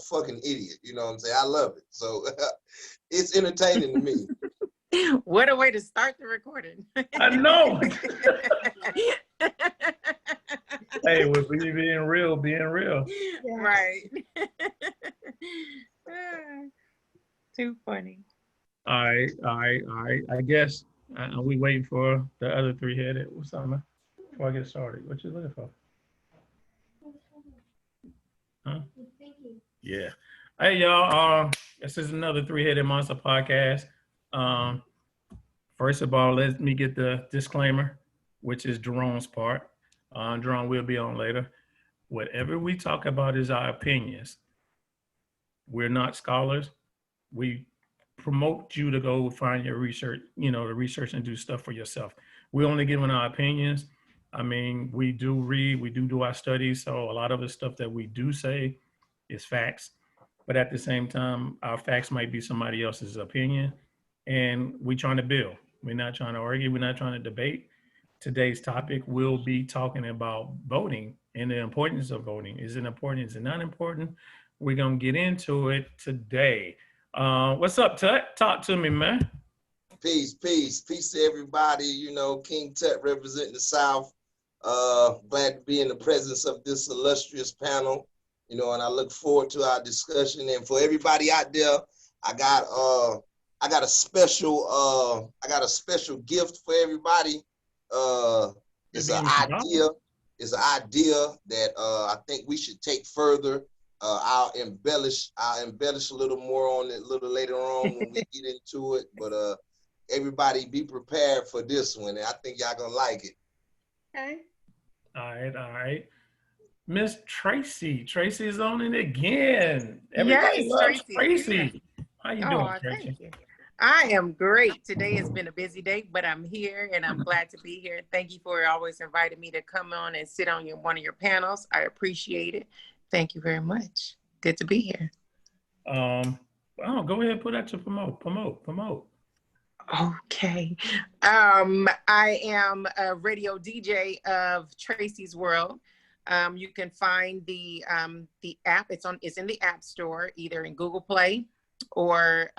fucking idiot. You know what I'm saying? I love it. So it's entertaining to me. What a way to start the recording. I know. Hey, we're being real. Right. Too funny. All right. I guess we waiting for the other three-headed. What's something before I get started? What you looking for? Huh? Yeah. Hey, y'all. This is another Three-Headed Monster podcast. First of all, let me get the disclaimer, which is Jerome's part. Jerome will be on later. Whatever we talk about is our opinions. We're not scholars. We promote you to go find your research, to research and do stuff for yourself. We're only giving our opinions. I mean, we do read, we do our studies. So a lot of the stuff that we do say is facts. But at the same time, our facts might be somebody else's opinion. And we're trying to build. We're not trying to argue. We're not trying to debate. Today's topic will be talking about voting and the importance of voting. Is it important? Is it not important? We're going to get into it today. What's up, Tut? Talk to me, man. Peace to everybody. King Tut representing the South. Glad to be in the presence of this illustrious panel. And I look forward to our discussion. And for everybody out there, I got a special gift for everybody. It's an idea that I think we should take further. I'll embellish a little more on it a little later on when we get into it. But everybody be prepared for this one. And I think y'all gonna like it. Okay. All right. Miss Tracy. Tracy's on it again. Everybody loves Tracy. How you doing, Tracy? Thank you. I am great. Today has been a busy day, but I'm here and I'm glad to be here. Thank you for always inviting me to come on and sit on one of your panels. I appreciate it. Thank you very much. Good to be here. Go ahead and put out your promote. Okay. I am a radio DJ of Tracy's World. You can find the app. It's in the App Store, either in Google Play or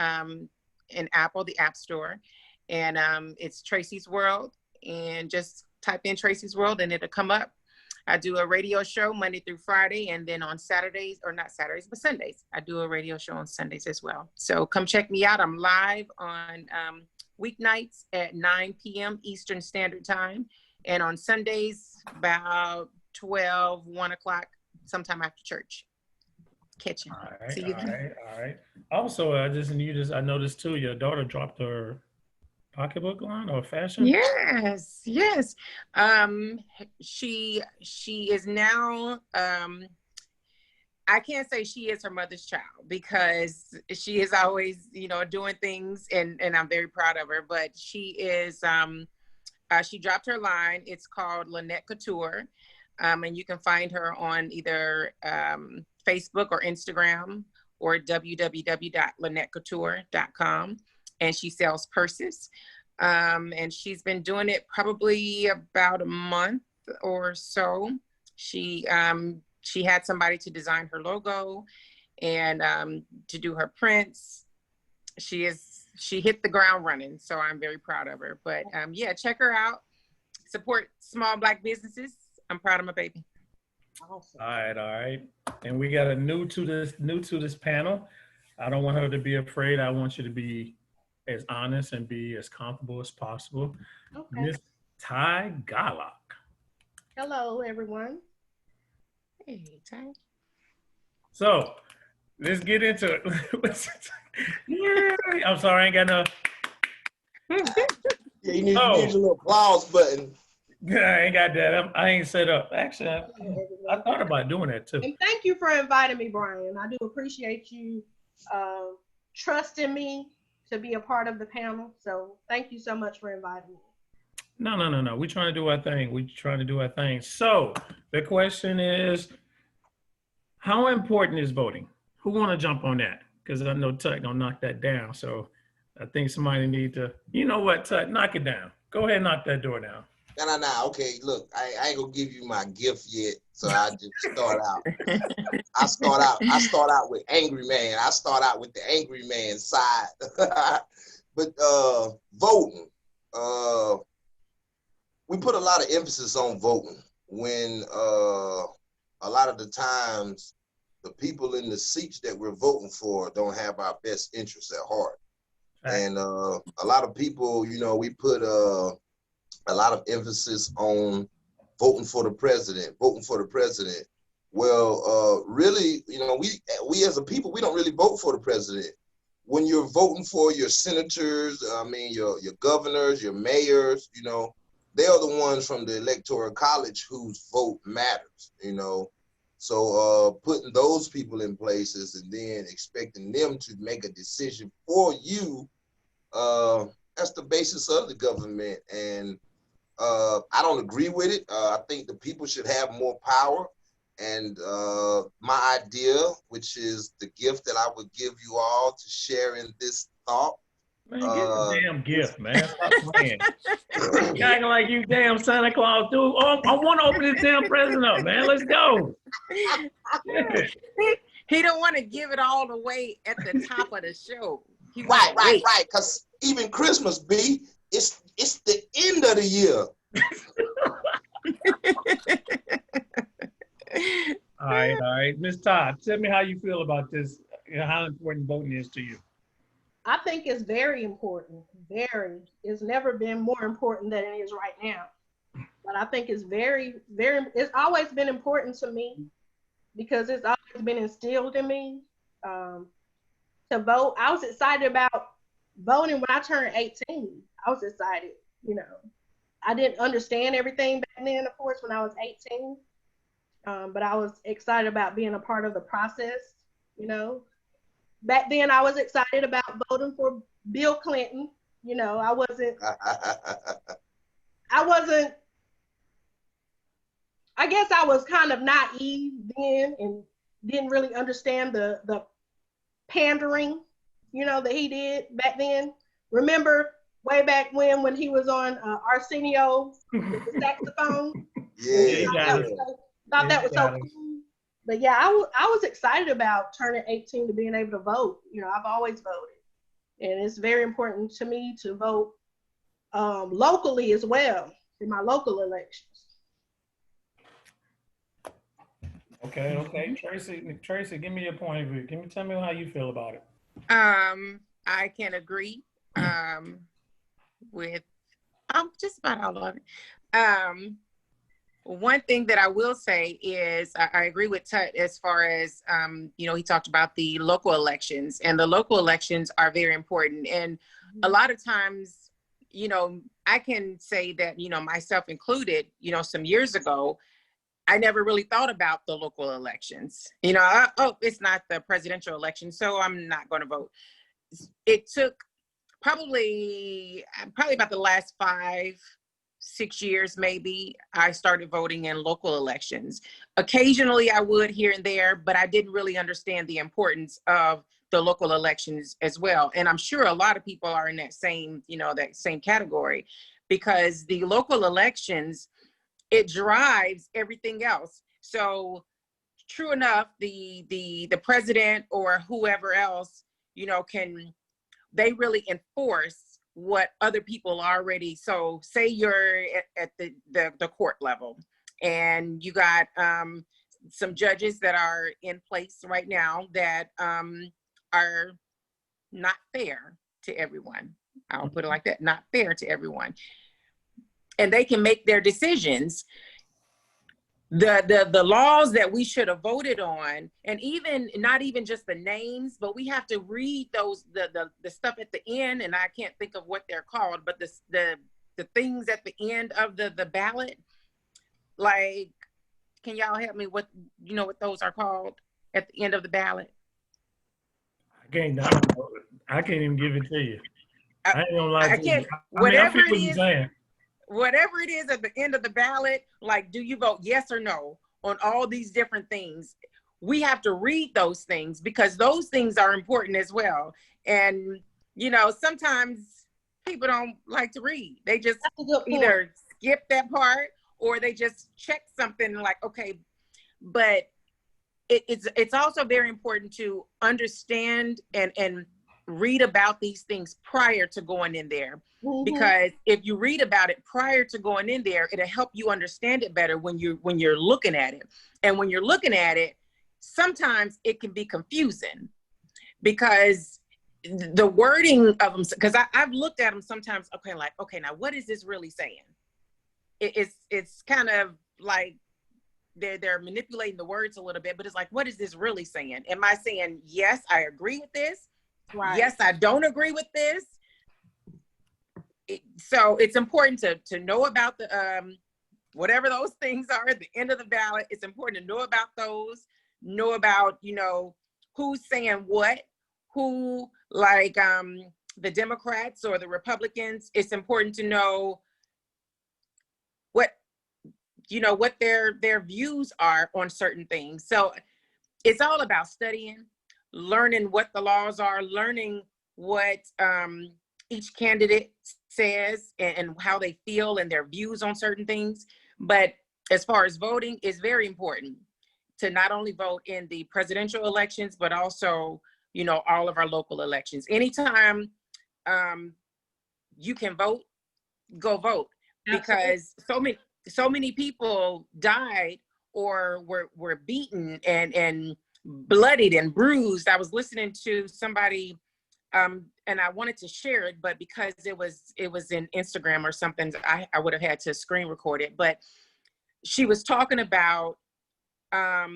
in Apple, the App Store. And it's Tracy's World. And just type in Tracy's World and it'll come up. I do a radio show Monday through Friday, and then on Saturdays, or not Saturdays, but Sundays, I do a radio show on Sundays as well. So come check me out. I'm live on weeknights at 9 p.m. Eastern Standard Time, and on Sundays about 12, 1 o'clock, sometime after church. Catch you. See you then. All right. Also, I noticed too, your daughter dropped her pocketbook line or fashion? Yes. She is now, I can't say she is her mother's child because she is always, doing things and I'm very proud of her, but she is, she dropped her line. It's called Lynette Couture. And you can find her on either Facebook or Instagram or www.lynettecouture.com. And she sells purses. And she's been doing it probably about a month or so. She had somebody to design her logo and to do her prints. She hit the ground running, so I'm very proud of her. But yeah, check her out. Support small Black businesses. I'm proud of my baby. Awesome. All right. And we got a new to this panel. I don't want her to be afraid. I want you to be as honest and be as comfortable as possible. Okay. Miss Tye Garlock. Hello, everyone. Hey, Tye. So let's get into it. I'm sorry, I ain't got no. Yeah, you need a little applause button. I ain't got that. I ain't set up. Actually, I thought about doing that too. And thank you for inviting me, Brian. I do appreciate you trusting me to be a part of the panel. So thank you so much for inviting me. No. We're trying to do our thing. So the question is, how important is voting? Who want to jump on that? Because I know Tut gonna knock that down. So I think somebody need to, you know what, Tut, knock it down. Go ahead and knock that door down. No. Okay, look, I ain't gonna give you my gift yet. So I just start out. I start out with angry man. I start out with the angry man side. But voting, we put a lot of emphasis on voting when a lot of the times the people in the seats that we're voting for don't have our best interests at heart. Right. And a lot of people, you know, we put a lot of emphasis on voting for the president. Well, really, you know, we as a people, we don't really vote for the president. When you're voting for your senators, your governors, your mayors, you know, they are the ones from the electoral college whose vote matters, you know. So putting those people in places and then expecting them to make a decision for you, that's the basis of the government. And I don't agree with it. I think the people should have more power. And my idea, which is the gift that I would give you all to share in this thought. Man, get the damn gift, man. Stop playing. You acting like you damn Santa Claus, dude. Oh, I want to open this damn present up, man. Let's go. He don't want to give it all away at the top of the show. Right. Because even Christmas, B, it's the end of the year. All right. Ms. Todd, tell me how you feel about this, you know, how important voting is to you. I think it's very important. Very. It's never been more important than it is right now. But I think it's it's always been important to me because it's always been instilled in me to vote. I was excited about voting when I turned 18. I was excited, you know. I didn't understand everything back then, of course, when I was 18. But I was excited about being a part of the process, you know. Back then, I was excited about voting for Bill Clinton. You know, I guess I was kind of naive then and didn't really understand the pandering, you know, that he did back then. Remember way back when he was on Arsenio with the saxophone? Yeah. Thought that was so cool. But yeah, I was excited about turning 18 to being able to vote. You know, I've always voted. And it's very important to me to vote locally as well in my local elections. Okay. Tracy, give me your point of view. Tell me how you feel about it. I can agree with just about all of it. One thing that I will say is I agree with Tut as far as, you know, he talked about the local elections, and the local elections are very important. And a lot of times, you know, I can say that, you know, myself included, you know, some years ago, I never really thought about the local elections. You know, it's not the presidential election, so I'm not going to vote. It took probably about the last 5-6 years, maybe, I started voting in local elections. Occasionally I would here and there, but I didn't really understand the importance of the local elections as well. And I'm sure a lot of people are in that same, you know, that same category, because the local elections, it drives everything else. So true enough, the president or whoever else, you know, they really enforce what other people already. So say you're at the court level and you got some judges that are in place right now that are not fair to everyone. I'll put it like that, not fair to everyone. And they can make their decisions. The laws that we should have voted on, and even not even just the names, but we have to read those the stuff at the end, and I can't think of what they're called, but the things at the end of the ballot. Like, can y'all help me? What, you know what those are called at the end of the ballot? I can't even give it to you. I ain't gonna lie to you. Whatever it is. Whatever it is at the end of the ballot, like, do you vote yes or no on all these different things? We have to read those things because those things are important as well. And, you know, sometimes people don't like to read. They just either skip that part or they just check something like, okay, but it's also very important to understand and read about these things prior to going in there. Because if you read about it prior to going in there, it'll help you understand it better when you're looking at it. And when you're looking at it, sometimes it can be confusing because the wording of them, because I've looked at them sometimes, okay, now what is this really saying? It's kind of like they're manipulating the words a little bit, but it's like, what is this really saying? Am I saying, yes, I agree with this? Right. Yes, I don't agree with this. So it's important to know about the whatever those things are at the end of the ballot. It's important to know about those, know about, who's saying what, who, like the Democrats or the Republicans. It's important to know what their views are on certain things. So it's all about studying, learning what the laws are, learning what each candidate says and how they feel and their views on certain things. But as far as voting, it's very important to not only vote in the presidential elections, but also, all of our local elections. Anytime you can vote, go vote. Because so many people died or were beaten and bloodied and bruised. I was listening to somebody and I wanted to share it, but because it was in Instagram or something, I would have had to screen record it. But she was talking about, I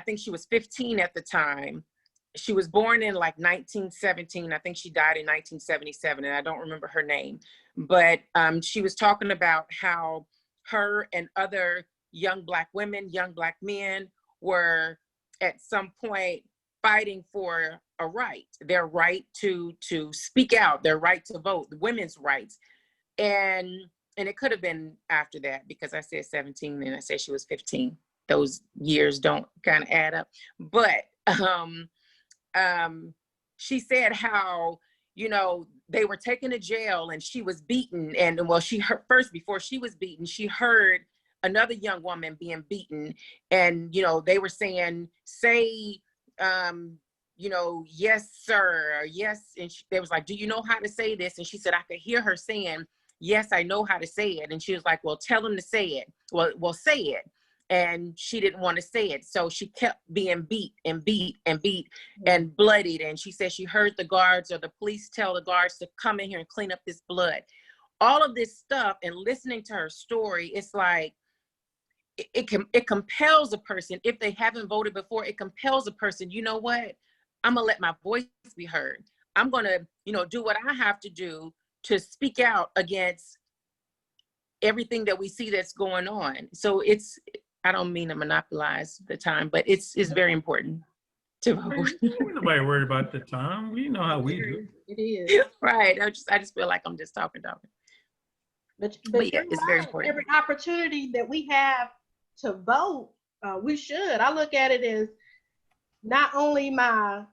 think she was 15 at the time. She was born in like 1917. I think she died in 1977, and I don't remember her name. But she was talking about how her and other young Black women, young Black men were at some point fighting for a right, their right to speak out, their right to vote, women's rights. And it could have been after that, because I said 17 and I said she was 15. Those years don't kind of add up. But she said how, they were taken to jail and she was beaten. And well, she heard first, before she was beaten, she heard another young woman being beaten. And, they were saying, say, yes, sir, or yes. And they was like, do you know how to say this? And she said, I could hear her saying, yes, I know how to say it. And she was like, well, tell him to say it. Well, say it. And she didn't want to say it. So she kept being beat and beat and beat and bloodied. And she said she heard the guards or the police tell the guards to come in here and clean up this blood. All of this stuff, and listening to her story, it's like, it compels a person, if they haven't voted before, it compels a person, you know what? I'm gonna let my voice be heard. I'm gonna, do what I have to do to speak out against everything that we see that's going on. So I don't mean to monopolize the time, but it's very important to vote. Nobody worried about the time. We know how we do. It is. Right. I just feel like I'm just talking. But yeah, it's very important. Every opportunity that we have to vote, we should. I look at it as not only my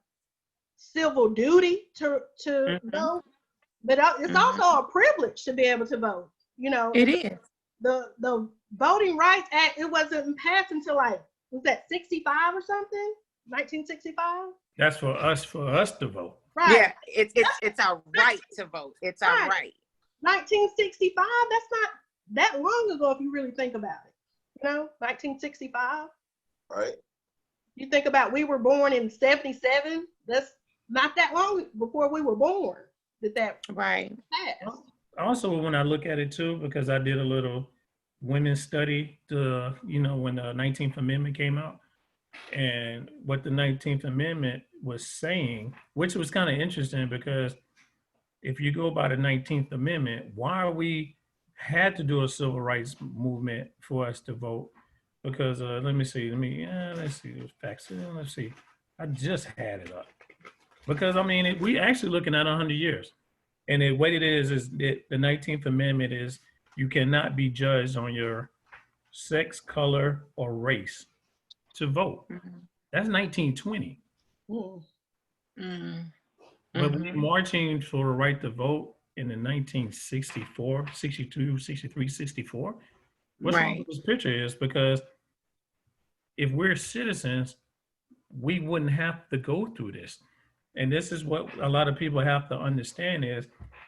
civil duty to vote, but it's also a privilege to be able to vote. It is. The Voting Rights Act, it wasn't passed until was that 65 or something? 1965? That's for us to vote. Right. Yeah, it's our right to vote. It's our right. 1965, that's not that long ago if you really think about it. 1965. Right. You think about, we were born in 77. That's not that long before we were born that right passed. Also, when I look at it too, because I did a little women's study to, when the 19th Amendment came out, and what the 19th Amendment was saying, which was kind of interesting, because if you go by the 19th Amendment, why we had to do a civil rights movement for us to vote? Because let's see those facts. Let's see, I just had it up. Because we actually looking at 100 years. And what it is that the 19th Amendment is, you cannot be judged on your sex, color, or race to vote. That's 1920. But we marching for the right to vote in the 1964, 62, 63, 64. What's wrong with this picture is because if we're citizens, we wouldn't have to go through this. And this is what a lot of people have to understand is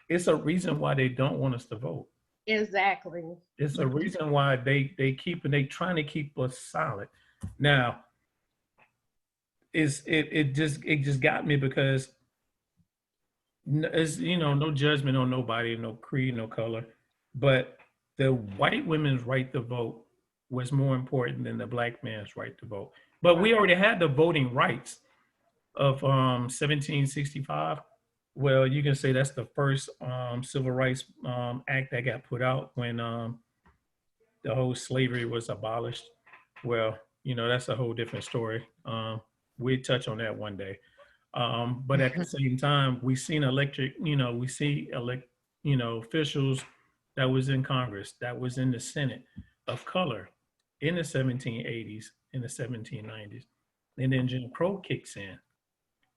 it's a reason why they don't want us to vote. Exactly. It's a reason why they trying to keep us silent. Now, it just got me because it's, you know, no judgment on nobody, no creed, no color, but the white women's right to vote was more important than the black man's right to vote. But we already had the voting rights of 1765. Well, you can say that's the first civil rights act that got put out when the whole slavery was abolished. Well, you know, that's a whole different story. We'll touch on that one day. But at the same time, we seen we see officials that was in Congress, that was in the Senate of color in the 1780s, in the 1790s. And then Jim Crow kicks in.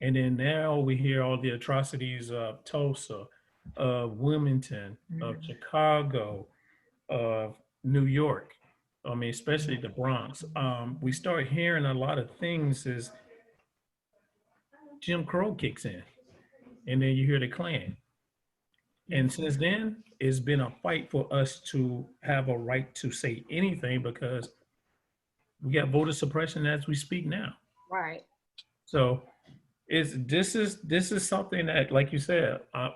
And then now we hear all the atrocities of Tulsa, of Wilmington, of Chicago, of New York. I mean, especially the Bronx. We start hearing a lot of things as Jim Crow kicks in. And then you hear the Klan. And since then, it's been a fight for us to have a right to say anything because we got voter suppression as we speak now. Right. So this is something that, like you said, our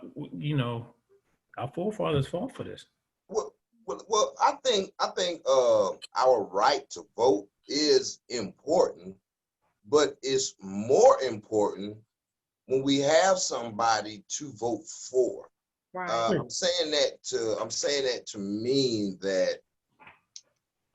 forefathers fought for this. Well, I think our right to vote is important, but it's more important when we have somebody to vote for. Right. I'm saying that to mean that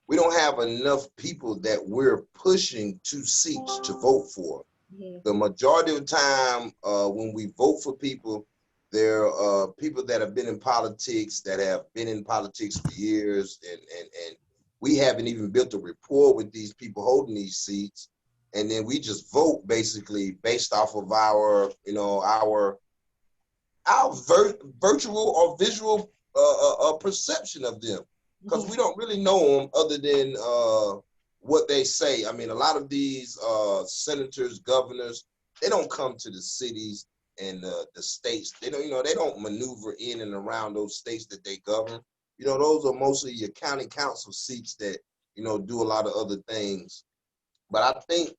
we don't have enough people that we're pushing to seats to vote for. Mm-hmm. The majority of the time, when we vote for people, there are people that have been in politics, that have been in politics for years, and we haven't even built a rapport with these people holding these seats. And then we just vote basically based off of our virtual or visual perception of them, because we don't really know them other than what they say. I mean, a lot of these senators, governors, they don't come to the cities and the states. They don't maneuver in and around those states that they govern. You know, those are mostly your county council seats that, do a lot of other things. But I think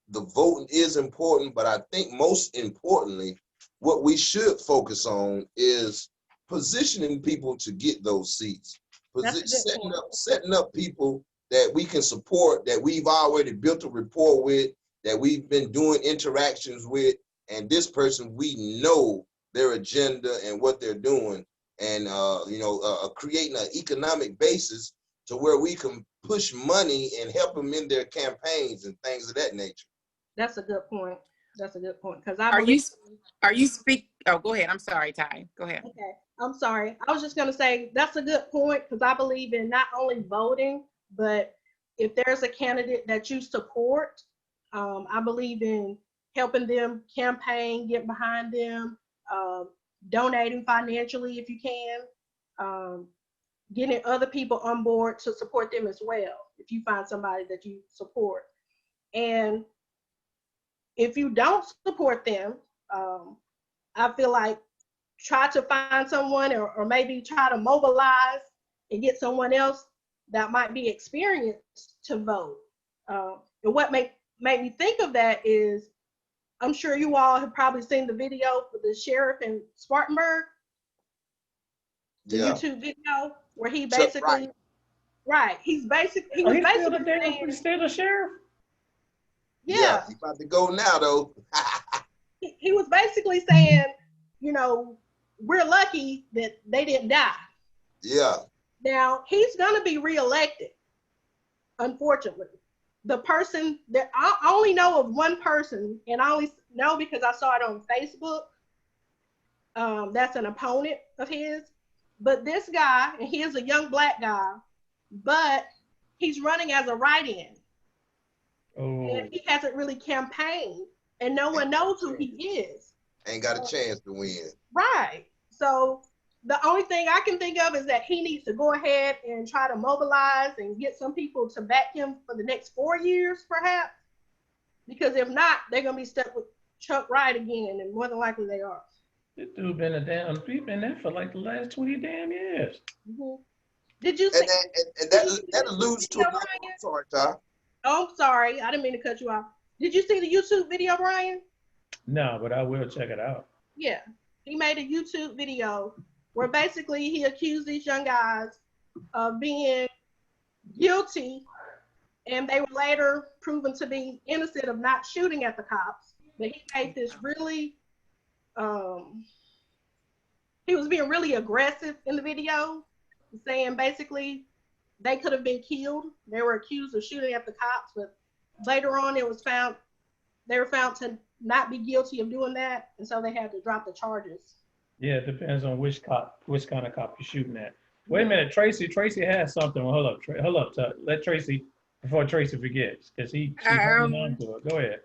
the voting is important, but I think most importantly, what we should focus on is positioning people to get those seats. Setting up people that we can support, that we've already built a rapport with, that we've been doing interactions with, and this person, we know their agenda and what they're doing, and creating an economic basis to where we can push money and help them in their campaigns and things of that nature. That's a good point. Because are you speak? Oh, go ahead. I'm sorry, Tye. Go ahead. Okay, I'm sorry. I was just going to say that's a good point, because I believe in not only voting, but if there's a candidate that you support, I believe in helping them campaign, get behind them, donating financially if you can, getting other people on board to support them as well, if you find somebody that you support. And if you don't support them, I feel like try to find someone or maybe try to mobilize and get someone else that might be experienced to vote. And what made me think of that is, I'm sure you all have probably seen the video for the sheriff in Spartanburg, the YouTube video where he basically, he was basically saying, still the sheriff? Yeah, he's about to go now though. he was basically saying, we're lucky that they didn't die. Yeah. Now he's gonna be reelected, unfortunately. The person that I only know of one person, and I only know because I saw it on Facebook, that's an opponent of his. But this guy, and he is a young Black guy, but he's running as a write-in. Oh. And he hasn't really campaigned, and no one knows who he is. Ain't got a chance to win. Right. So The only thing I can think of is that he needs to go ahead and try to mobilize and get some people to back him for the next 4 years, perhaps. Because if not, they're gonna be stuck with Chuck Wright again, and more than likely they are. This dude he's been there for like the last 20 damn years. Mm-hmm. Did you see? And that alludes to another. I'm sorry, Ty. Oh, I'm sorry, I didn't mean to cut you off. Did you see the YouTube video, Brian? No, but I will check it out. Yeah, he made a YouTube video where basically he accused these young guys of being guilty, and they were later proven to be innocent of not shooting at the cops. But he made this really, he was being really aggressive in the video, saying basically they could have been killed. They were accused of shooting at the cops, but later on they were found to not be guilty of doing that, and so they had to drop the charges. Yeah, it depends on which kind of cop you're shooting at. Wait a minute, Tracy has something. Well, hold up. Let Tracy, before Tracy forgets, because she's holding on to it. Go ahead.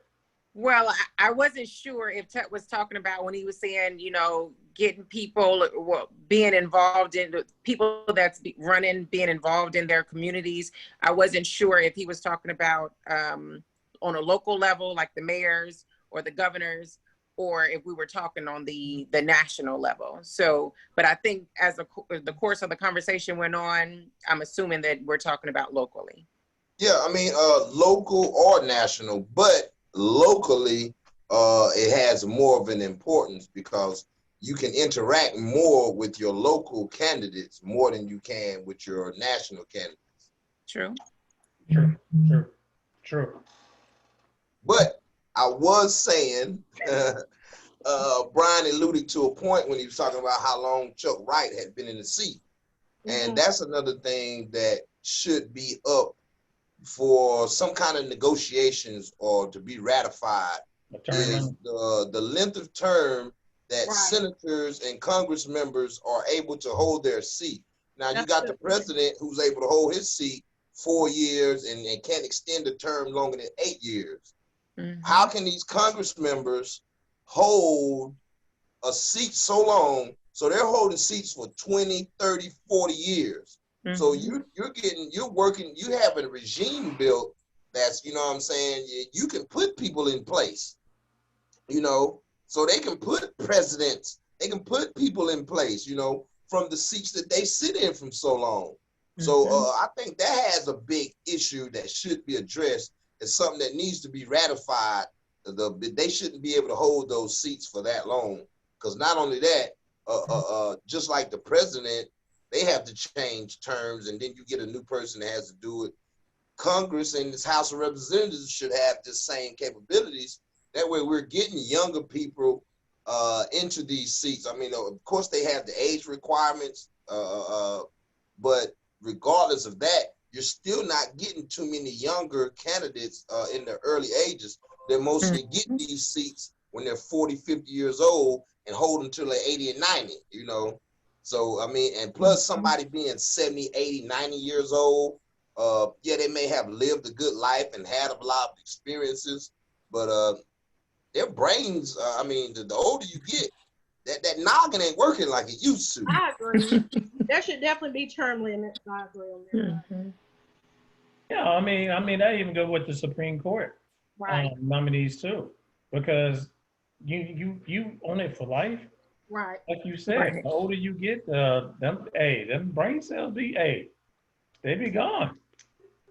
Well, I wasn't sure if Tut was talking about when he was saying, getting people, being involved in the people that's running, being involved in their communities. I wasn't sure if he was talking about on a local level, like the mayors or the governors, or if we were talking on the national level. So, but I think as the course of the conversation went on, I'm assuming that we're talking about locally. Yeah, I mean, local or national, but locally, it has more of an importance because you can interact more with your local candidates more than you can with your national candidates. True. But I was saying, Brian alluded to a point when he was talking about how long Chuck Wright had been in the seat. And that's another thing that should be up for some kind of negotiations or to be ratified is the length of term that senators and Congress members are able to hold their seat. Now you got the president who's able to hold his seat 4 years and can't extend the term longer than 8 years. How can these Congress members hold a seat so long? So they're holding seats for 20, 30, 40 years. So you're working, you have a regime built that's, you know what I'm saying, you can put people in place, so they can put presidents, they can put people in place, from the seats that they sit in from so long. So I think that has a big issue that should be addressed. It's something that needs to be ratified. They shouldn't be able to hold those seats for that long. Because not only that, just like the president, they have to change terms, and then you get a new person that has to do it. Congress and this House of Representatives should have the same capabilities. That way we're getting younger people into these seats. I mean, of course they have the age requirements, but regardless of that, you're still not getting too many younger candidates in the early ages. They're mostly getting these seats when they're 40, 50 years old and hold until they're 80 and 90, So, I mean, and plus somebody being 70, 80, 90 years old, they may have lived a good life and had a lot of experiences, but their brains, the older you get, that noggin ain't working like it used to. I agree. There should definitely be term limits. I agree on that. Yeah, I mean, that even go with the Supreme Court nominees too, because you own it for life. Right. Like you said, the older you get, them brain cells they be gone.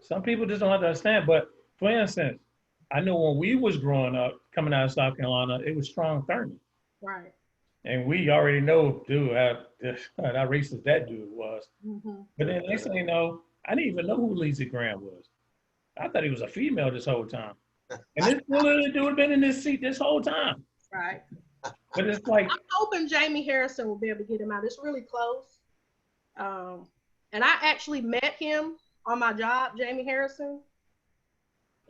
Some people just don't have to understand. But for instance, I know when we was growing up, coming out of South Carolina, it was strong 30. Right. And we already know, dude, how racist that dude was. But then next thing you know, I didn't even know who Lisa Graham was. I thought he was a female this whole time. And this little dude had been in this seat this whole time. Right. But it's like, I'm hoping Jamie Harrison will be able to get him out. It's really close. And I actually met him on my job, Jamie Harrison.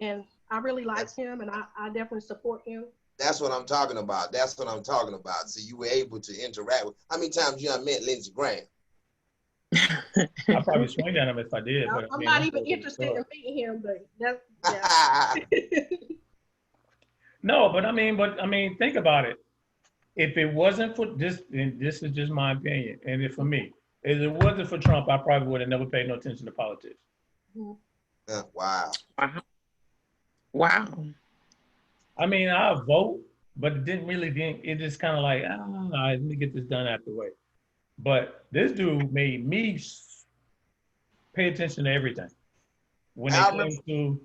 And I really like him, and I definitely support him. That's what I'm talking about. So you were able to interact with. How many times you met Lindsey Graham? I'd probably swing at him if I did. But I'm not even interested in meeting him, but that's, No, but I mean, think about it. if it wasn't for this, and this is just my opinion, and for me, if it wasn't for Trump, I probably would have never paid no attention to politics. Wow. Wow. I mean, I vote, but it didn't really think it just kind of like, oh, let me get this done out the way. But this dude made me pay attention to everything when it came to this.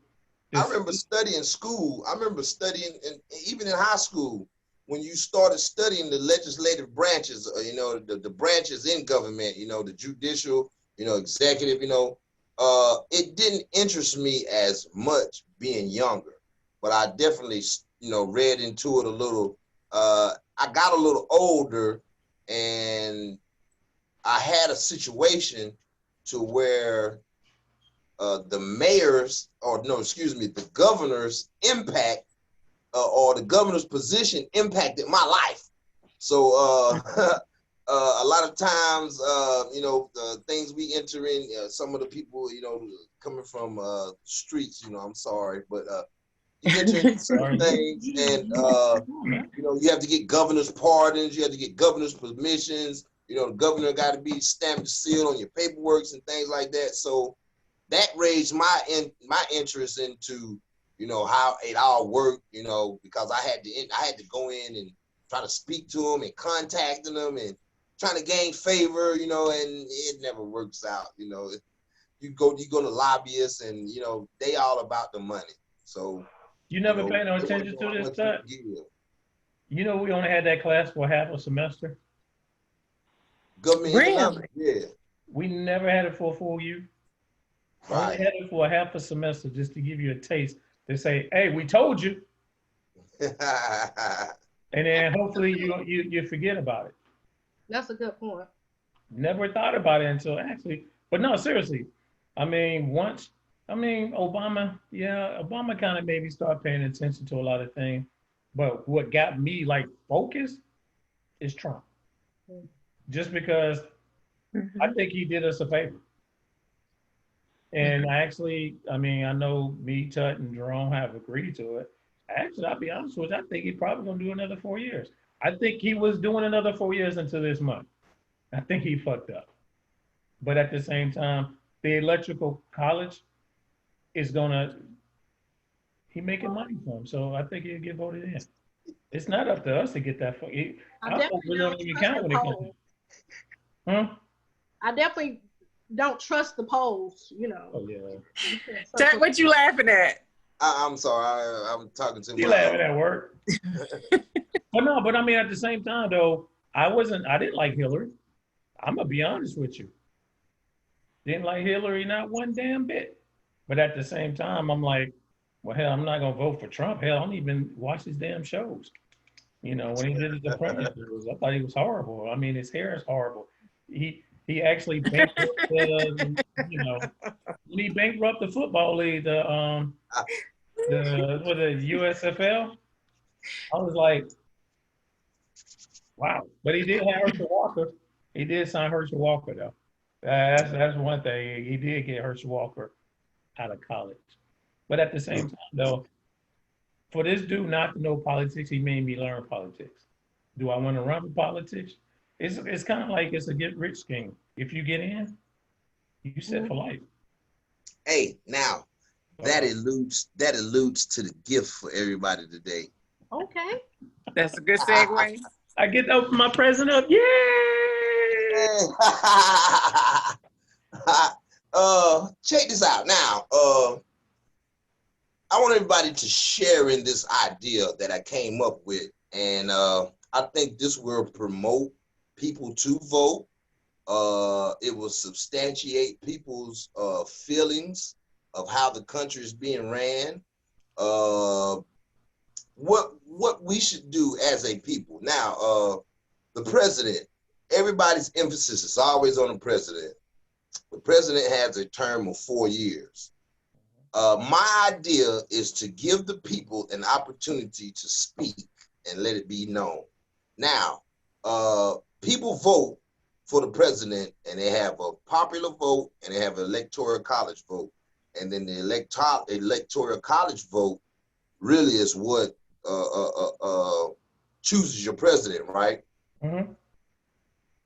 I remember studying school. I remember studying, even in high school, when you started studying the legislative branches, the branches in government, the judicial, executive, it didn't interest me as much being younger, but I definitely, read into it a little. I got a little older, and I had a situation to where the mayor's, or no, excuse me, the governor's impact or the governor's position impacted my life. So a lot of times, the things we enter in, some of the people, coming from streets, I'm sorry, but you enter into certain things, and you have to get governor's pardons, you have to get governor's permissions. The governor got to be stamped, seal on your paperwork and things like that. So that raised my interest into how it all worked, because I had to go in and try to speak to them and contacting them and trying to gain favor, and it never works out. You go to lobbyists, and they all about the money. So you never pay no attention to this stuff. We only had that class for half a semester. Government economics, yeah. We never had it for a full year. Right. We had it for a half a semester just to give you a taste. To say, hey, we told you. And then hopefully you forget about it. That's a good point. Never thought about it until actually, but no, seriously. I mean, Obama kind of made me start paying attention to a lot of things. But what got me like focused is Trump. Just because I think he did us a favor. And I know me, Tut, and Jerome have agreed to it. Actually, I'll be honest with you, I think he's probably going to do another 4 years. I think he was doing another 4 years until this month. I think he fucked up. But at the same time, the electrical college is he's making money for him. So I think he'll get voted in. It's not up to us to get that. I definitely don't even count when it comes to. I definitely don't trust the polls, Oh, yeah. Tut, what you laughing at? I'm sorry, I'm talking to you laughing at work. But I mean, at the same time, though, I didn't like Hillary. I'm going to be honest with you. Didn't like Hillary, not one damn bit. But at the same time, I'm like, well, hell, I'm not going to vote for Trump. Hell, I don't even watch his damn shows. When he did his apprentice, I thought he was horrible. I mean, his hair is horrible. He actually bankrupt when he bankrupt the football league, the USFL. I was like, wow. But he did have Herschel Walker. He did sign Herschel Walker though. That's one thing. He did get Herschel Walker out of college. But at the same time though, for this dude not to know politics, he made me learn politics. Do I want to run for politics? It's kind of like it's a get rich scheme. If you get in, you set for life. Hey, now that alludes to the gift for everybody today. Okay. That's a good segue. I get to open my present up. Yay! Check this out. Now, I want everybody to share in this idea that I came up with, and I think this will promote people to vote. It will substantiate people's feelings of how the country is being ran. What we should do as a people. Now, the president, everybody's emphasis is always on the president. The president has a term of 4 years. My idea is to give the people an opportunity to speak and let it be known. Now, people vote for the president, and they have a popular vote and they have an electoral college vote. And then the electoral college vote really is what chooses your president, right? Mm-hmm.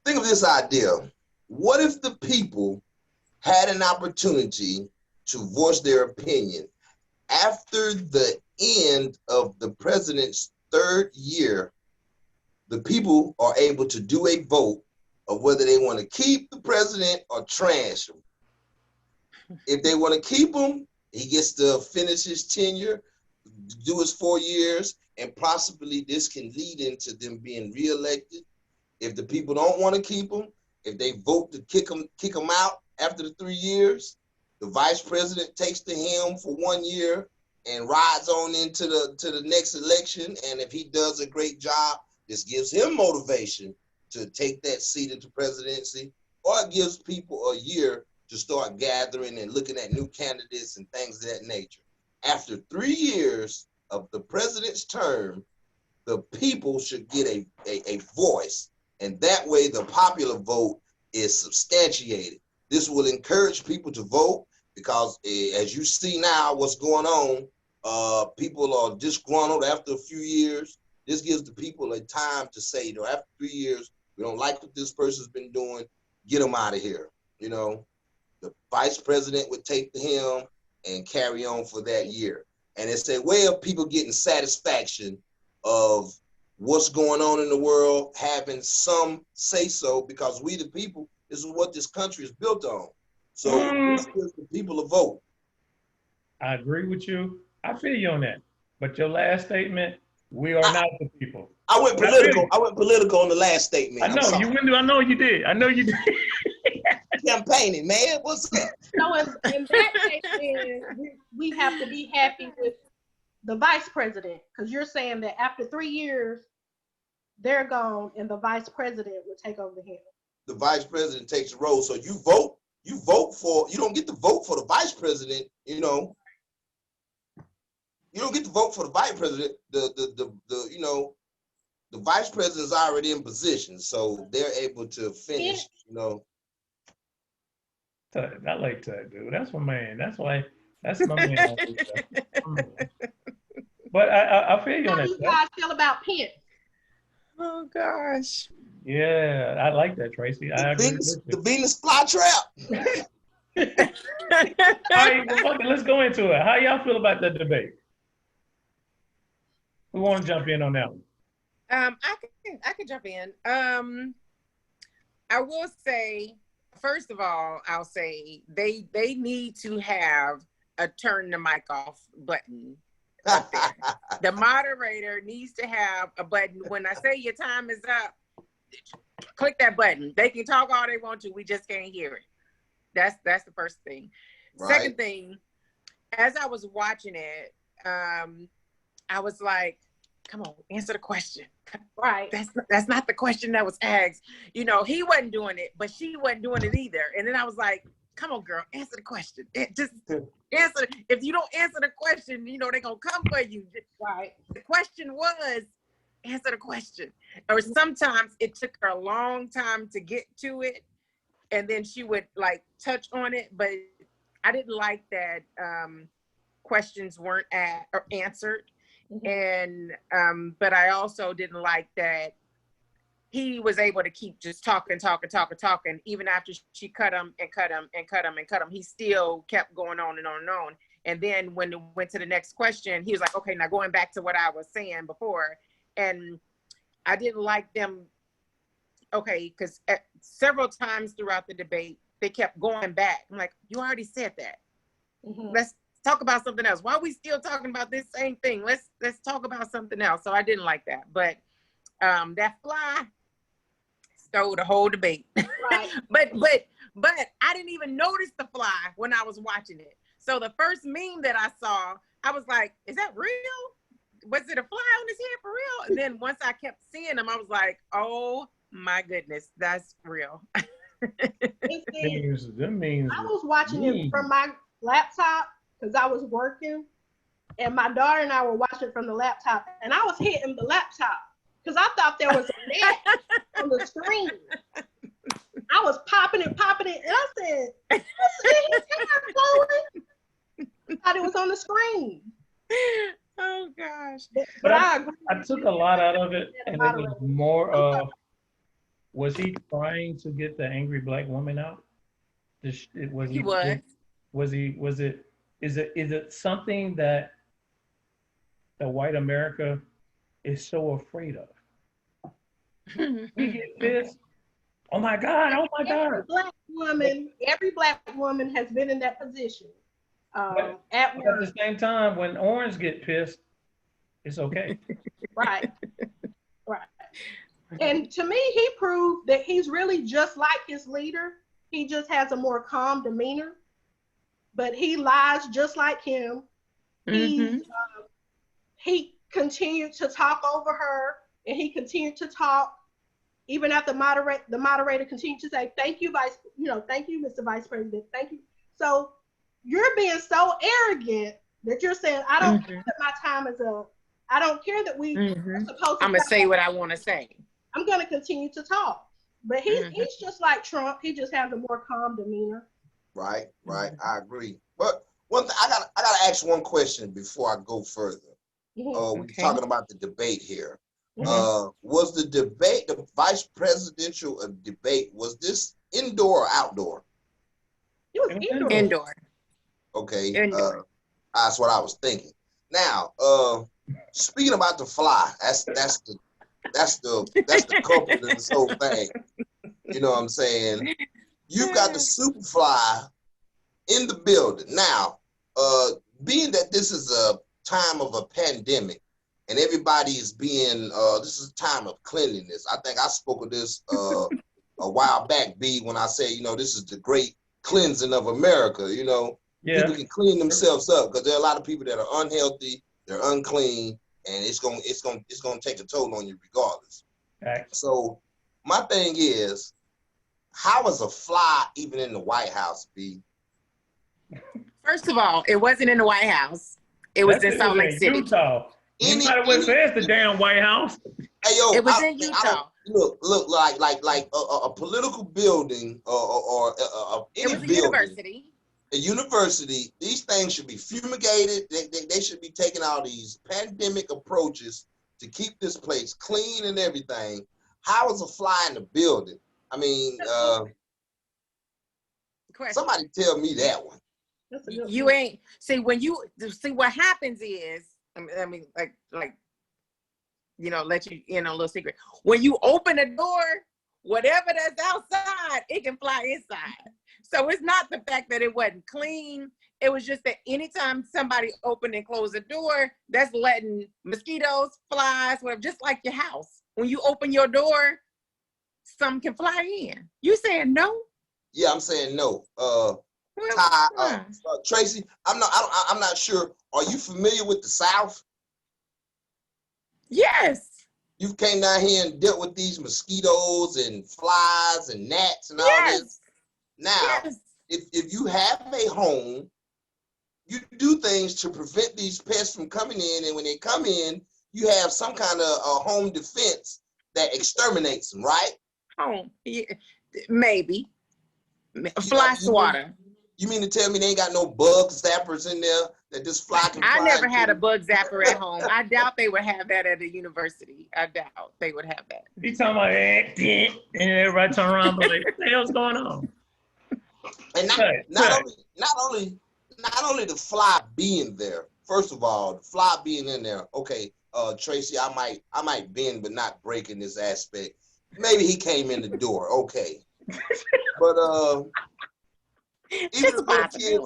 Think of this idea. What if the people had an opportunity to voice their opinion after the end of the president's third year? The people are able to do a vote of whether they want to keep the president or trash him. If they want to keep him, he gets to finish his tenure, do his 4 years, and possibly this can lead into them being reelected. If the people don't want to keep him, if they vote to kick him out after the 3 years, the vice president takes the helm for 1 year and rides on into the next election. And if he does a great job, this gives him motivation to take that seat into presidency, or it gives people a year to start gathering and looking at new candidates and things of that nature. After 3 years of the president's term, the people should get a voice. And that way the popular vote is substantiated. This will encourage people to vote because as you see now what's going on, people are disgruntled after a few years. This gives the people a time to say, after 3 years, we don't like what this person's been doing, get them out of here. The vice president would take the helm and carry on for that year. And it's a way of people getting satisfaction of what's going on in the world, having some say so, because we the people, this is what this country is built on. So this gives the people a vote. I agree with you. I feel you on that. But your last statement, we are not the people. I went political. I went political on the last statement. I know you went. I know you did. I know you did. Campaigning, man. What's up? So in that case, we have to be happy with the vice president, because you're saying that after 3 years, they're gone and the vice president will take over the helm. The vice president takes the role. So you vote for, you don't get to vote for the vice president, you don't get to vote for the vice president. The vice president is already in position, so they're able to finish, I like that, dude. That's my man. That's my man. But I feel you on that. How do you guys feel about Pence? Oh gosh. Yeah, I like that, Tracy. The Venus flytrap. All right, let's go into it. How y'all feel about the debate? Who want to jump in on that one? I can jump in. I will say, first of all, I'll say they need to have a turn the mic off button. The moderator needs to have a button. When I say your time is up, click that button. They can talk all they want to. We just can't hear it. That's the first thing. Right. Second thing, as I was watching it, I was like, come on, answer the question. Right. That's not the question that was asked. He wasn't doing it, but she wasn't doing it either. And then I was like, come on, girl, answer the question. Just answer. If you don't answer the question, they're going to come for you. Right. The question was, answer the question. Or sometimes it took her a long time to get to it. And then she would touch on it. But I didn't like that questions weren't answered. Mm-hmm. And but I also didn't like that he was able to keep just talking, even after she cut him. He still kept going on and on and on. And then when it went to the next question, he was like, okay, now going back to what I was saying before. And I didn't like them, because several times throughout the debate, they kept going back. I'm like, you already said that. Mm-hmm. Let's talk about something else. Why are we still talking about this same thing? Let's talk about something else. So I didn't like that. But that fly stole the whole debate. Right. but I didn't even notice the fly when I was watching it. So the first meme that I saw, I was like, is that real? Was it a fly on his head for real? And then once I kept seeing him, I was like, oh my goodness, that's real. I was watching it from my laptop because I was working, and my daughter and I were watching from the laptop, and I was hitting the laptop because I thought there was a net on the screen. I was popping it, and I said, his hair flowing. I thought it was on the screen. Oh gosh. But I agree. I took a lot out of it, and it was Moderator. more of, was he trying to get the angry black woman out? Was He he? was. Was he? Was it? Is it something that the white America is so afraid of? We get pissed. Oh my God! Oh my God! Every black woman has been in that position. But At at work. the same time, when orange get pissed, it's okay. Right. Right. And to me, he proved that he's really just like his leader. He just has a more calm demeanor, but he lies just like him. He continued to talk over her, and he continued to talk even after the moderator continued to say, "Thank you, thank you, Mr. Vice President, thank you." So you're being so arrogant that you're saying, "I don't care that my time is up. I don't care that we are supposed to." I'm gonna say what I want to say. I'm gonna continue to talk, but he's just like Trump. He just has a more calm demeanor. Right. I agree. But one thing, I gotta ask one question before I go further. We're talking about the debate here. Was the debate, the vice presidential debate, was this indoor or outdoor? It was indoor. Okay. Indoor. That's what I was thinking. Now, speaking about the fly, that's the culprit of this whole thing. You know what I'm saying? You've got the super fly in the building. Now, being that this is a time of a pandemic and everybody is being, this is a time of cleanliness. I think I spoke of this a while back, B, when I said, this is the great cleansing of America. People can clean themselves up because there are a lot of people that are unhealthy, they're unclean, and it's gonna take a toll on you regardless. Right. So my thing is, how is a fly even in the White House, B? First of all, it wasn't in the White House. It was in Salt Lake City. Utah. You might have said the damn White House. Hey, yo, it was in Utah. Look like a political building or any it was a building. University. A university. These things should be fumigated. They should be taking all these pandemic approaches to keep this place clean and everything. How is a fly in the building? I mean, somebody tell me that one. You ain't see when you see what happens is, I mean, like let you in on a little secret. When you open a door, whatever that's outside, it can fly inside. So it's not the fact that it wasn't clean. It was just that anytime somebody opened and closed a door, that's letting mosquitoes, flies, whatever, just like your house. When you open your door, some can fly in. You saying no? Yeah, I'm saying no. Tye, Tracy, I'm not sure. Are you familiar with the South? Yes. You came down here and dealt with these mosquitoes and flies and gnats and all this. Now, if you have a home, you do things to prevent these pests from coming in, and when they come in, you have some kind of home defense that exterminates them, right? Home, maybe. Fly swatter. You mean to tell me they ain't got no bug zappers in there that this fly can fly? I never had a bug zapper at home. I doubt they would have that at a university. I doubt they would have that. You talking about and everybody turn around and be like, what the hell's going on? And not only the fly being there. First of all, the fly being in there. Okay, Tracy, I might bend but not break in this aspect. Maybe he came in the door. Okay, but even the little kids,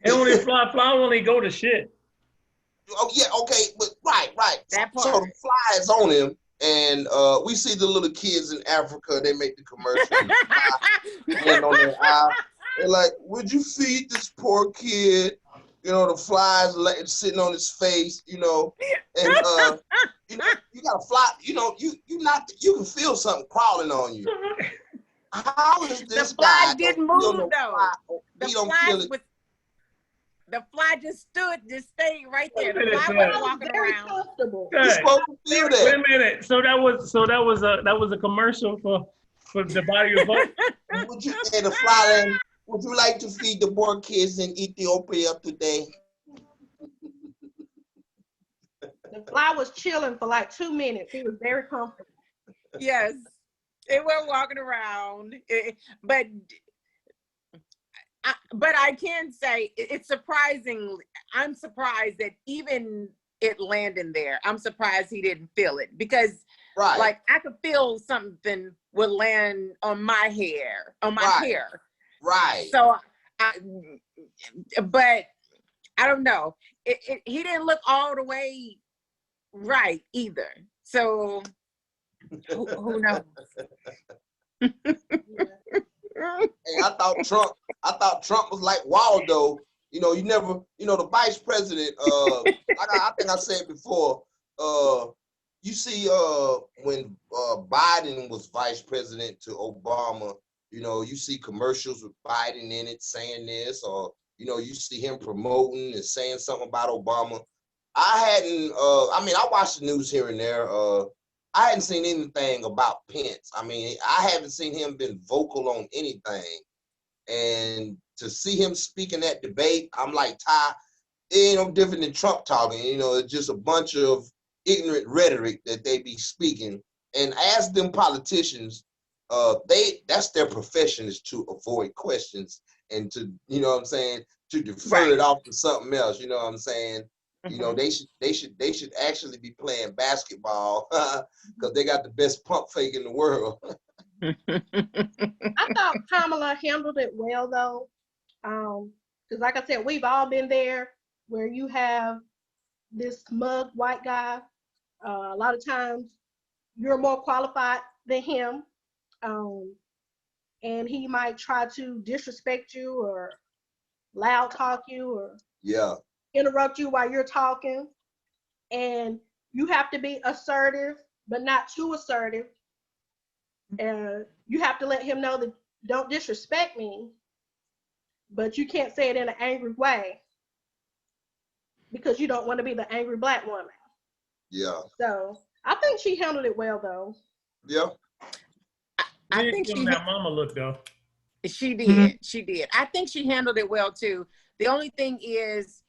they only fly only go to shit. Oh yeah, okay, but right. That part. So the fly is on him, and we see the little kids in Africa. They make the commercial. And on their eye, they're like, "Would you feed this poor kid?" The flies sitting on his face. And you got a fly. You can feel something crawling on you. How is this the fly guy didn't move though? The fly just stayed right there. The fly was walking around. You're supposed to feel that. Wait a minute. So that was a commercial for the body of boat. Would you say the fly then? Would you like to feed the poor kids in Ethiopia today? The fly was chilling for like 2 minutes. He was very comfortable. Yes, it was walking around, but I can say it's surprising. I'm surprised that even it landing there, I'm surprised he didn't feel it, because Right. like I could feel something would land on my hair, hair. Right. So, but I don't know. He didn't look all the way right either. So who knows? Hey, I thought Trump was like Waldo. You know, the vice president, I think I said before, you see, when Biden was vice president to Obama, you see commercials with Biden in it saying this, or, you see him promoting and saying something about Obama. I watched the news here and there. I hadn't seen anything about Pence. I haven't seen him been vocal on anything. And to see him speak in that debate, I'm like, Tye, it ain't no different than Trump talking. It's just a bunch of ignorant rhetoric that they be speaking. And as them politicians, that's their profession, is to avoid questions and to, to defer it off to something else. You know what I'm saying? They should actually be playing basketball because they got the best pump fake in the world. I thought Kamala handled it well, though, because like I said, we've all been there where you have this smug white guy. A lot of times you're more qualified than him, and he might try to disrespect you or loud talk you or interrupt you while you're talking, and you have to be assertive, but not too assertive. And you have to let him know that don't disrespect me, but you can't say it in an angry way because you don't want to be the angry Black woman. Yeah. So I think she handled it well, though. Yeah. I think she that mama look though. She did. Mm-hmm. She did. I think she handled it well too. The only thing is,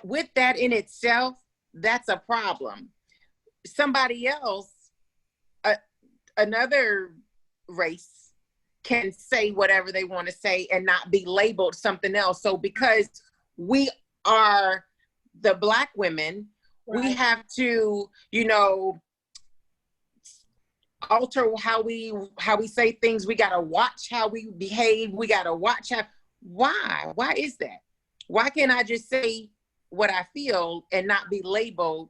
with that in itself, that's a problem. Somebody else, another race, can say whatever they want to say and not be labeled something else. So because we are the Black women, we have to, alter how we say things. We got to watch how we behave. We got to watch why is that? Why can't I just say what I feel and not be labeled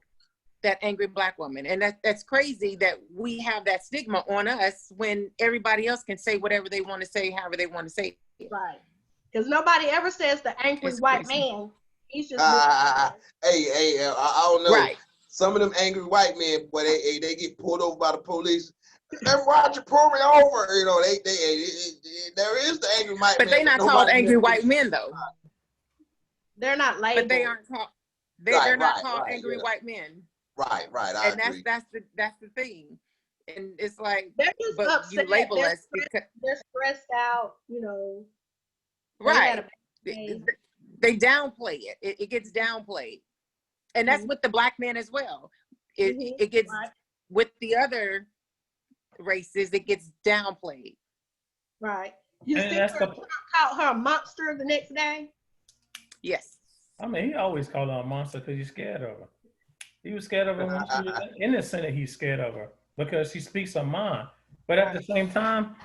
that angry Black woman? And that's crazy that we have that stigma on us when everybody else can say whatever they want to say, however they want to say it. Right. Because nobody ever says the angry white man. He's just I don't know. Right. Some of them angry white men, boy, they get pulled over by the police. And why'd you pull me over? There is the angry white man. But they're not called angry white men, though. They're not labeled. But they aren't called. They're not called angry white men. Right. And that's the thing. And it's like, they're just but upset. You label they're us because they're stressed out, Right. They downplay it. It gets downplayed. And that's with the Black man as well. It gets with the other races, it gets downplayed. Right. You see Trump called her a monster the next day? Yes. He always called her a monster because he's scared of her. He was scared of her when she was in the Senate. He's scared of her because she speaks her mind. But at the same time,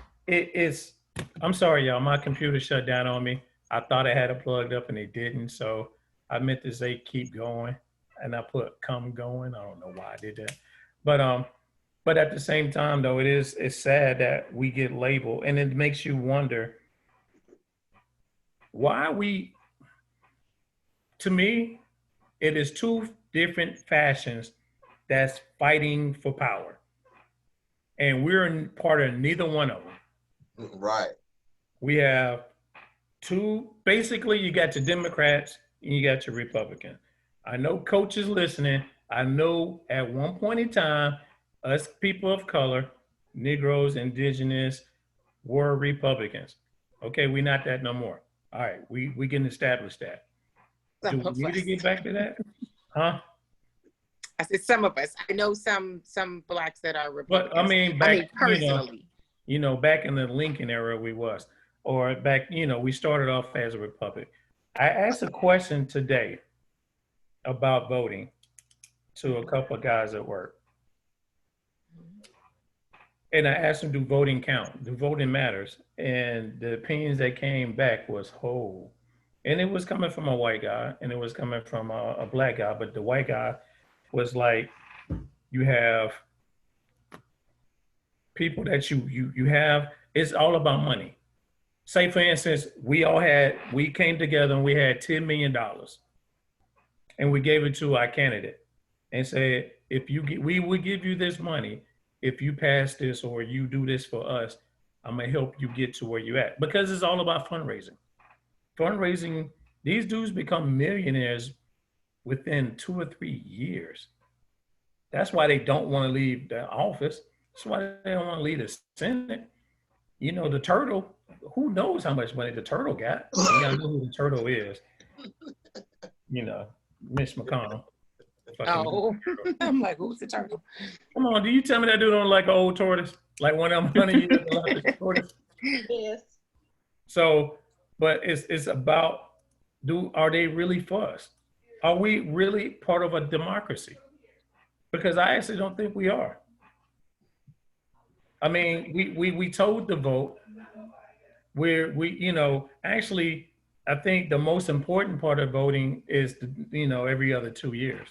I'm sorry, y'all. My computer shut down on me. I thought I had it plugged up and it didn't. So I meant to say keep going. And I put come going. I don't know why I did that. But at the same time, though, it's sad that we get labeled. And it makes you wonder, why to me, it is two different factions that's fighting for power. And we're part of neither one of them. Right. We have basically you got your Democrats and you got your Republicans. I know Coach is listening. I know at one point in time, us people of color, Negroes, Indigenous, were Republicans. Okay, we're not that no more. All right, we can establish that. Do we need to get back to that? Huh? I said some of us. I know some blacks that are Republicans. But I mean, back, personally. Back in the Lincoln era, we was, or back, we started off as a republic. I asked a question today about voting to a couple of guys at work. And I asked them, do voting count? Do voting matters? And the opinions that came back was whole. And it was coming from a white guy and it was coming from a black guy. But the white guy was like, you have people that you have, it's all about money. Say, for instance, we came together and we had $10 million and we gave it to our candidate and said, we will give you this money if you pass this or you do this for us. I'm gonna help you get to where you at, because it's all about fundraising. Fundraising, these dudes become millionaires within 2 or 3 years. That's why they don't want to leave the office. That's why they don't want to leave the Senate. The turtle, who knows how much money the turtle got? You gotta know who the turtle is. Mitch McConnell. Oh, I'm like, who's the turtle? Come on, do you tell me that dude don't like an old tortoise? Like one of them 100 years old tortoise? Yes. So, but it's about, are they really for us? Are we really part of a democracy? Because I actually don't think we are. I mean, we told to vote. Actually, I think the most important part of voting is, every other 2 years.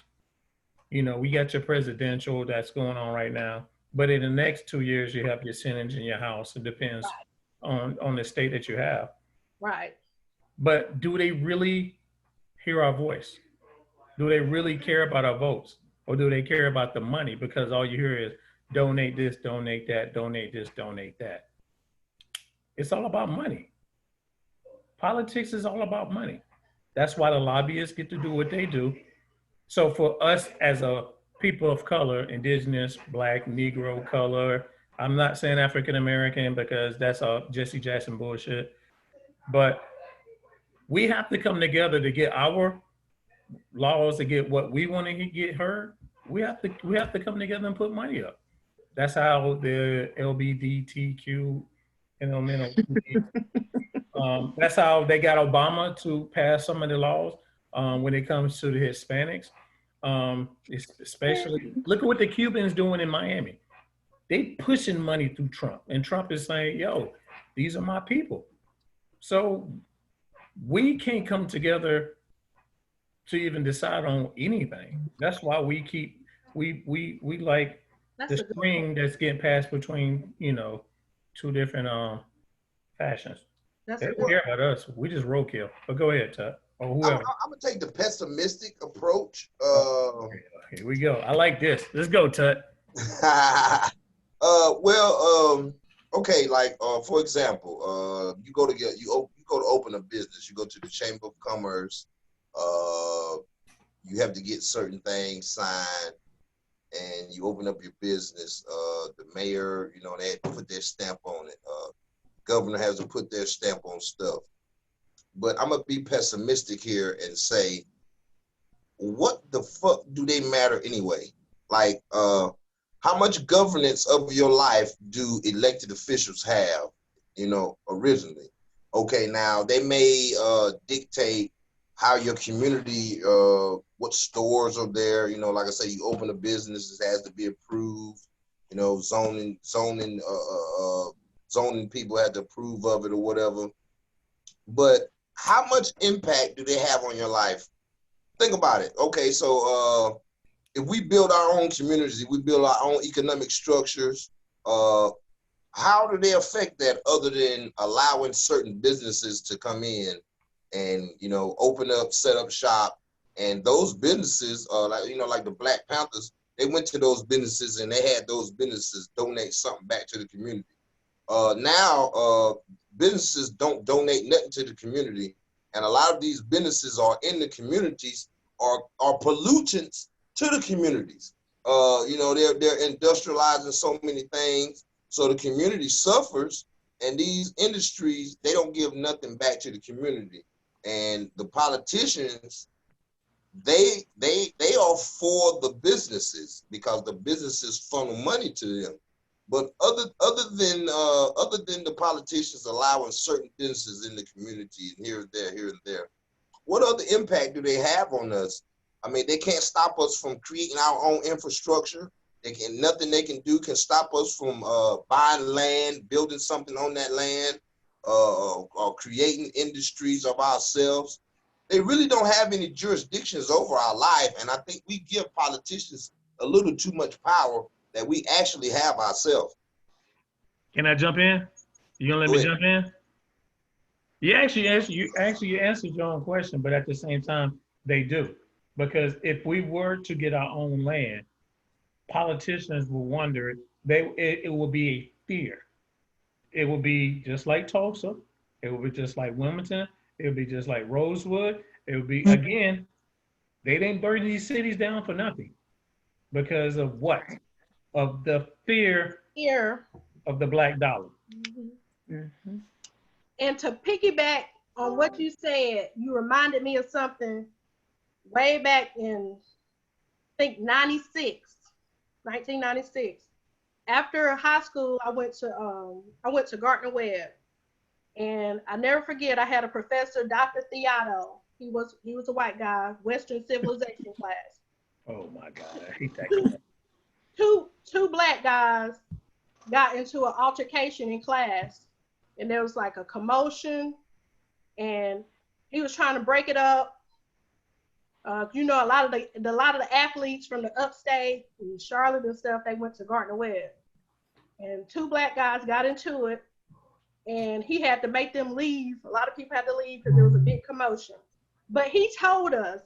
We got your presidential that's going on right now, but in the next 2 years, you have your Senate and your House. It depends on the state that you have. Right. But do they really hear our voice? Do they really care about our votes? Or do they care about the money? Because all you hear is donate this, donate that, donate this, donate that. It's all about money. Politics is all about money. That's why the lobbyists get to do what they do. So for us as a people of color, indigenous, black, Negro, color, I'm not saying African American because that's Jesse Jackson bullshit, but we have to come together to get our laws, to get what we want to get heard. We have to come together and put money up. That's how the LGBTQ, that's how they got Obama to pass some of the laws when it comes to the Hispanics. Especially, look at what the Cubans doing in Miami. They pushing money through Trump, and Trump is saying, yo, these are my people. So we can't come together to even decide on anything. That's why we like the string that's getting passed between, two different fashions. They don't care about us. We just roadkill. But go ahead, Tye, or whoever. I'm gonna take the pessimistic approach. Here we go. I like this. Let's go, Tye. Okay, like for example, you go to open a business. You go to the Chamber of Commerce. You have to get certain things signed, and you open up your business. The mayor, they had to put their stamp on it. Governor has to put their stamp on stuff. But I'm gonna be pessimistic here and say, what the fuck do they matter anyway? Like, how much governance of your life do elected officials have, originally? Okay, now they may dictate how your community, what stores are there. Like I say, you open a business, it has to be approved. Zoning people had to approve of it or whatever. But how much impact do they have on your life? Think about it. Okay, so if we build our own communities, if we build our own economic structures, how do they affect that other than allowing certain businesses to come in and, open up, set up shop? And those businesses, like the Black Panthers, they went to those businesses and they had those businesses donate something back to the community. Now, businesses don't donate nothing to the community. And a lot of these businesses are in the communities, are pollutants to the communities. They're industrializing so many things. So the community suffers, and these industries, they don't give nothing back to the community. And the politicians, they are for the businesses because the businesses funnel money to them. But other than the politicians allowing certain businesses in the community and here and there, what other impact do they have on us? I mean, they can't stop us from creating our own infrastructure. Nothing they can do can stop us from buying land, building something on that land, or creating industries of ourselves. They really don't have any jurisdictions over our life, and I think we give politicians a little too much power that we actually have ourselves. Can I jump in? You gonna let me jump in? You answered your own question, but at the same time, they do. Because if we were to get our own land, politicians will wonder, it will be a fear. It will be just like Tulsa. It will be just like Wilmington. It will be just like Rosewood. It will be, again, they didn't burn these cities down for nothing. Because of what? Of the fear of the black dollar. Mm-hmm. And to piggyback on what you said, you reminded me of something way back in, I think, 1996. After high school, I went to Gardner-Webb, and I never forget, I had a professor, Dr. Theotto. He was a white guy, Western Civilization class. Oh my God, I hate that class. Two black guys got into an altercation in class, and there was like a commotion, and he was trying to break it up. You know, a lot of the athletes from the upstate, in Charlotte and stuff, they went to Gardner-Webb, and two black guys got into it, and he had to make them leave. A lot of people had to leave because there was a big commotion. But he told us,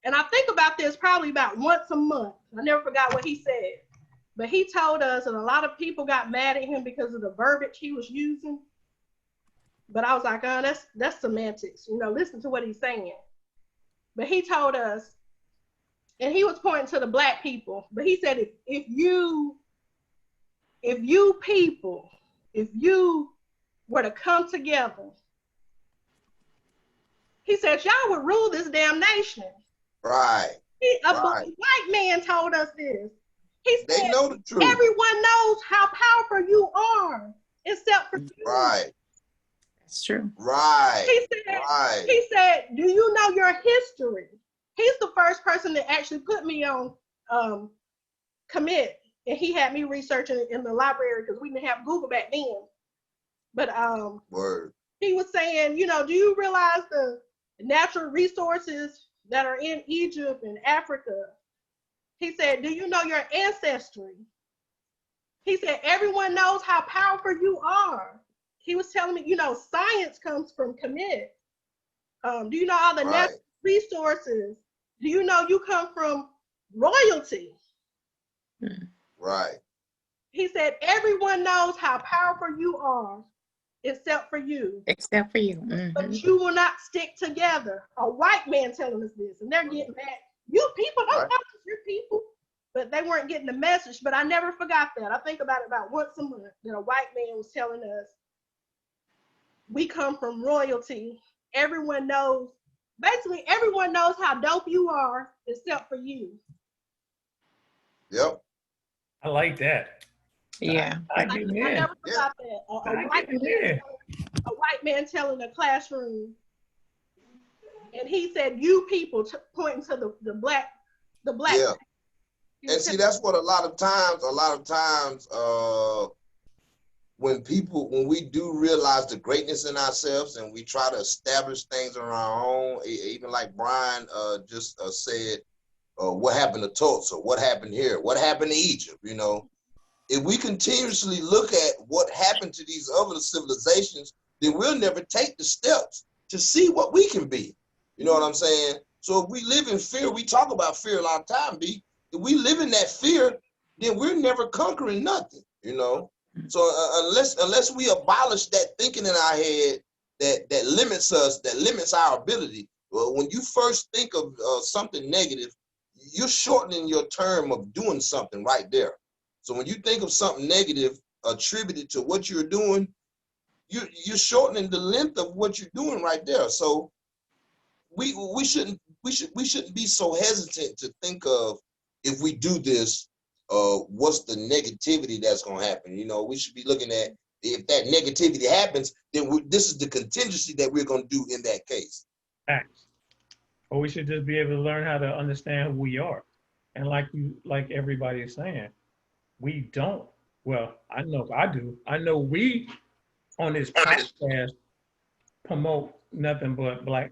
and I think about this probably about once a month. I never forgot what he said. But he told us, and a lot of people got mad at him because of the verbiage he was using. But I was like, oh, that's semantics. You know, listen to what he's saying. But he told us, and he was pointing to the black people, but he said, if you were to come together, he said, y'all would rule this damn nation. Right. A white man told us this. He said, they know the truth. Everyone knows how powerful you are, except for you. Right. That's true. Right. He said, do you know your history? He's the first person that actually put me on Commit, and he had me researching in the library because we didn't have Google back then. But Word. He was saying, you know, do you realize the natural resources that are in Egypt and Africa? He said, do you know your ancestry? He said, everyone knows how powerful you are. He was telling me, you know, science comes from Commit. Do you know all the natural resources? Do you know you come from royalty? Right. He said, everyone knows how powerful you are, except for you. Except for you. Mm-hmm. But you will not stick together. A white man telling us this, and they're getting mad. You people don't talk to your people. But they weren't getting the message. But I never forgot that. I think about it about once a month that a white man was telling us, we come from royalty. Everyone knows, basically everyone knows how dope you are, except for you. Yep. I like that. Yeah. I never forgot that. A white man telling a classroom, and he said, you people, pointing to the black. Yeah. And see, that's what a lot of times, when we do realize the greatness in ourselves and we try to establish things on our own, even like Brian just said, what happened to Tulsa, what happened here, what happened to Egypt, you know, if we continuously look at what happened to these other civilizations, then we'll never take the steps to see what we can be. You know what I'm saying? So if we live in fear, we talk about fear a lot of time, B. If we live in that fear, then we're never conquering nothing, you know? So unless we abolish that thinking in our head that limits us, that limits our ability, well, when you first think of something negative, you're shortening your term of doing something right there. So when you think of something negative attributed to what you're doing, you're shortening the length of what you're doing right there. So we shouldn't we shouldn't be so hesitant to think of, if we do this, what's the negativity that's going to happen. You know, we should be looking at, if that negativity happens, then this is the contingency that we're going to do in that case. Facts. Or we should just be able to learn how to understand who we are. And like everybody is saying, we don't. Well, I know I do. I know we on this podcast promote nothing but black,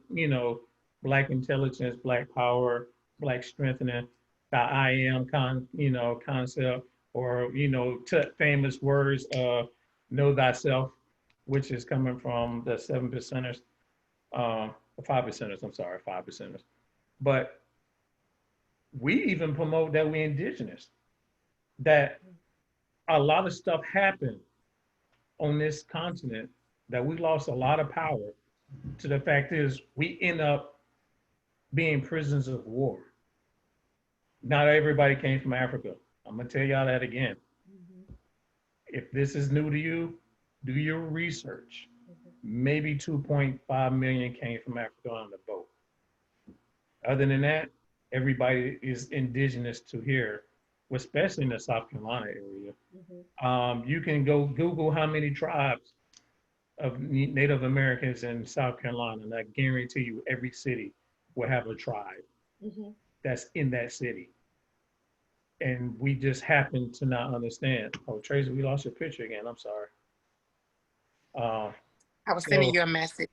black intelligence, black power, black strengthening, the I am concept, or famous words know thyself, which is coming from the 7%ers, the 5%ers. I'm sorry, 5%ers. But we even promote that we're indigenous, that a lot of stuff happened on this continent, that we lost a lot of power. To the fact is, we end up being prisoners of war. Not everybody came from Africa. I'm gonna tell y'all that again. If this is new to you, do your research. Maybe 2.5 million came from Africa on the boat. Other than that, everybody is indigenous to here, especially in the South Carolina area. You can go Google how many tribes of Native Americans in South Carolina, and I guarantee you every city will have a tribe that's in that city. And we just happen to not understand. Oh, Tracy, we lost your picture again. I'm sorry. I was sending you a message.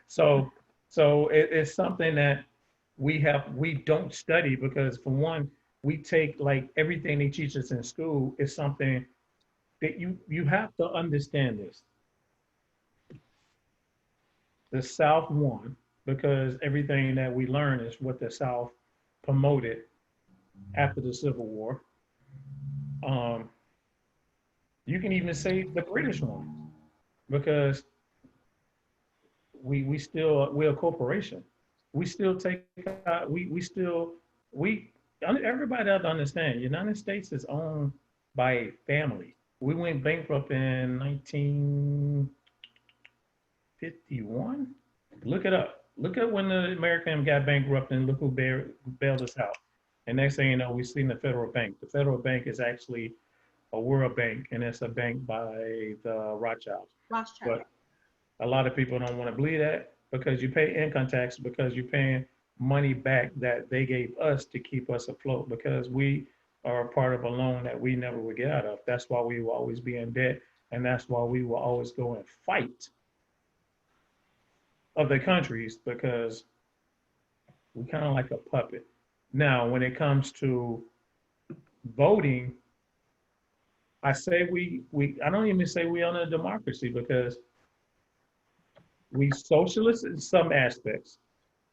So it's something that we don't study, because for one, we take, like, everything they teach us in school is something that you have to understand this. The South won because everything that we learn is what the South promoted after the Civil War. You can even say the British won because we're a corporation. We still take everybody has to understand, United States is owned by a family. We went bankrupt in 1951. Look it up. Look at when the American got bankrupt, and look who bailed us out. And next thing you know, we've seen the federal bank. The federal bank is actually a world bank, and it's a bank by the Rothschilds. But a lot of people don't want to believe that, because you pay income tax, because you're paying money back that they gave us to keep us afloat, because we are a part of a loan that we never would get out of. That's why we will always be in debt, and that's why we will always go and fight other countries, because we kind of like a puppet. Now, when it comes to voting, I say I don't even say we own a democracy, because we socialist in some aspects,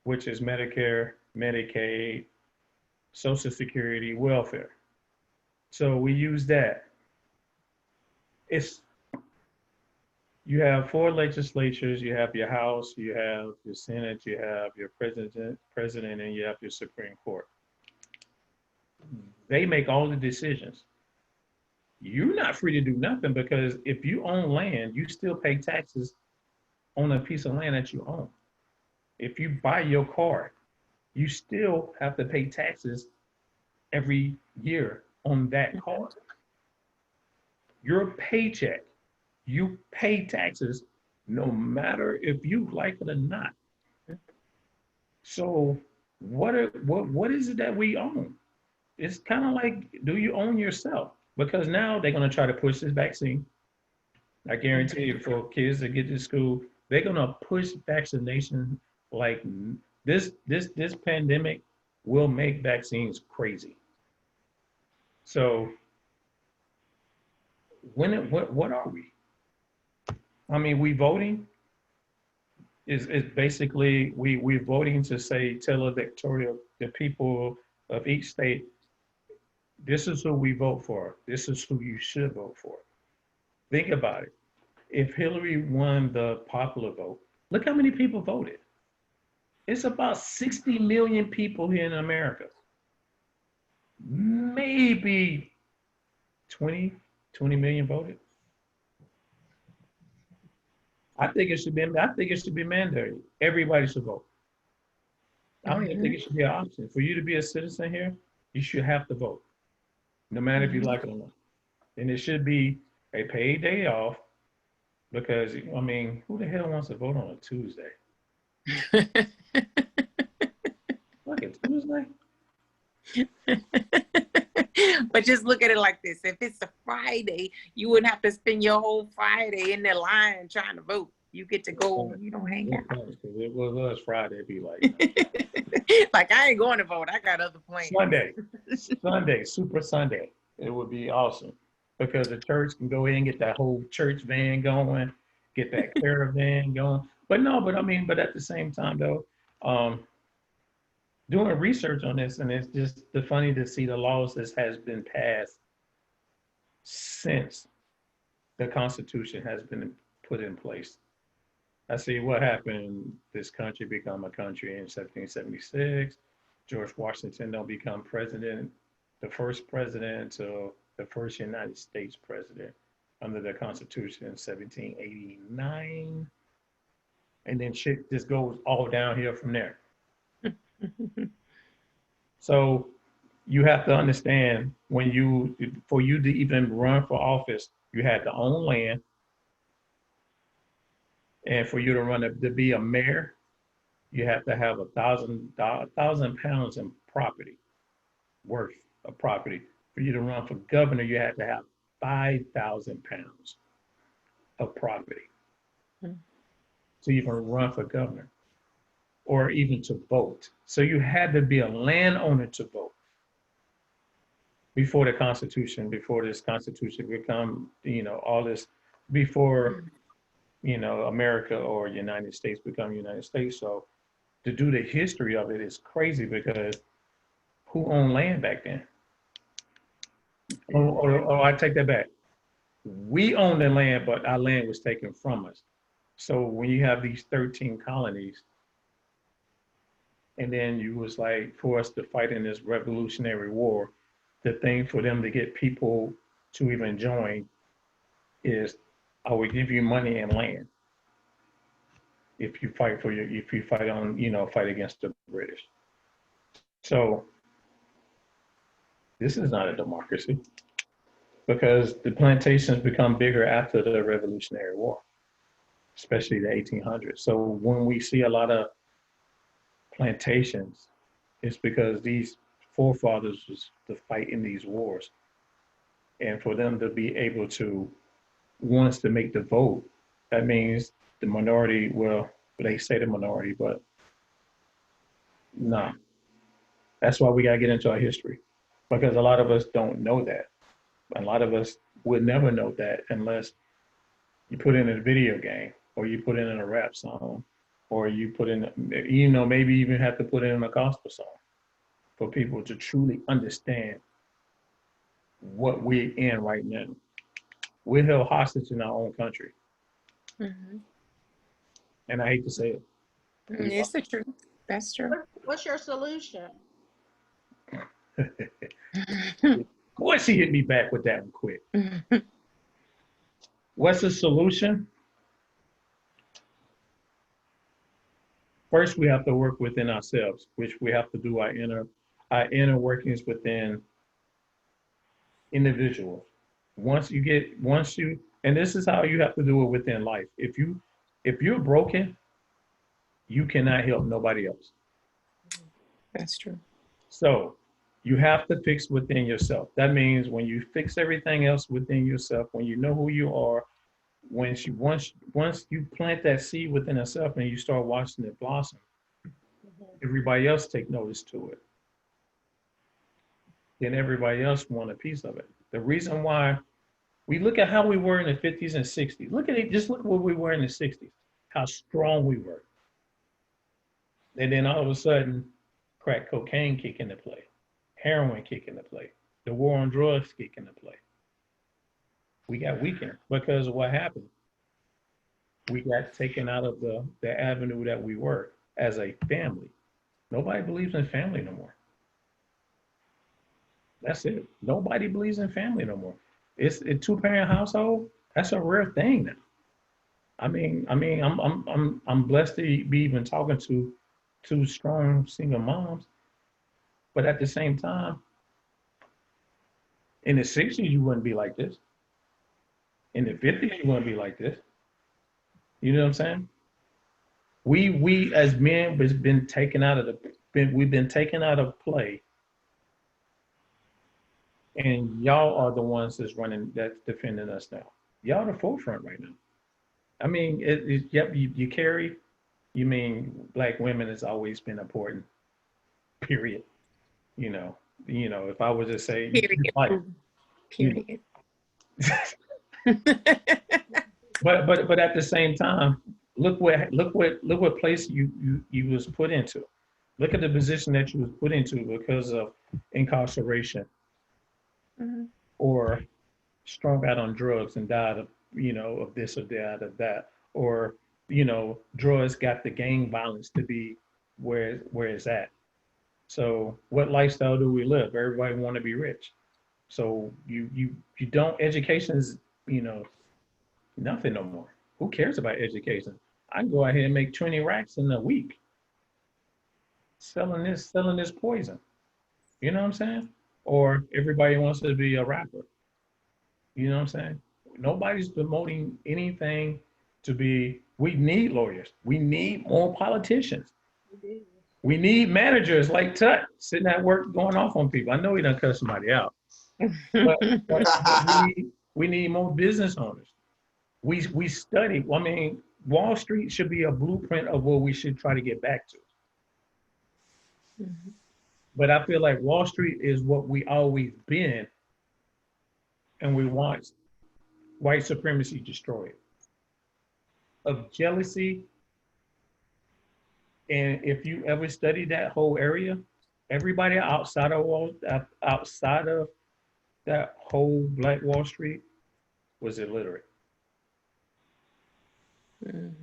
which is Medicare, Medicaid, Social Security, welfare. So we use that. You have 4 legislatures, you have your House, you have your Senate, you have your president, and you have your Supreme Court. They make all the decisions. You're not free to do nothing, because if you own land, you still pay taxes on a piece of land that you own. If you buy your car, you still have to pay taxes every year on that car. Your paycheck, you pay taxes no matter if you like it or not. So what is it that we own? It's kind of like, do you own yourself? Because now they're going to try to push this vaccine. I guarantee you, for kids that get to school, they're going to push vaccination like this pandemic will make vaccines crazy. So what are we? I mean, we voting is basically we're voting to tell the people of each state, this is who we vote for. This is who you should vote for. Think about it. If Hillary won the popular vote, look how many people voted. It's about 60 million people here in America. Maybe 20 million voted. I think it should be. I think it should be mandatory. Everybody should vote. I don't even think it should be an option. For you to be a citizen here, you should have to vote, no matter if you like it or not. And it should be a paid day off because, I mean, who the hell wants to vote on a Tuesday? Look at Tuesday. But just look at it like this. If it's a Friday, you wouldn't have to spend your whole Friday in the line trying to vote. You get to go, you don't hang out. Because it was Friday, it'd be like, like, I ain't going to vote. I got other plans. Sunday, Super Sunday. It would be awesome because the church can go in and get that whole church van going, get that caravan going. But at the same time though, doing research on this, and it's just funny to see the laws that has been passed since the Constitution has been put in place. I see what happened. This country become a country in 1776. George Washington don't become president, the first president to the first United States president under the Constitution in 1789. And then shit just goes all downhill from there. So you have to understand for you to even run for office, you had to own land. And for you to be a mayor, you have to have 1,000 pounds in property, worth of property. For you to run for governor, you had to have 5,000 pounds of property to even run for governor or even to vote. So you had to be a landowner to vote before this Constitution become, all this, before America or United States become United States. So to do the history of it is crazy because who owned land back then? I take that back. We owned the land, but our land was taken from us. So when you have these 13 colonies, and then you was like, for us to fight in this Revolutionary War, the thing for them to get people to even join is, I will give you money and land if you fight fight against the British. So this is not a democracy because the plantations become bigger after the Revolutionary War, especially the 1800s. So when we see a lot of plantations, it's because these forefathers was to fight in these wars. And for them to be able to, once to make the vote, that means the minority, well, they say the minority, but nah. That's why we gotta get into our history, because a lot of us don't know that. A lot of us would never know that unless you put in a video game or you put in a rap song or you put in, maybe even have to put in a gospel song for people to truly understand what we're in right now. We're held hostage in our own country. Mm-hmm. And I hate to say it. It's the truth. That's true. What's your solution? Boy, she hit me back with that one quick. What's the solution? First, we have to work within ourselves, which we have to do our inner workings within individuals. And this is how you have to do it within life. If you're broken, you cannot help nobody else. That's true. So you have to fix within yourself. That means when you fix everything else within yourself, when you know who you are, once you plant that seed within yourself and you start watching it blossom, everybody else take notice to it. Then everybody else want a piece of it. The reason why we look at how we were in the 50s and 60s. Look at it, just look at what we were in the 60s, how strong we were. And then all of a sudden, crack cocaine kick into play, heroin kick into play, the war on drugs kick into play. We got weakened because of what happened. We got taken out of the avenue that we were as a family. Nobody believes in family no more. That's it. Nobody believes in family no more. It's a two-parent household. That's a rare thing now. I'm blessed to be even talking to two strong single moms, but at the same time, in the '60s you wouldn't be like this. In the '50s you wouldn't be like this. You know what I'm saying? We as men has been taken out of we've been taken out of play, and y'all are the ones that's defending us now. Y'all the forefront right now. I mean, yep, you carry. You mean black women has always been important. Period. You know, if I was to say, like, you Period. know, but at the same time, look what place you was put into. Look at the position that you was put into because of incarceration Mhm. or strung out on drugs and died of of this or that of that, or drugs got the gang violence to be where it's at. So what lifestyle do we live? Everybody want to be rich. So you don't education is nothing no more. Who cares about education? I can go out here and make 20 racks in a week selling this poison. You know what I'm saying? Or everybody wants to be a rapper. You know what I'm saying? Nobody's promoting anything to be. We need lawyers. We need more politicians. We need managers like Tut sitting at work going off on people. I know he done cut somebody out, but we need more business owners. We study. I mean, Wall Street should be a blueprint of what we should try to get back to. But I feel like Wall Street is what we always been, and we want white supremacy destroyed. Of jealousy, and if you ever study that whole area, everybody outside of that whole Black Wall Street was illiterate. Mhm.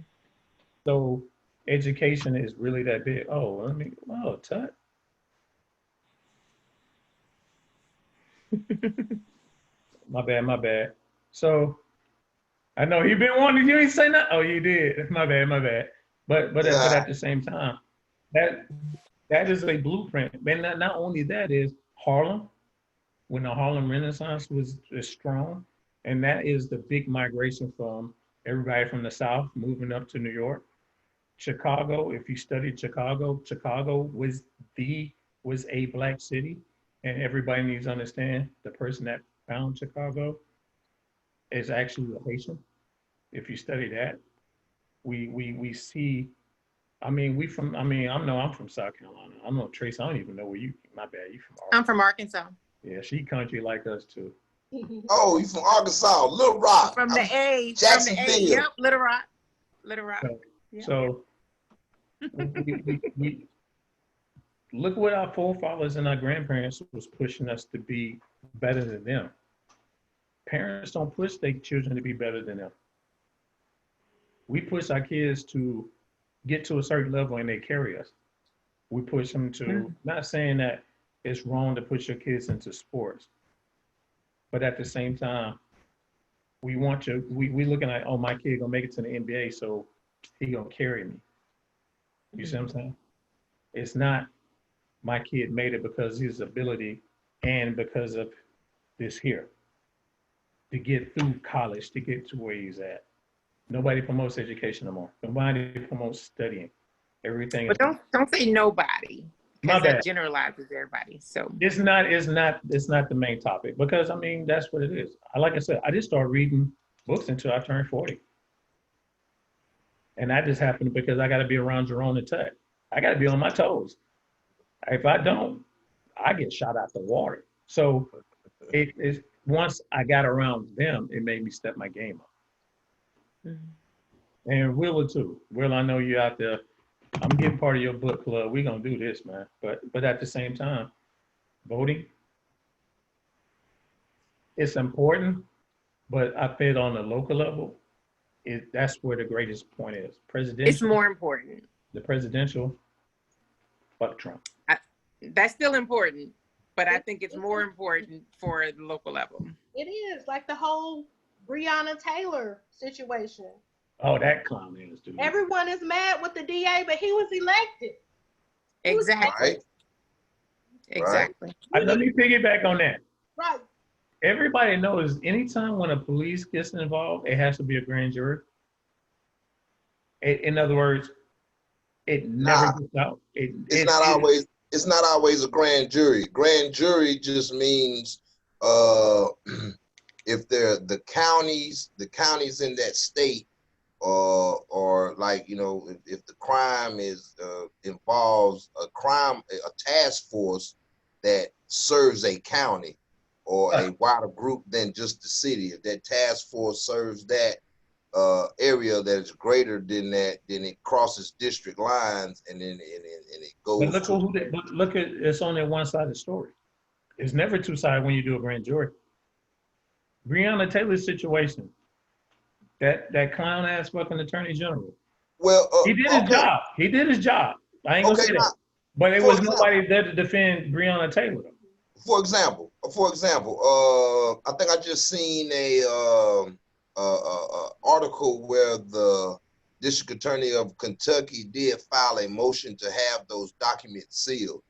So education is really that big. Tut. My bad. So I know you been wanting you ain't say nothing. Oh, you did. My bad. But Yeah. at the same time, that that is a blueprint. And not only that is Harlem, when the Harlem Renaissance was strong, and that is the big migration from everybody from the South moving up to New York. Chicago, if you studied Chicago, Chicago was a black city, and everybody needs to understand the person that found Chicago is actually a Haitian. If you study that, we see. I mean, I'm from South Carolina. I'm no Trace. I don't even know where you. My bad. You from I'm Arkansas? from Arkansas. Yeah, she country like us too. Oh, you from Arkansas, Little Rock. From the I'm A. From the A. Jacksonville. Yep. Little Rock. Little Rock. So, Yep. so we look what our forefathers and our grandparents was pushing us to be better than them. Parents don't push their children to be better than them. We push our kids to get to a certain level and they carry us. We push them to, not saying that it's wrong to push your kids into sports, but at the same time, we looking at, oh, my kid gonna make it to the NBA, so he gonna carry me. You see what I'm saying? It's not my kid made it because of his ability and because of this here to get through college, to get to where he's at. Nobody promotes education no more. Nobody promotes studying. Everything is But don't say nobody, my because that bad. generalizes everybody. So It's not the main topic because I mean that's what it is. Like I said, I just started reading books until I turned 40. And that just happened because I gotta be around Jerome and Tut. I gotta be on my toes. If I don't, I get shot out the water. So it is once I got around them, it made me step my game up. And Willa too. Will, I know you're out there. I'm getting part of your book club. We're gonna do this, man. But at the same time, voting, it's important, but I feel on the local level, that's where the greatest point is. it's Presidential, more important. the presidential, fuck Trump. That's still important, but I think it's more important for the local level. It is like the whole Breonna Taylor situation. Oh, that clown is, dude. Everyone is mad with the DA, but he was elected. Exactly. Right. Exactly. Let me piggyback on that. Right. Everybody knows anytime when a police gets involved, it has to be a grand jury. In other words, it never Nah, gets out. it's not always. It's not always a grand jury. Grand jury just means uh, if they're the counties in that state, or like if the crime is involves a task force that serves a county or a wider group than just the city. If that task force serves that area that is greater than that, then it crosses district lines and then it But goes look to. who they, but look at it's only one side of the story. It's never two sides when you do a grand jury. Breonna Taylor's situation, that clown ass fucking attorney general. Well, He did his okay, job. He did his job. I ain't gonna okay. say Now, that. But there for was example, nobody there to defend Breonna Taylor. I think I just seen a article where the district attorney of Kentucky did file a motion to have those documents sealed.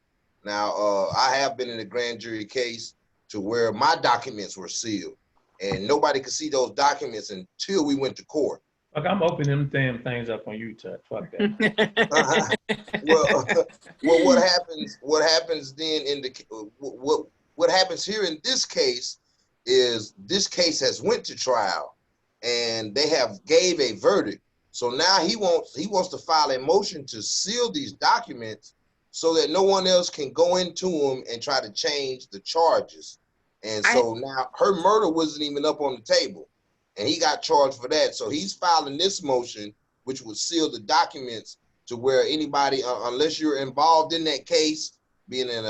Now, I have been in a grand jury case to where my documents were sealed, and nobody could see those documents until we went to court. Look, I'm opening them damn things up on YouTube. Fuck that. Well, well, what happens? What happens then in the what happens here in this case is this case has went to trial, and they have gave a verdict. So now he wants to file a motion to seal these documents so that no one else can go into them and try to change the charges. And so now her murder wasn't even up on the table, and he got charged for that. So he's filing this motion, which would seal the documents to where anybody, unless you're involved in that case, being an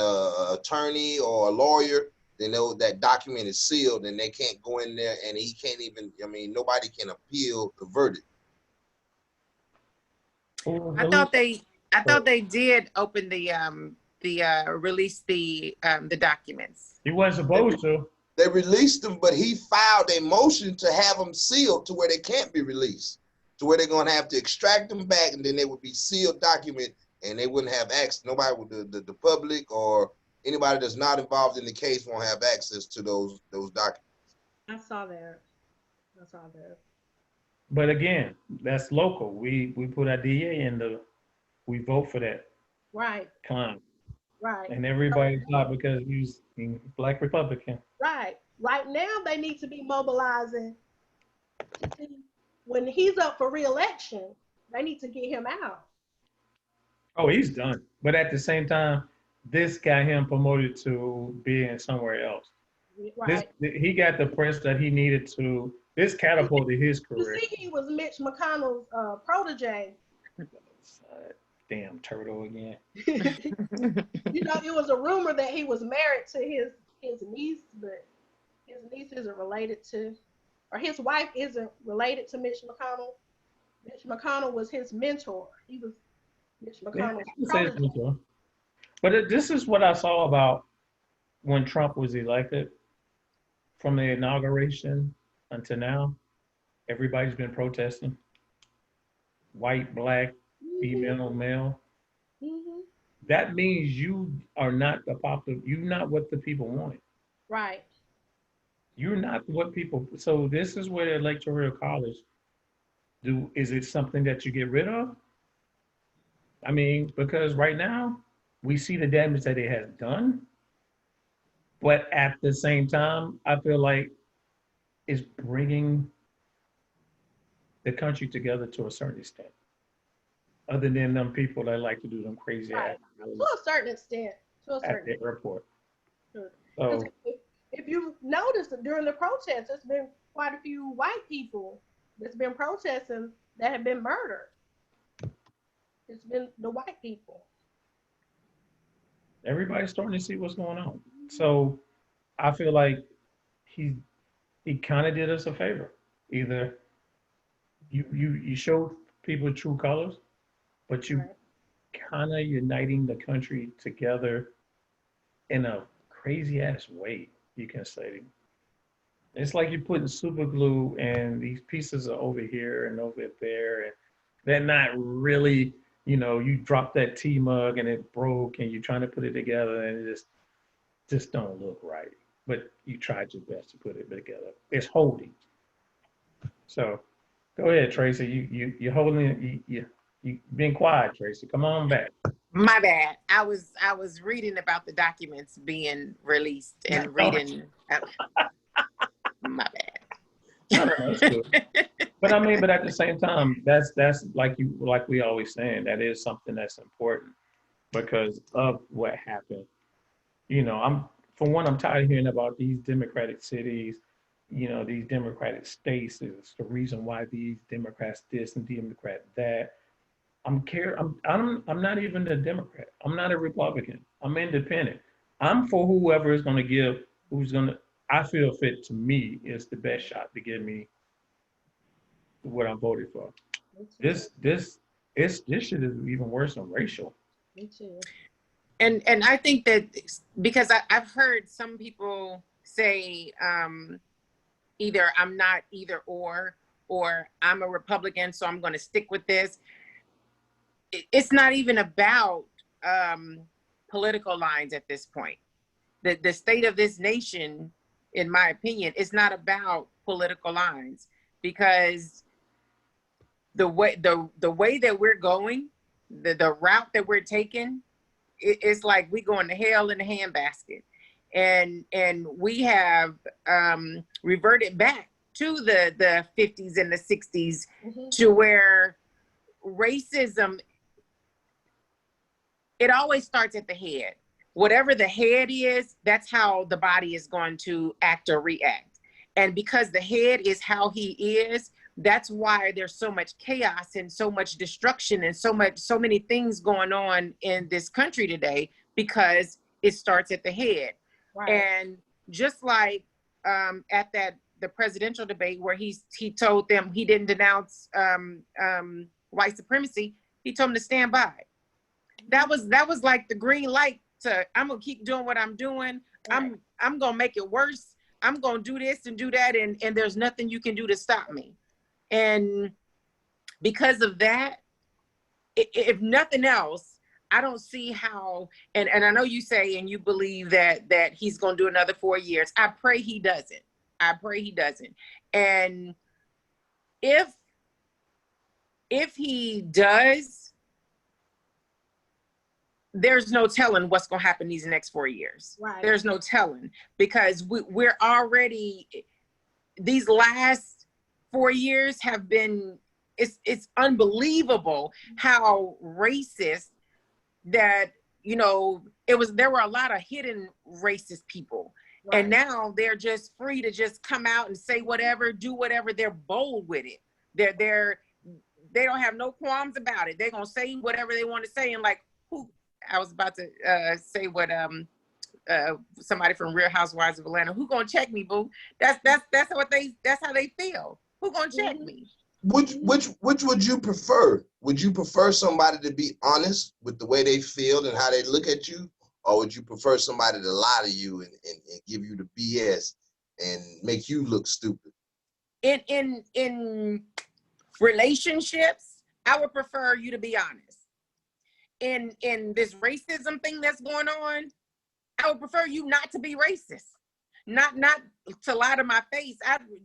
attorney or a lawyer, they know that document is sealed and they can't go in there, and he can't even, nobody can appeal the verdict. I thought they did open the release the documents. He wasn't supposed to. They released them, but he filed a motion to have them sealed to where they can't be released, to where they're going to have to extract them back, and then they would be sealed document, and they wouldn't have access. Nobody would, the public or anybody that's not involved in the case won't have access to those documents. I saw that. But again, that's local. We put our DA in we vote for that. Right. Clown. Right. And everybody thought because he's Black Republican. Right. Right now they need to be mobilizing. When he's up for re-election, they need to get him out. Oh, he's done. But at the same time, this got him promoted to being somewhere else. Right. He got the press that he needed to. This catapulted his career. You see, he was Mitch McConnell's protege. Damn turtle again. It was a rumor that he was married to his niece, but his niece isn't related to, or his wife isn't related to Mitch McConnell. Mitch McConnell was his mentor. He was Mitch McConnell's protege. But this is what I saw about when Trump was elected. From the inauguration until now, everybody's been protesting. White, black, female, male. Mm-hmm. That means you are not you're not what the people wanted. Right. You're not what people, so this is where the electoral college is it something that you get rid of? I mean, because right now we see the damage that it has done, but at the same time, I feel like it's bringing the country together to a certain extent. Other than them people that like to do them crazy right. ass to a certain extent. At the airport. Sure. So if you notice that during the protests, there's been quite a few white people that's been protesting that have been murdered. It's been the white people. Everybody's starting to see what's going on. So I feel like he kind of did us a favor. Either you showed people true colors, but you kind of uniting the country together in a crazy ass way, you can say. It's like you're putting super glue and these pieces are over here and over there, and they're not really, you drop that tea mug and it broke and you're trying to put it together and it just don't look right. But you tried your best to put it together. It's holding. So go ahead, Tracy. You're holding it. You being quiet, Tracy. Come on back. My bad. I was reading about the documents being released and reading. My No, no, no, it's good. bad. But I mean, but at the same time, that's like we always saying, that is something that's important because of what happened. I'm for one, I'm tired of hearing about these Democratic cities, these Democratic states. Is the reason why these Democrats this and Democrat that. I'm not even a Democrat. I'm not a Republican. I'm independent. I'm for whoever is going to give, who's going to, I feel fit to me is the best shot to give me what I'm voting for. This shit is even worse than racial. Me too. And I think that because I've heard some people say either I'm not either or I'm a Republican, so I'm going to stick with this. It's not even about political lines at this point. The state of this nation, in my opinion, is not about political lines because the way that we're going, the route that we're taking, it's like we going to hell in a handbasket, and we have reverted back to the 50s and the 60s to where racism, it always starts at the head. Whatever the head is, that's how the body is going to act or react. And because the head is how he is, that's why there's so much chaos and so much destruction and so many things going on in this country today, because it starts at the head. Right. And just like at the presidential debate where he told them he didn't denounce white supremacy, he told them to stand by. That was like the green light to, I'm gonna keep doing what I'm doing. Right. I'm gonna make it worse. I'm gonna do this and do that, and there's nothing you can do to stop me. And because of that, if nothing else, I don't see how, and I know you say and you believe that he's gonna do another 4 years. I pray he doesn't. I pray he doesn't. And if he does, there's no telling what's going to happen these next 4 years. Right. There's no telling, because we're already, these last 4 years have been, it's unbelievable how racist that, there were a lot of hidden racist people. Right. And now they're just free to just come out and say whatever, do whatever. They're bold with it. They don't have no qualms about it. They're going to say whatever they want to say. And like, I was about to say what somebody from Real Housewives of Atlanta, who gonna check me, boo? That's how they feel. Who gonna check me? Which would you prefer? Would you prefer somebody to be honest with the way they feel and how they look at you, or would you prefer somebody to lie to you and give you the BS and make you look stupid? In relationships, I would prefer you to be honest. In this racism thing that's going on, I would prefer you not to be racist, not to lie to my face.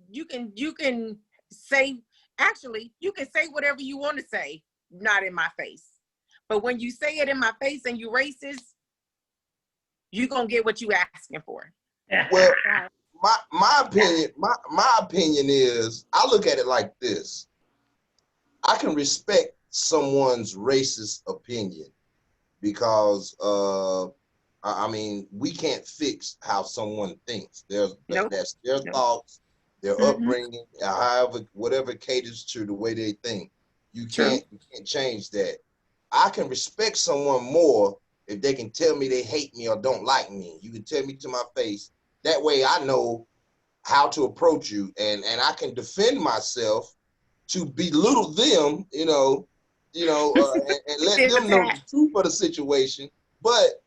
You can say, actually, you can say whatever you want to say, not in my face. But when you say it in my face and you racist, you're gonna get what you asking for. Well, my opinion is, I look at it like this. I can respect someone's racist opinion because I mean, we can't fix how someone thinks. That's their thoughts, their upbringing, however, whatever caters to the way they think. You can't change that. I can respect someone more if they can tell me they hate me or don't like me. You can tell me to my face. That way I know how to approach you, and I can defend myself to belittle them, and let them know the truth of the situation. But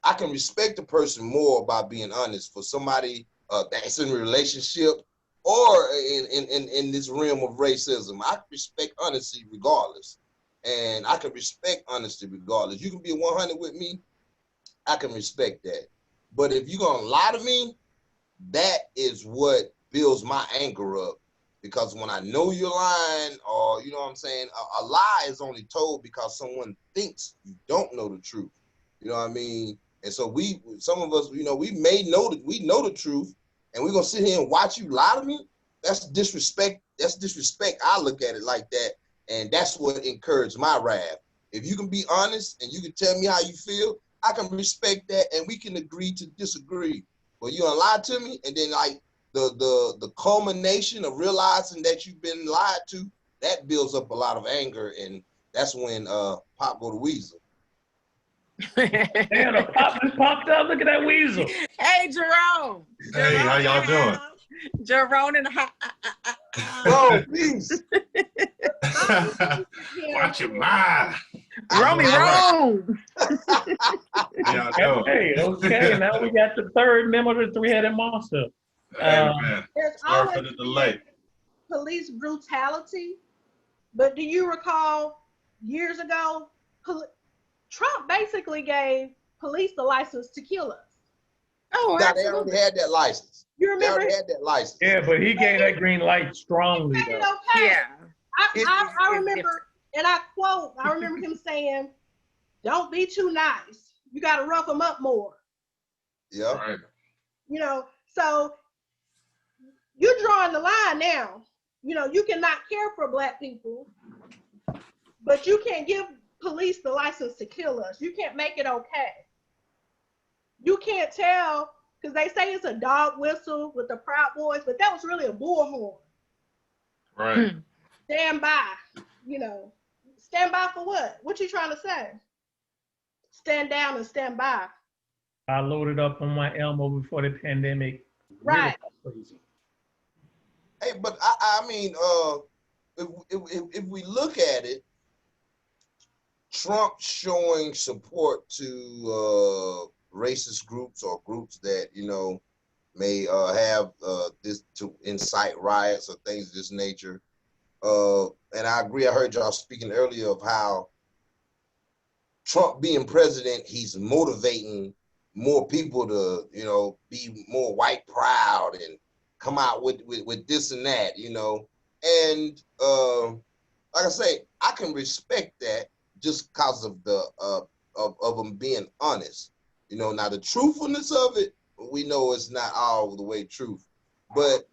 I can respect the person more by being honest. For somebody that's in a relationship or in this realm of racism. I respect honesty regardless. And I can respect honesty regardless. You can be 100 with me, I can respect that. But if you're gonna lie to me, that is what builds my anger up. Because when I know you're lying, or you know what I'm saying, a lie is only told because someone thinks you don't know the truth. You know what I mean? And so some of us, you know, we know the truth, and we're gonna sit here and watch you lie to me. That's disrespect. That's disrespect. I look at it like that, and that's what encouraged my wrath. If you can be honest and you can tell me how you feel, I can respect that, and we can agree to disagree. But you gonna lie to me, and then like the culmination of realizing that you've been lied to, that builds up a lot of anger, and that's when Pop go to Weasel. Damn, the pop just popped up. Look at that weasel. Hey, Jerome. Hey, how y'all doing? Jerome and Bro, peace. Watch your mind. Romy Rome. How y'all doing? Okay. Now we got the third member of the three-headed monster. Hey, man. There's Sorry for always the delay. police brutality, but do you recall years ago, Trump basically gave police the license to kill us? Oh, Now, they already had that license. You They remember? already had that license. Yeah, but he gave that green light strongly, He made it though. okay. yeah. I remember, and I quote, I remember him saying, "Don't be too nice. You got to rough them up more." Yeah. Right. You know, so you're drawing the line now. You know, you cannot care for Black people, but you can't give police the license to kill us. You can't make it okay. You can't tell, because they say it's a dog whistle with the Proud Boys, but that was really a bullhorn. Right. Stand by, you know. Stand by for what? What you trying to say? Stand down and stand by. I loaded up on my Elmo before the pandemic. Right. Really crazy. Hey, but I mean, if we look at it, Trump showing support to racist groups or groups that, you know, may have this to incite riots or things of this nature. And I agree, I heard y'all speaking earlier of how Trump being president, he's motivating more people to, you know, be more white proud and come out with this and that, you know. And like I say, I can respect that just because of the of them being honest. You know, now the truthfulness of it, we know it's not all the way truth. But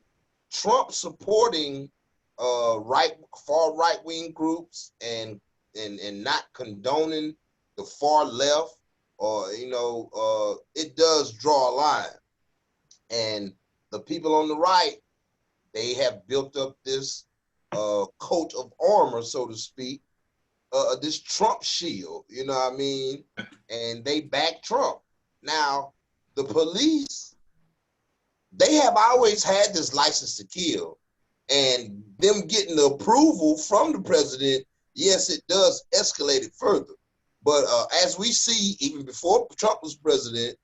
Trump supporting far right-wing groups and not condoning the far left, or, you know, it does draw a line. And the people on the right, they have built up this coat of armor, so to speak, this Trump shield, you know what I mean? And they back Trump. Now, the police, they have always had this license to kill. And them getting the approval from the president, yes, it does escalate it further. But as we see, even before Trump was president,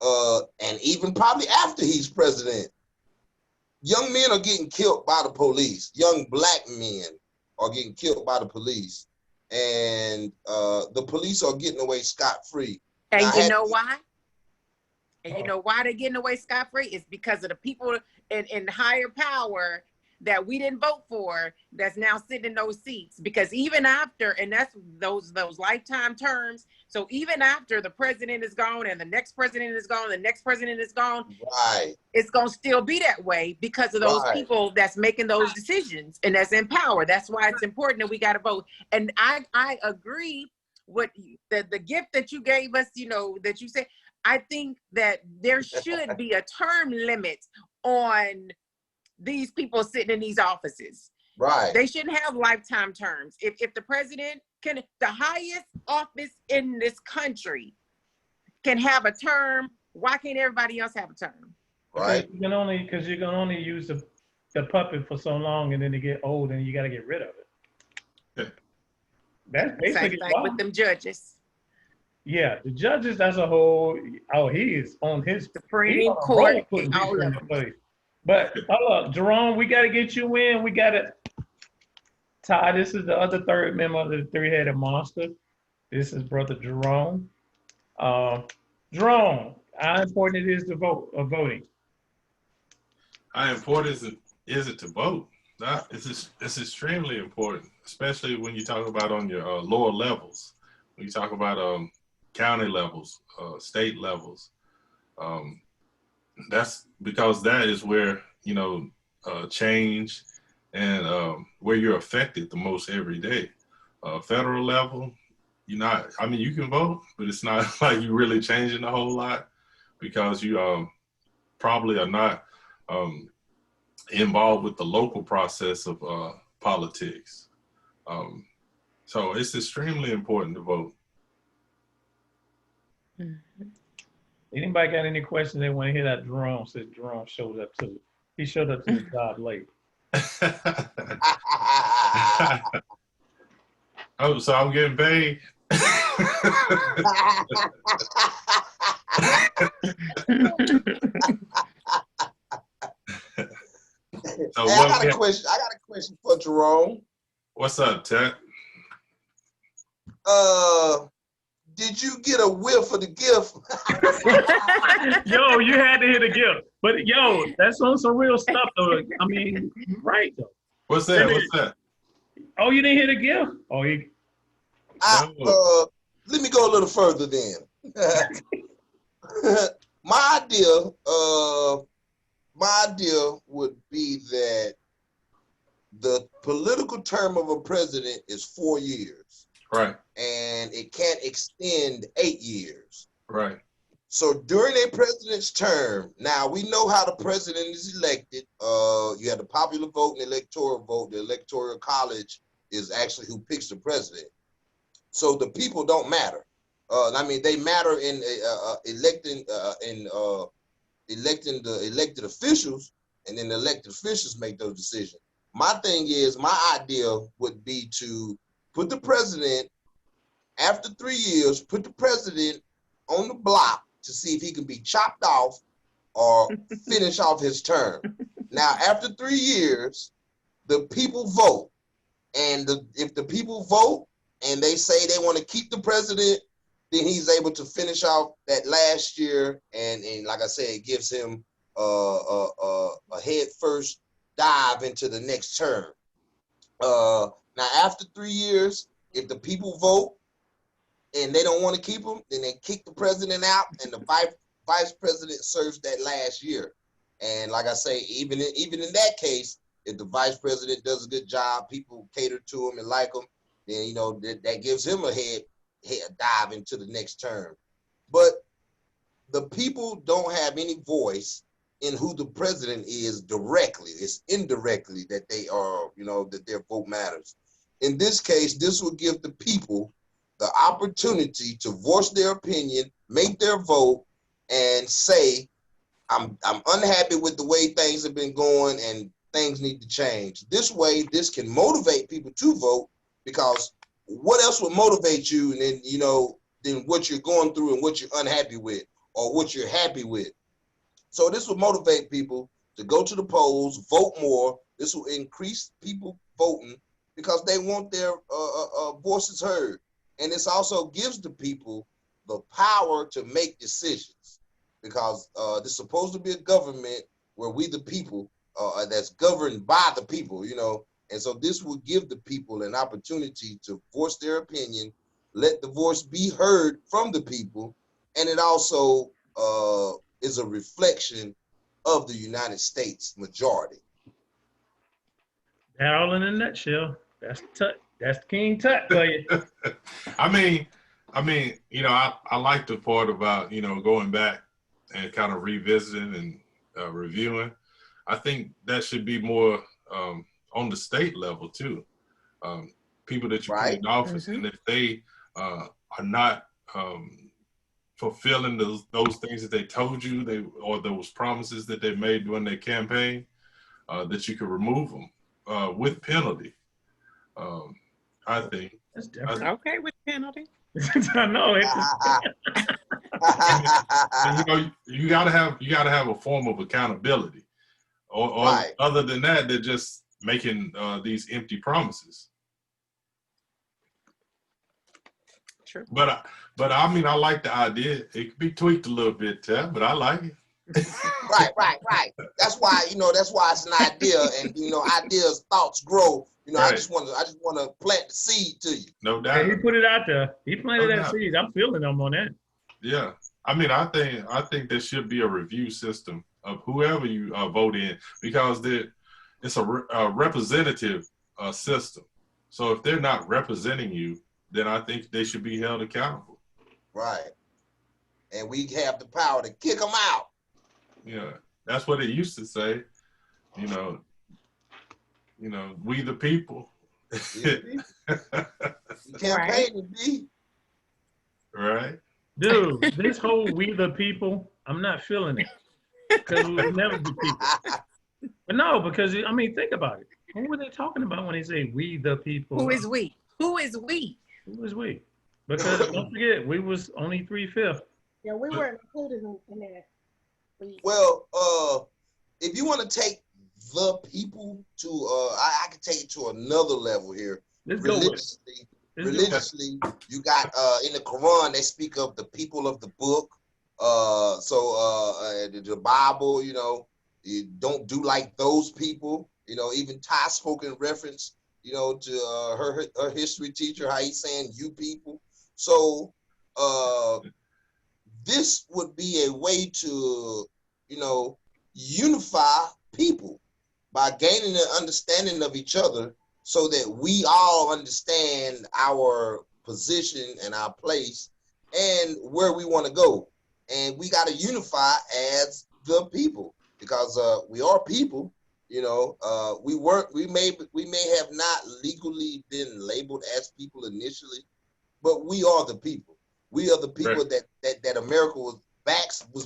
and even probably after he's president, young men are getting killed by the police. Young Black men are getting killed by the police. And the police are getting away scot-free. And now, you know why? And you know why they're getting away scot-free? It's because of the people in higher power that we didn't vote for that's now sitting in those seats. Because even after, and that's those lifetime terms, so even after the president is gone and the next president is gone, the next president is gone, right, it's going to still be that way because of those people that's making those decisions and that's in power. That's why it's important that we got to vote. And I agree with the gift that you gave us, you know, that you said. I think that there should be a term limit on these people sitting in these offices. Right. They shouldn't have lifetime terms. If the president can, the highest office in this country can have a term, why can't everybody else have a term? Right. You can only use the puppet for so long, and then they get old and you got to get rid of it. That's basically same thing with them judges. Yeah, the judges as a whole. Oh, he is on his. He's Supreme on a roll Court, putting all people of in them. place. But hold up, Jerome, we got to get you in. We got to. Ty, this is the other third member of the three-headed monster. This is Brother Jerome. Uh, Jerome, how important it is to vote or voting? How important is it to vote? It's extremely important, especially when you talk about on your lower levels. When you talk about county levels, state levels, that's because that is where change and where you're affected the most every day. Federal level, you're not. I mean, you can vote, but it's not like you're really changing a whole lot because you probably are not involved with the local process of politics. So it's extremely important to vote. Anybody got any questions they want to hear that Jerome says Jerome showed up to he showed up to the job late. Oh, so I'm getting paid. So Hey, I got a question. I got a question for Jerome. What's up, Ted? Did you get a whiff of the gift? Yo, you had to hit a gift. But yo, that's on some real stuff though. I mean, right though. What's that? What's that? Oh, you didn't hit a gift? Oh, Let me go a little further then. My idea would be that the political term of a president is 4 years. Right. And it can't extend 8 years. Right. So during a president's term, now we know how the president is elected. You have the popular vote and the electoral vote. The electoral college is actually who picks the president. So the people don't matter. I mean, they matter in electing the elected officials, and then the elected officials make those decisions. My thing is, my idea would be to put the president, after 3 years, put the president on the block to see if he can be chopped off or finish off his term. Now, after 3 years, the people vote. And if the people vote and they say they want to keep the president, then he's able to finish off that last year. And like I said, it gives him a head first dive into the next term. Now, after 3 years, if the people vote and they don't want to keep him, then they kick the president out, and the vice president serves that last year. And like I say, even in that case, if the vice president does a good job, people cater to him and like him, then that gives him a head dive into the next term. But the people don't have any voice in who the president is directly. It's indirectly that they are, that their vote matters. In this case, this will give the people the opportunity to voice their opinion, make their vote, and say, I'm unhappy with the way things have been going and things need to change. This way, this can motivate people to vote, because what else would motivate you than what you're going through and what you're unhappy with or what you're happy with? So this will motivate people to go to the polls, vote more. This will increase people voting because they want their voices heard. And this also gives the people the power to make decisions, because this is supposed to be a government where we the people, that's governed by the people, and so this will give the people an opportunity to voice their opinion, let the voice be heard from the people, and it also is a reflection of the United States majority. That all in a nutshell. That's King Tut for you. I mean, I like the part about, going back and kind of revisiting and reviewing. I think that should be more on the state level too. People that you put in office, and if they are not fulfilling those things that they told you, or those promises that they made during their campaign, that you could remove them with penalty. I think. That's different. Okay, with penalty. I know it. And, you know, you gotta have a form of accountability, or Right. other than that, they're just making these empty promises. True. But I mean, I like the idea. It could be tweaked a little bit, Ted, but I like it. Right. That's why, that's why it's an idea, and ideas, thoughts grow. I Right. just want to plant the seed to you. No doubt. And he put it out there. He planted No that doubt. seed. I'm feeling him on that. Yeah. I mean, I think there should be a review system of whoever you vote in, because it's a representative system. So if they're not representing you, then I think they should be held accountable. Right. And we have the power to kick them out. Yeah, that's what it used to say. You know, we the people. You campaigning, B. Right. Dude, this whole "we the people," I'm not feeling it, because we would never be people. But no, because I mean, think about it. Who were they talking about when they say "we the people"? Who is we? Who is we? Who is we? Because don't forget, we was only 3/5. Yeah, we weren't included in that. Well, if you want to take the people to, I can take it to another level here. Let's go with it. Religiously, you got in the Quran they speak of the people of the book. The Bible, you don't do like those people. Even Tye spoke in reference, to her history teacher, how he's saying you people. So this would be a way to, unify people by gaining an understanding of each other, so that we all understand our position and our place and where we want to go. And we got to unify as the people, because we are people. We may have not legally been labeled as people initially, but we are the people. We are the people that America was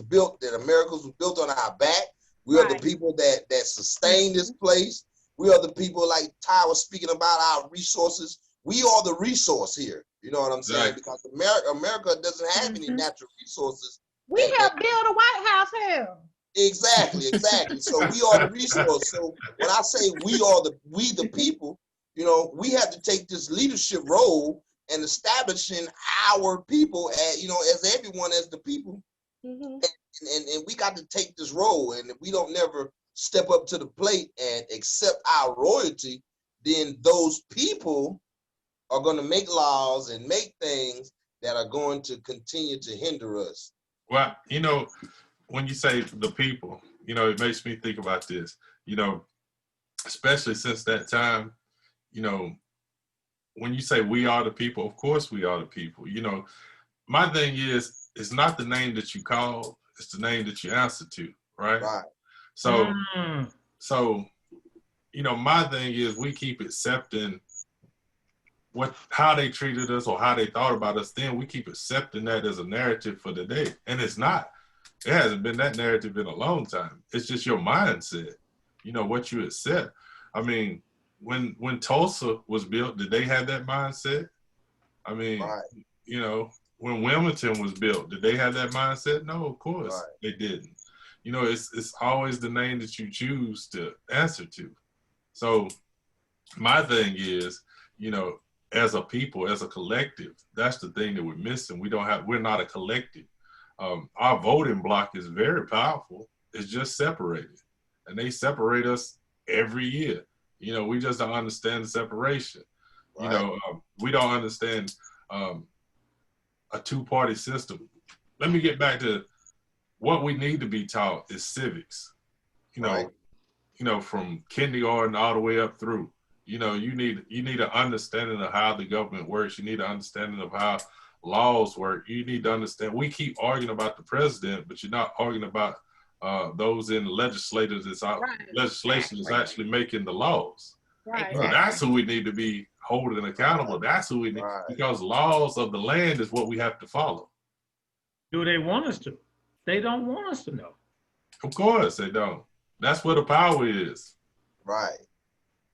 built, that America was built on our back. We are the people that sustain this place. We are the people, like Tye was speaking about, our resources. We are the resource here. You know what I'm saying? Right. Because America doesn't have any natural resources. We helped build a White House here. Exactly. So we are the resource. So when I say we the people, we have to take this leadership role and establishing our people as everyone as the people. Mm-hmm. And we got to take this role. And if we don't never step up to the plate and accept our royalty, then those people are going to make laws and make things that are going to continue to hinder us. Well, when you say the people, it makes me think about this, especially since that time, when you say we are the people, of course we are the people. My thing is, it's not the name that you call, it's the name that you answer to, right? Right. So, my thing is, we keep accepting how they treated us or how they thought about us, then we keep accepting that as a narrative for the day. And it's not. It hasn't been that narrative in a long time. It's just your mindset, what you accept. I mean, when Tulsa was built, did they have that mindset? I mean, when Wilmington was built, did they have that mindset? No, of course they didn't. It's always the name that you choose to answer to. So my thing is, as a people, as a collective, that's the thing that we're missing. We're not a collective. Our voting block is very powerful. It's just separated, and they separate us every year. We just don't understand the separation. Right. We don't understand a two-party system. Let me get back to what we need to be taught is civics. From kindergarten all the way up through. You need an understanding of how the government works. You need an understanding of how laws work. You need to understand. We keep arguing about the president, but you're not arguing about those in the legislators. Legislation is actually making the laws. Right. That's who we need to be holding accountable. That's who we need, because laws of the land is what we have to follow. Do they want us to? They don't want us to know. Of course they don't. That's where the power is. Right.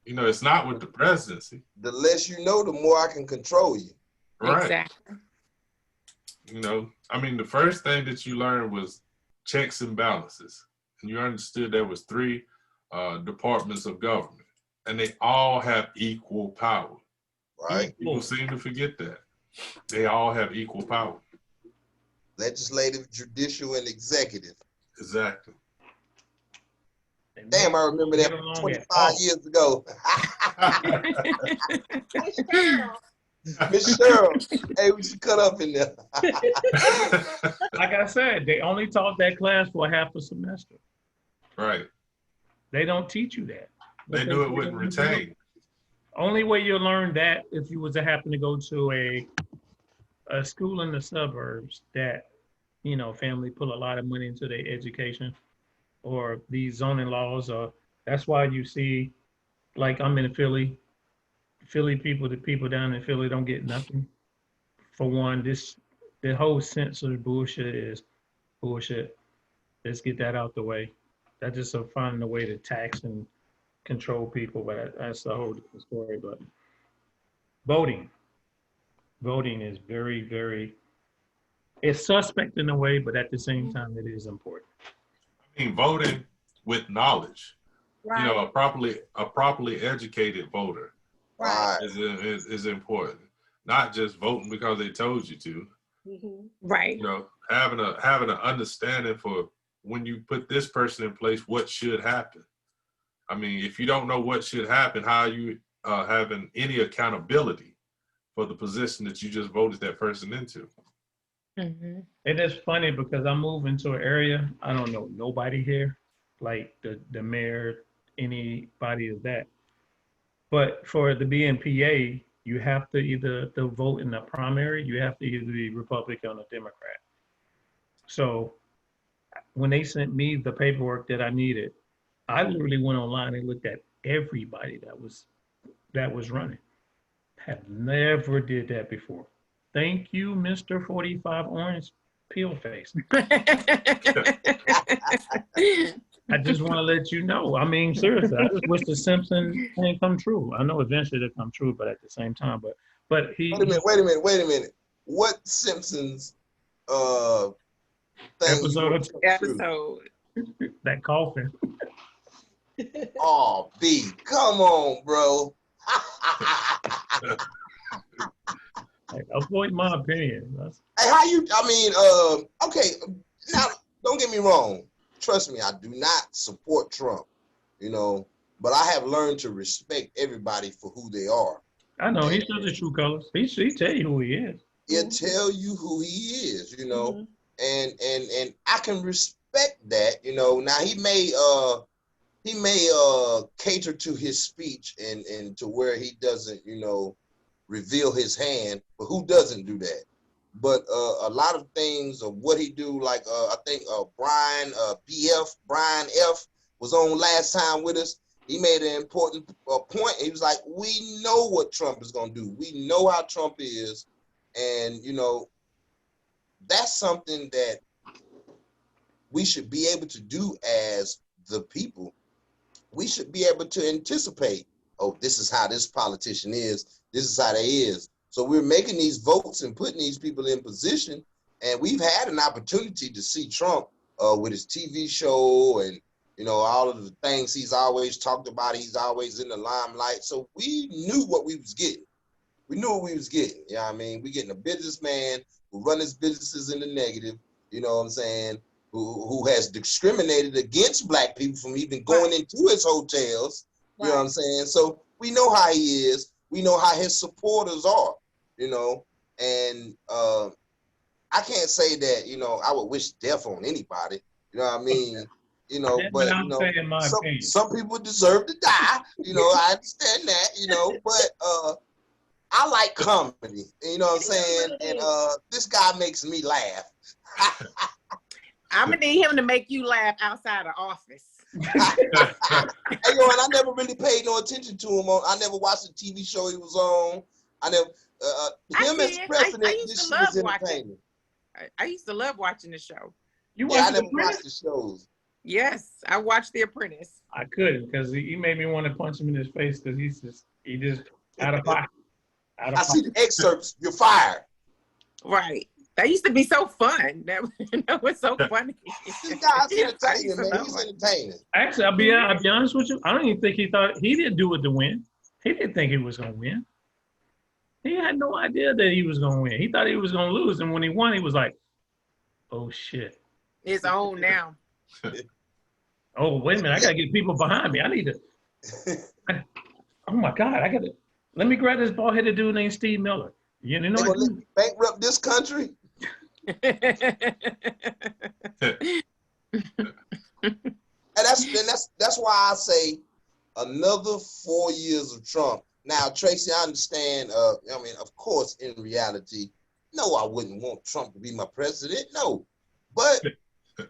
It's not with the presidency. The less you know, the more I can control you. Right. Exactly. You know, I mean, the first thing that you learned was checks and balances. And you understood there was three departments of government, and they all have equal power. Right. People seem to forget that. They all have equal power. Legislative, judicial, and executive. Exactly. Damn, I remember that 25 years ago. Miss Cheryl, hey, we should cut up in there. Like I said, they only taught that class for half a semester. Right. They don't teach you that. They knew it wouldn't retain. Only way you learn that if you was to happen to go to a school in the suburbs that, you know, family put a lot of money into their education, or these zoning laws, or that's why you see, like I'm in Philly people, the people down in Philly don't get nothing. For one, the whole censor bullshit is bullshit. Let's get that out the way. That's just finding a way to tax and control people, but that's a whole different story. But voting is very, very, it's suspect in a way, but at the same time, it is important. I mean, voting with knowledge. Right. You know, a properly educated voter, right, is important. Not just voting because they told you to. Mm-hmm. Right. You know, having an understanding for when you put this person in place, what should happen. I mean, if you don't know what should happen, how are you having any accountability for the position that you just voted that person into? Mm-hmm. It is funny because I moved into an area, I don't know nobody here, like the mayor, anybody of that. But for the BNPA, you have to either vote in the primary, you have to either be Republican or Democrat. So when they sent me the paperwork that I needed, I literally went online and looked at everybody that was running. Have never did that before. Thank you, Mr. 45 Orange Peel Face. I just want to let you know. I mean, seriously, I just wish the Simpson thing come true. I know eventually it'll come true, but at the same time, but he. Wait a minute. What Simpsons thing? Episode. That coffin. Oh, B, come on, bro. Avoid my opinion. Hey, okay, now don't get me wrong. Trust me, I do not support Trump, you know, but I have learned to respect everybody for who they are. I know, he shows the true colors. He tell you who he is. He'll tell you who he is, you know, and I can respect that, you know. Now he may cater to his speech and to where he doesn't, you know, reveal his hand, but who doesn't do that? But a lot of things of what he do, like I think Brian F was on last time with us. He made an important point. He was like, we know what Trump is going to do. We know how Trump is. And, you know, that's something that we should be able to do as the people. We should be able to anticipate, oh, this is how this politician is. This is how they is. So we're making these votes and putting these people in position. And we've had an opportunity to see Trump with his TV show and, you know, all of the things he's always talked about. He's always in the limelight. So we knew what we was getting. We knew what we was getting. You know what I mean? We're getting a businessman who run his businesses in the negative, you know what I'm saying, who has discriminated against Black people from even going into his hotels. You know what I'm saying? So we know how he is. We know how his supporters are, you know, and I can't say that, you know, I would wish death on anybody, you know what I mean? You know, but you know, some people deserve to die, you know, I understand that, you know, but I like comedy, you know what I'm saying? And this guy makes me laugh. I'm gonna need him to make you laugh outside the office. Hey, yo, and I never really paid no attention to him. I never watched the TV show he was on. I never him as president. This shit was entertaining. I used to love watching the show. I never watched the shows. Yes, I watched The Apprentice. I couldn't because he made me want to punch him in his face because he just out of pocket. I see the excerpts. You're fired. Right. That used to be so fun. That was so funny. This guy's I used entertaining, to man. love He's it. entertaining. Actually, I'll be honest with you. I don't even think he didn't do it to win. He didn't think he was going to win. He had no idea that he was going to win. He thought he was going to lose. And when he won, he was like, oh, shit. His own now. Oh, wait a minute. I got to get people behind me. I need to. Oh, my God. Let me grab this bald-headed dude named Steve Miller. You know They what? gonna let me bankrupt this country? And that's why I say another 4 years of Trump. Now, Tracy, I understand. I mean, of course, in reality, no, I wouldn't want Trump to be my president. No, but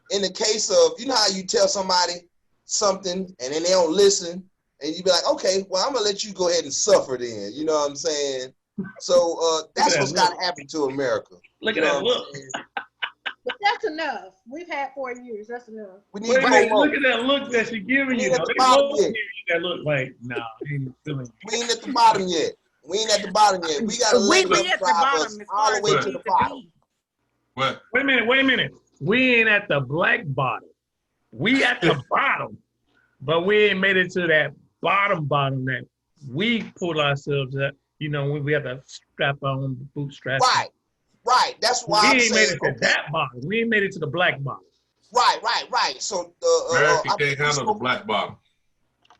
in the case of, you know how you tell somebody something and then they don't listen, and you be like, okay, well, I'm gonna let you go ahead and suffer then. You know what I'm saying? So that's what's got to happen to America. Look at that look. But that's enough. We've had 4 years. That's enough. We need Wait a minute, more. look at that look that she's giving you. We ain't at the bottom yet. That look like, nah, I ain't feeling it. We ain't at the bottom yet. We ain't at the bottom yet. We gotta let them at the drive bottom us as all far the as way we to need the to bottom. be. What? Wait a minute. We ain't at the black bottom. We at the bottom, but we ain't made it to that bottom that we pull ourselves up. You know, when we have to strap on the bootstraps. Right. That's why We I'm ain't saying, made it to that bottom. We ain't made it to the black bottom. Right. So America can't handle the black bottom.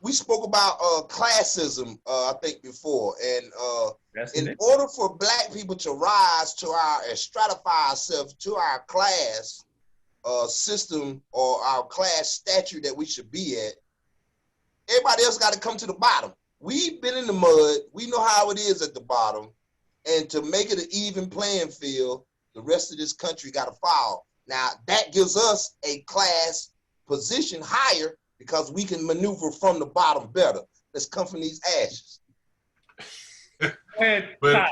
we spoke about classism, I think before, and That's in it. order for Black people to rise to our and stratify ourselves to our class system or our class stature that we should be at, everybody else got to come to the bottom. We've been in the mud. We know how it is at the bottom, and to make it an even playing field, the rest of this country got to follow. Now that gives us a class position higher because we can maneuver from the bottom better. Let's come from these ashes. And Ty,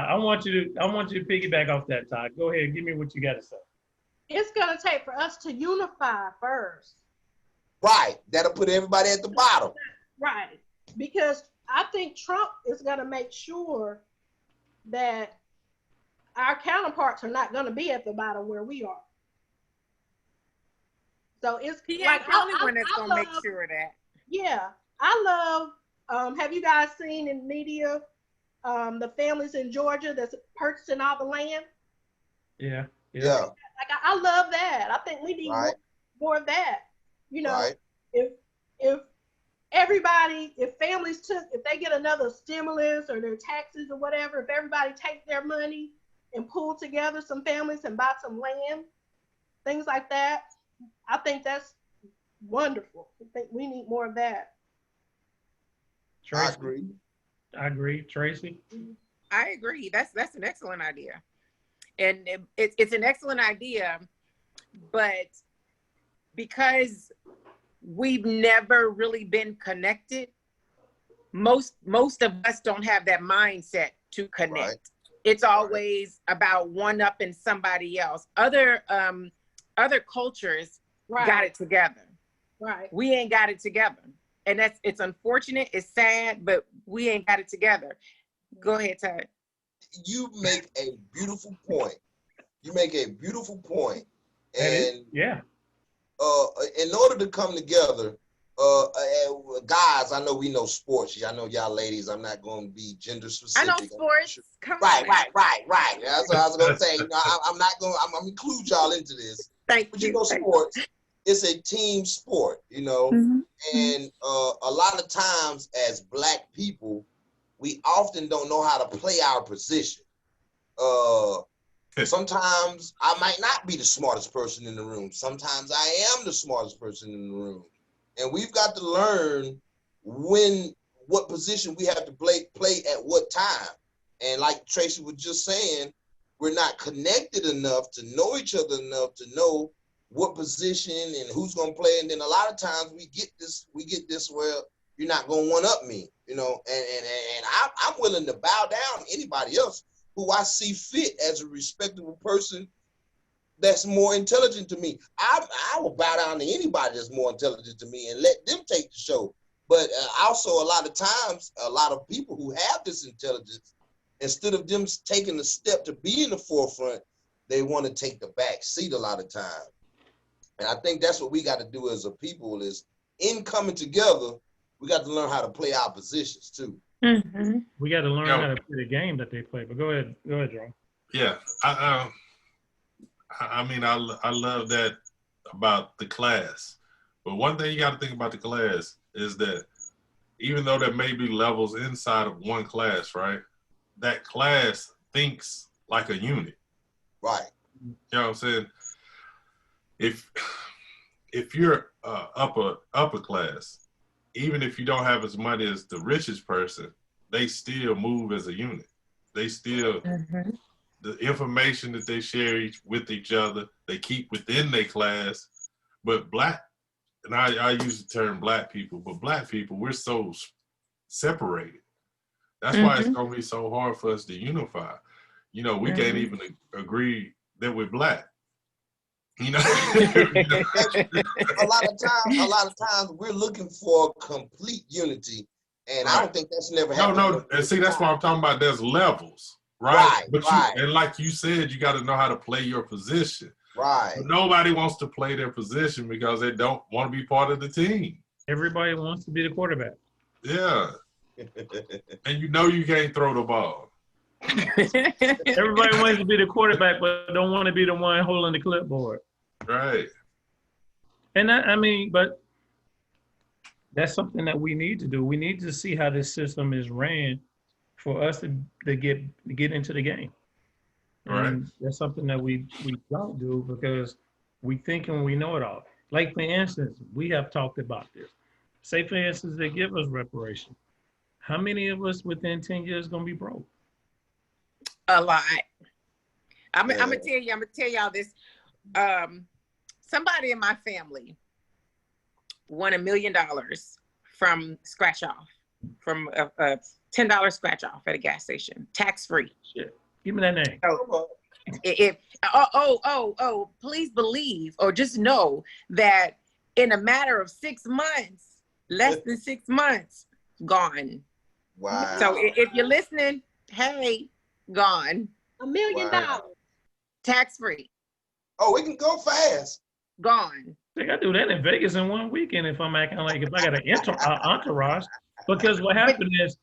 I want you to piggyback off that, Ty. Go ahead, give me what you got to say. It's going to take for us to unify first. Right, that'll put everybody at the bottom. Right, because I think Trump is going to make sure that our counterparts are not going to be at the bottom where we are. So it's He like ain't the only one that's gonna make sure of that. Yeah, I love. Have you guys seen in media the families in Georgia that's purchasing all the land? Yeah. Like I love that. I think we need more of that. You know, if everybody, if families if they get another stimulus or their taxes or whatever, if everybody take their money and pull together some families and buy some land, things like that, I think that's wonderful. I think we need more of that. Tracy, I agree. Tracy? I agree. That's an excellent idea. And it's an excellent idea, but because we've never really been connected, most of us don't have that mindset to connect. Right. It's always about one-upping somebody else. Other cultures got it together. Right. We ain't got it together. And it's unfortunate, it's sad, but we ain't got it together. Go ahead, Todd. You make a beautiful point. And yeah. In order to come together, guys, I know we know sports. I know y'all ladies. I'm not going to be gender specific. I know sports. Come on. Right. That's what I was going to say. I'm not going. I'm going to include y'all into this. But you know, sports. It's a team sport, you know, and a lot of times as Black people, we often don't know how to play our position. Sometimes I might not be the smartest person in the room. Sometimes I am the smartest person in the room. And we've got to learn what position we have to play at what time. And like Tracy was just saying, we're not connected enough to know each other enough to know what position and who's gonna play. And then a lot of times we get this where you're not gonna one up me, you know, and I'm willing to bow down to anybody else who I see fit as a respectable person that's more intelligent to me. I will bow down to anybody that's more intelligent to me and let them take the show. But also a lot of times, a lot of people who have this intelligence, instead of them taking the step to be in the forefront, they want to take the back seat a lot of times. And I think that's what we got to do as a people is in coming together, we got to learn how to play our positions too. Mm-hmm. We got to learn Yeah. how to play the game that they play. But go ahead, Joe. Yeah, I mean, I love that about the class. But one thing you got to think about the class is that even though there may be levels inside of one class, right? That class thinks like a unit. Right. You know what I'm saying? If you're upper class, even if you don't have as money as the richest person, they still move as a unit. They still the information that they share with each other, they keep within their class. But black, and I use the term black people, but black people, we're so separated. That's why it's gonna be so hard for us to unify. You know, we can't even agree that we're black. You know, a lot of times we're looking for complete unity, and I don't think that's never happened. No, and see, that's what I'm talking about. There's levels, right? But and like you said, you got to know how to play your position. Right. But nobody wants to play their position because they don't want to be part of the team. Everybody wants to be the quarterback. Yeah. And you know you can't throw the ball. Everybody wants to be the quarterback, but don't want to be the one holding the clipboard. Right. And I mean, but that's something that we need to do. We need to see how this system is ran for us to get into the game. Right. And that's something that we don't do because we think and we know it all. Like, for instance, we have talked about this. Say, for instance, they give us reparation. How many of us within 10 years going to be broke? A lot. I'm gonna tell y'all this. Somebody in my family won $1 million from scratch off, from a $10 scratch off at a gas station, tax free. Shit. Give me that name. So, please believe or just know that in a matter of 6 months, less than 6 months, gone. Wow. So if you're listening, hey, gone. $1 million. Tax free. Oh, it can go fast. Gone. I think I do that in Vegas in one weekend if I'm acting like if I got an entourage. Because what happened is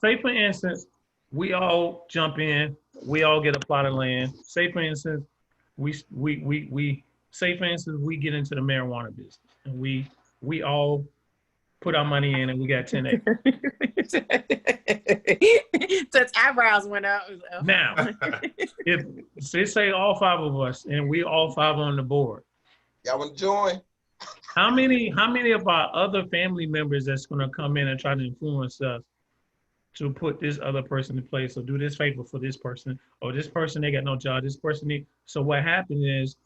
say for instance, we all jump in, we all get a plot of land. Say for instance, we say for instance we get into the marijuana business and we all put our money in and we got 10 acres. Touch eyebrows went up. Now, if they say all 5 of us and we all 5 on the board, y'all want to join? how many of our other family members that's going to come in and try to influence us to put this other person in place or do this favor for this person or this person, they got no job, this person need. So what happened is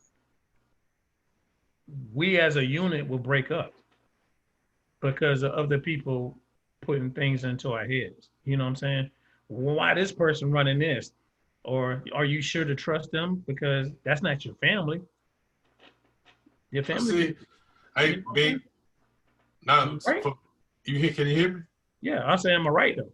we as a unit will break up because of other people putting things into our heads. You know what I'm saying? Why this person running this? Or are you sure to trust them? Because that's not your family. Your family. See, hey, B. Now, right? can you hear me? Yeah, I say I'm right though.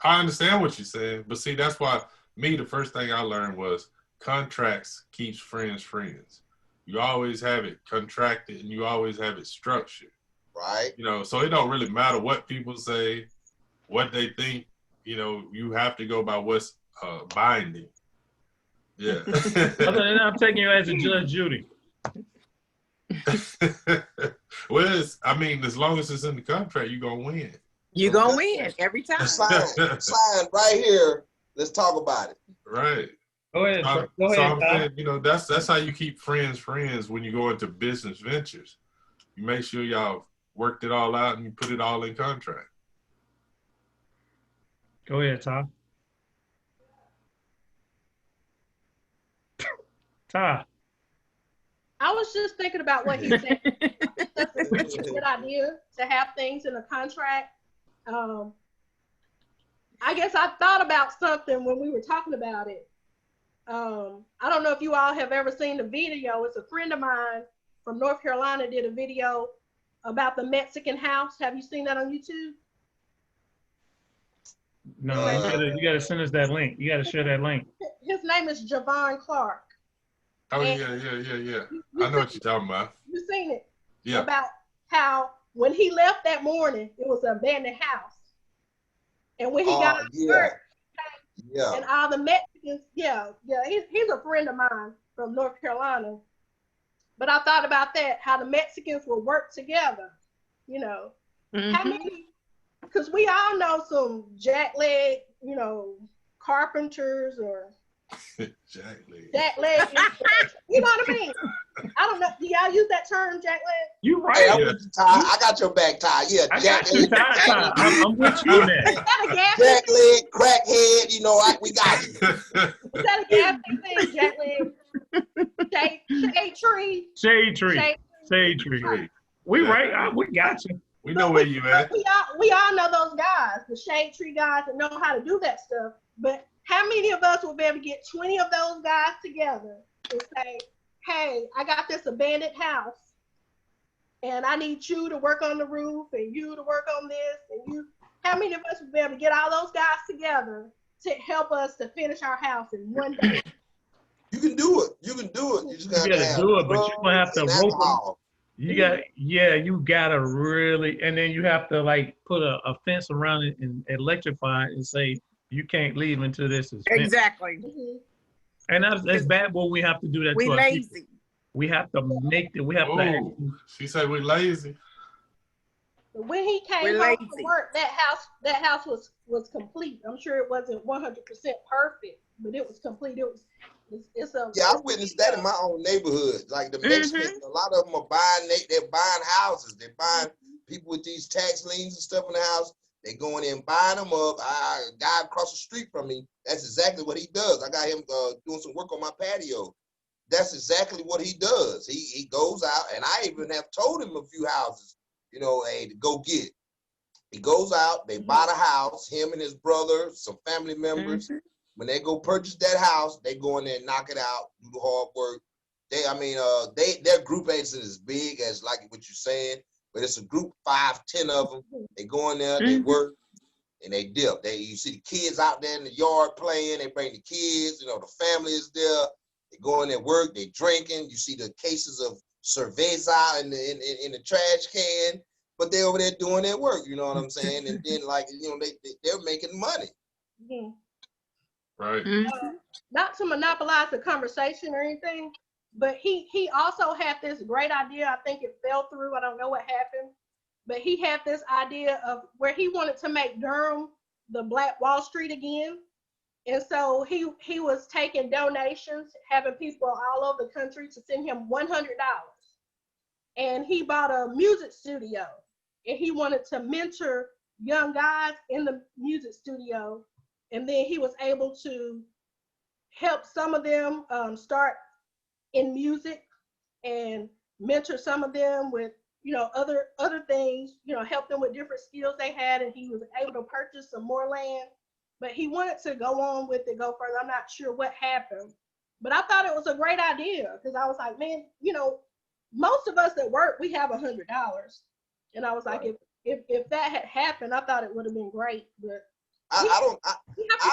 I understand what you're saying, but see, that's why the first thing I learned was contracts keeps friends friends. You always have it contracted and you always have it structured. Right. You know, so it don't really matter what people say, what they think. You know, you have to go by what's binding. Yeah. Other than I'm taking you as a Judge Judy. Well, I mean, as long as it's in the contract, you're gonna win. You're gonna win every time. Sign right here. Let's talk about it. Right. Go ahead. So I'm saying, you know, that's how you keep friends when you go into business ventures. You make sure y'all worked it all out and you put it all in contract. Go ahead, Ty. Ty. I was just thinking about what he said. That's a good idea to have things in a contract. I guess I thought about something when we were talking about it. I don't know if you all have ever seen the video. It's a friend of mine from North Carolina did a video about the Mexican house. Have you seen that on YouTube? No, you gotta send us that link. You gotta share that link. His name is Javon Clark. Oh, And yeah. I know what you're talking about. You seen it? Yeah. About how when he left that morning, it was an abandoned house. And when he got out of work, and all the Mexicans, he's a friend of mine from North Carolina. But I thought about that, how the Mexicans will work together, you know. How many, because we all know some jackleg, carpenters or jackleg. You know what I mean? I don't know. Do y'all use that term, jackleg? You right. Hey, I got your back, Ty. Yeah, I got you, Ty. I'm with you on that. Is that a gas jackleg, crackhead, we got you. Is that a gas thing, jackleg? Shade tree. We right. We got you. We know where you at. We all know those guys, the shade tree guys that know how to do that stuff. But how many of us will be able to get 20 of those guys together and say, hey, I got this abandoned house and I need you to work on the roof and you to work on this and you. How many of us will be able to get all those guys together to help us to finish our house in one day? You can do it. You just gotta do it, but you're gonna have to rope them. You gotta really, and then you have to like put a fence around it and electrify it and say you can't leave until this is finished. Exactly. And that's bad. Well, we have to do that. We lazy. People. We have to make it. We have to. She said we're lazy. When he came home from work, that house was complete. I'm sure it wasn't 100% perfect, but it was complete. I witnessed that in my own neighborhood. Like the Mexicans, a lot of them are they're buying houses. They're buying people with these tax liens and stuff in the house. They going in buying them up. A guy across the street from me, that's exactly what he does. I got him doing some work on my patio. That's exactly what he does. He goes out, and I even have told him a few houses, hey, to go get it. He goes out, they buy the house, him and his brother, some family members. When they go purchase that house, they go in there and knock it out, do the hard work. Their group ain't as big as like what you're saying, but it's a group, 5, 10 of them. They go in there, they work, and they dip. You see the kids out there in the yard playing. They bring the kids. The family is there. They go in there, work. They drinking. You see the cases of cerveza in the trash can, but they over there doing their work. You know what I'm saying? And then they're making money. Mm-hmm. Right. Not to monopolize the conversation or anything, but he also had this great idea. I think it fell through. I don't know what happened, but he had this idea of where he wanted to make Durham the Black Wall Street again. And so he was taking donations, having people all over the country to send him $100. And he bought a music studio, and he wanted to mentor young guys in the music studio. And then he was able to help some of them start in music and mentor some of them with, other things, help them with different skills they had. And he was able to purchase some more land, but he wanted to go on with it, go further. I'm not sure what happened, but I thought it was a great idea because I was like, man, most of us that work, we have $100. And I was like, if that had happened, I thought it would have been great, but I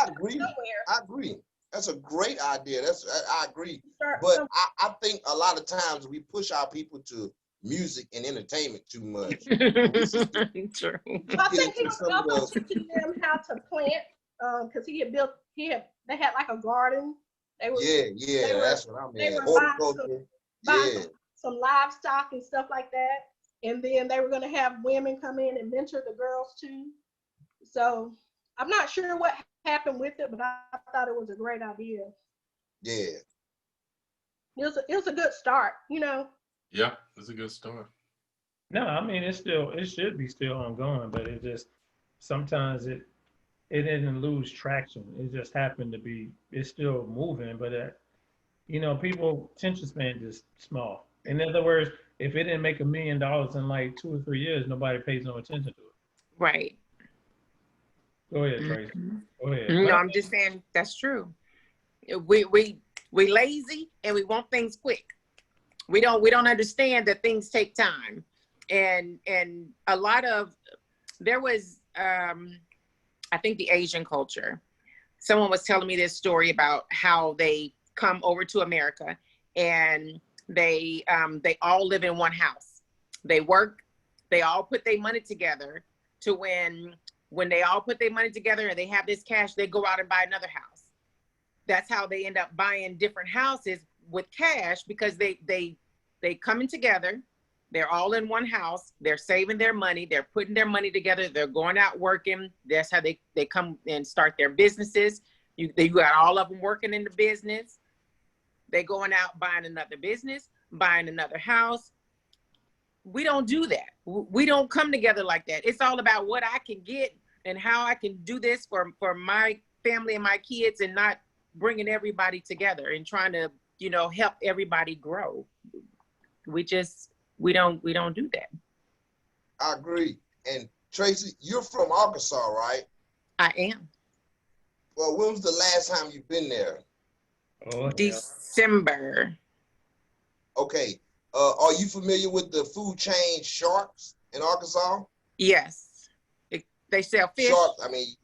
agree. I agree. That's a great idea. I agree. But I think a lot of times we push our people to music and entertainment too much. True. I think he was also teaching them how to plant, because they had like a garden. That's what I mean. Horticulture. Some livestock and stuff like that. And then they were going to have women come in and mentor the girls too. So I'm not sure what happened with it, but I thought it was a great idea. Yeah. It was a good start, Yeah, it's a good start. No, I mean it should be still ongoing, but it just sometimes it didn't lose traction. It just happened to be it's still moving, but people attention span just small. In other words, if it didn't make $1 million in like 2 or 3 years, nobody pays no attention to it. Right. Go ahead, Tracy. Go ahead. No, I'm just saying that's true. We lazy and we want things quick. We don't understand that things take time. And a lot of there was I think the Asian culture. Someone was telling me this story about how they come over to America and they all live in one house. They work, they all put their money together to when they all put their money together and they have this cash, they go out and buy another house. That's how they end up buying different houses with cash, because they coming together. They're all in one house. They're saving their money. They're putting their money together. They're going out working. That's how they come and start their businesses. You got all of them working in the business. They going out buying another business, buying another house. We don't do that. We don't come together like that. It's all about what I can get and how I can do this for my family and my kids, and not bringing everybody together and trying to, help everybody grow. We don't do that. I agree. And Tracy, you're from Arkansas, right? I am. Well, when was the last time you've been there? Oh, December. Okay. Are you familiar with the food chain Sharks in Arkansas? Yes. They sell fish. Sharks, I mean,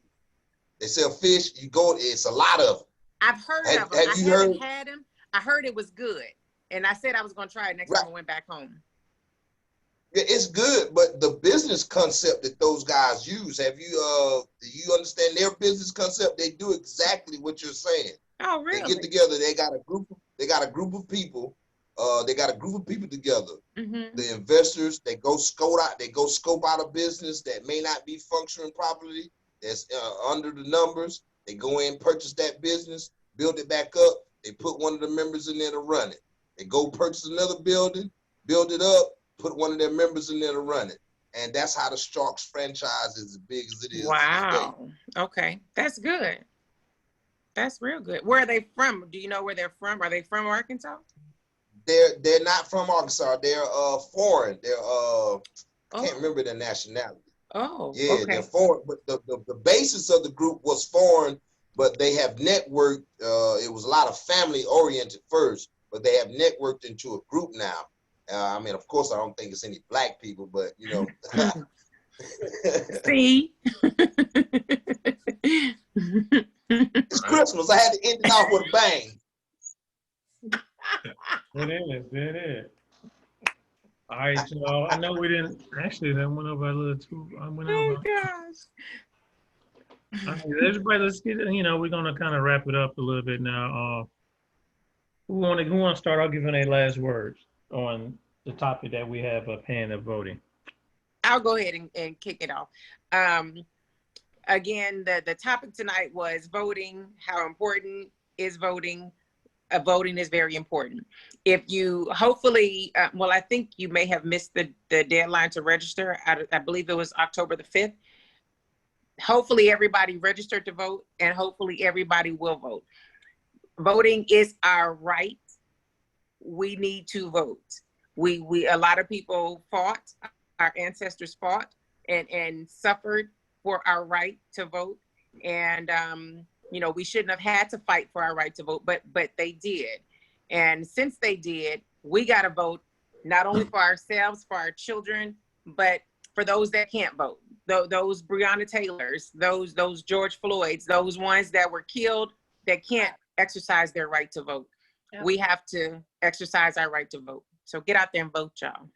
they sell fish. You go, it's a lot of them. I've heard of them. I haven't had them. I heard it was good. And I said I was going to try it next time I went back home. Yeah, it's good, but the business concept that those guys use, do you understand their business concept? They do exactly what you're saying. Oh, really? They get together, they got a group of people, together. Mm-hmm. The investors, they go scope out a business that may not be functioning properly, that's under the numbers. They go in, purchase that business, build it back up. They put one of the members in there to run it. They go purchase another building, build it up, put one of their members in there to run it. And that's how the Sharks franchise is as big as it is. Wow. Okay. That's good. That's real good. Where are they from? Do you know where they're from? Are they from Arkansas? They're not from Arkansas. They're foreign. They're I can't remember their nationality. Oh, yeah, okay. They're foreign. But the basis of the group was foreign, but they have networked. It was a lot of family oriented first, but they have networked into a group now. I mean, of course, I don't think it's any black people, but See? It's Christmas. I had to end it off with a bang. It is. All right, y'all. I know we didn't actually. That went over a little too. Oh gosh. All right, everybody, let's get. We're gonna kind of wrap it up a little bit now. Who want to start out giving their last words on the topic that we have up hand of voting? I'll go ahead and kick it off. Again, the topic tonight was voting. How important is voting? Voting is very important. If you hopefully, I think you may have missed the deadline to register. I believe it was October the 5th. Hopefully everybody registered to vote, and hopefully everybody will vote. Voting is our right. We need to vote. We a lot of people fought, our ancestors fought and suffered for our right to vote. And we shouldn't have had to fight for our right to vote, but they did. And since they did, we got to vote, not only for ourselves, for our children, but for those that can't vote. Those Breonna Taylors, those George Floyds, those ones that were killed that can't exercise their right to vote. Yep. We have to exercise our right to vote. So get out there and vote, y'all.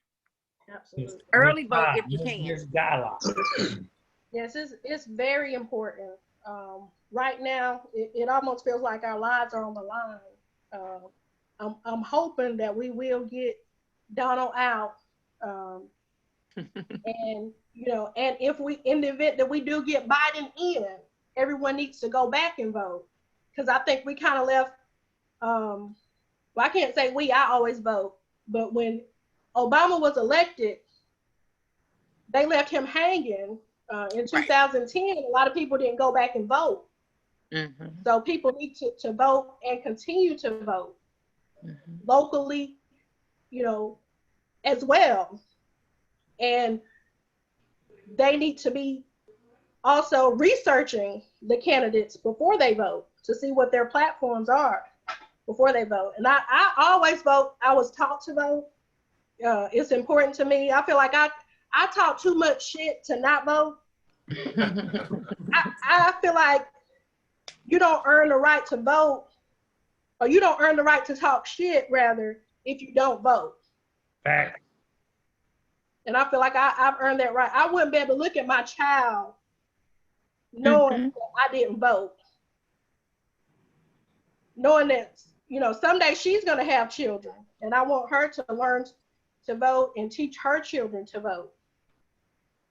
Absolutely. Early vote if you can. Yes, it's very important. Right now, it almost feels like our lives are on the line. I'm hoping that we will get Donald out, and and if in the event that we do get Biden in, everyone needs to go back and vote, because I think we kind of left. I can't say we. I always vote, but when Obama was elected, they left him hanging. In 2010, right. A lot of people didn't go back and vote. Mm-hmm. So people need to vote and continue to vote locally, as well. And they need to be also researching the candidates before they vote to see what their platforms are before they vote. And I always vote. I was taught to vote. It's important to me. I feel like I talk too much shit to not vote. I feel like you don't earn the right to vote, or you don't earn the right to talk shit, rather, if you don't vote. Fact. And I feel like I've earned that right. I wouldn't be able to look at my child knowing that I didn't vote. Knowing that, you know, someday she's going to have children, and I want her to learn to vote and teach her children to vote.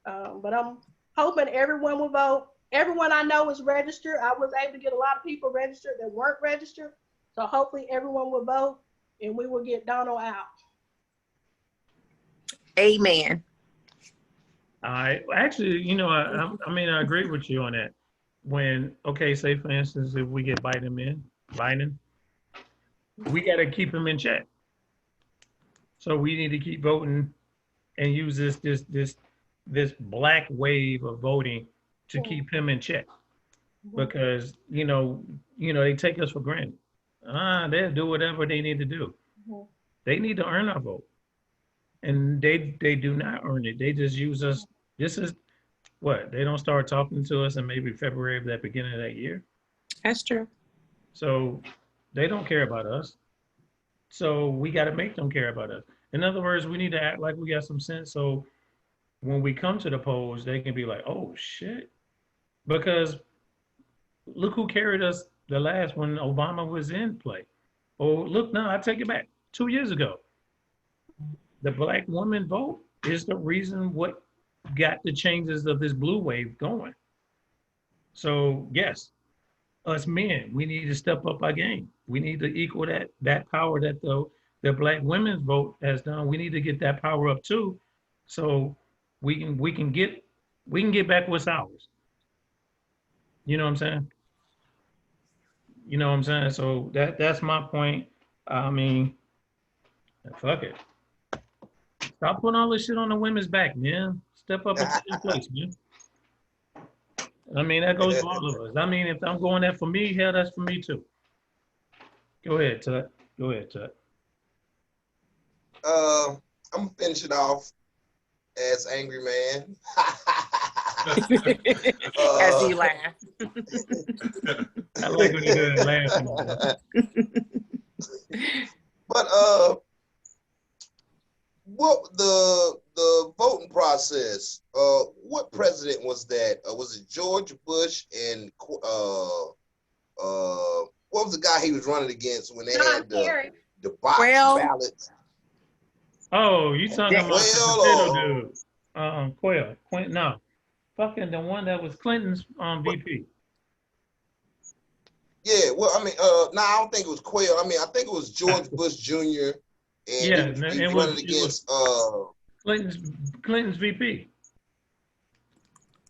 But I'm hoping everyone will vote. Everyone I know is registered. I was able to get a lot of people registered that weren't registered. So hopefully everyone will vote and we will get Donald out. Amen. Actually, you know, I mean, I agree with you on that. When, okay, say for instance, if we get Biden, we got to keep him in check. So we need to keep voting and use this black wave of voting to keep him in check, because you know they take us for granted. They'll do whatever they need to do. They need to earn our vote, and they do not earn it. They just use us. This is what they don't start talking to us in maybe February of that beginning of that year. That's true. So they don't care about us. So we got to make them care about us. In other words, we need to act like we got some sense. So when we come to the polls, they can be like, oh shit. Because look who carried us the last when Obama was in play. Oh, look, no, I take it back. 2 years ago, the black woman vote is the reason what got the changes of this blue wave going. So yes, us men, we need to step up our game. We need to equal that power that the black women's vote has done. We need to get that power up too, so we can get back what's ours. You know what I'm saying? You know what I'm saying? So that's my point. I mean, fuck it. Stop putting all this shit on the women's back, man. Step up and take your place, man. I mean, that goes for all of us. I mean, if I'm going that for me, hell, that's for me too. Go ahead, Tut. Go ahead, Tut. I'm gonna finish it off as angry man. As he laughed. I like when you do that laughing. But what the voting process? What president was that? Was it George Bush and what was the guy he was running against when they had the box ballots? Oh, you talking about the potato dude? Quayle. No, fucking the one that was Clinton's VP. Yeah, well, I mean, no, I don't think it was Quayle. I mean, I think it was George Bush Jr. And he was running against Clinton's VP.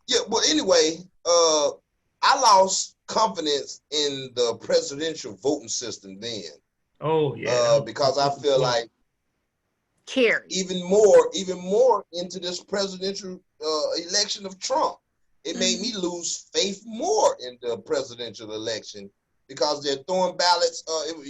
Yeah, well, anyway, I lost confidence in the presidential voting system then. Oh yeah. Because I feel like even more into this presidential election of Trump. It made me lose faith more in the presidential election because they're throwing ballots.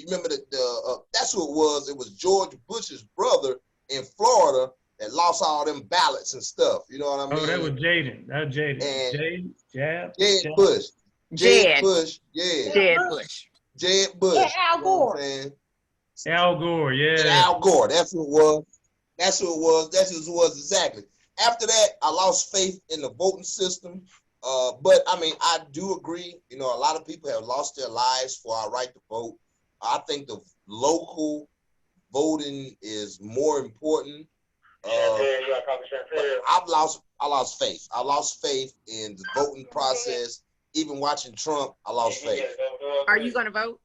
Remember that that's who it was. It was George Bush's brother in Florida that lost all them ballots and stuff. You know what I mean? Oh, that was Jaden. That was Jaden. Jeb Bush. Jeb Bush. Yeah. Jeb Bush. Jeb Bush. Yeah, Al Gore. Al Gore, yeah. And Al Gore. That's who it was. That's who it was. That's who it was exactly. After that, I lost faith in the voting system. But I mean, I do agree. You know, a lot of people have lost their lives for our right to vote. I think the local voting is more important. I lost faith. I lost faith in the voting process. Even watching Trump, I lost faith. Are you going to vote?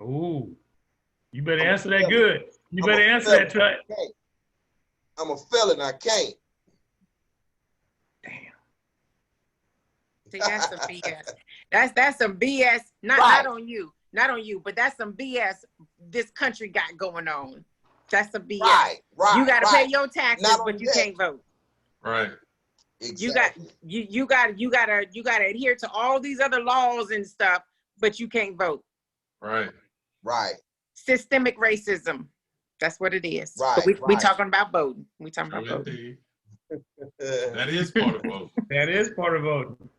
Ooh, you better answer that good. You better answer that, Tut. I'm a felon. I can't. Damn. See, that's some BS. That's some BS. Not on you. Not on you, but that's some BS this country got going on. That's some BS. Right. You got to pay your taxes, but you can't vote. Right. Exactly. You got to adhere to all these other laws and stuff, but you can't vote. Right. Right. Systemic racism. That's what it is. Right. But we talking about voting. We talking about voting. Indeed. That is part of voting. That is part of voting.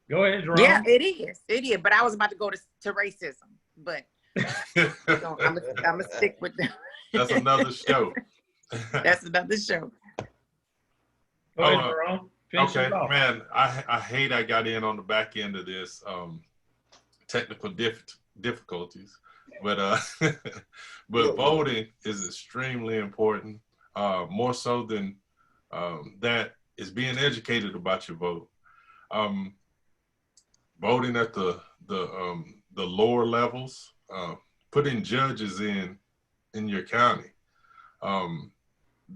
Go ahead, Jerome. Yeah, it is. It is. But I was about to go to racism, but I'm gonna stick with that. That's another show. That's another show. Go ahead, Jerome. Finish Okay, it off. man, I hate I got in on the back end of this technical difficulties, but but voting is extremely important. More so than that is being educated about your vote. Voting at the lower levels, putting judges in your county.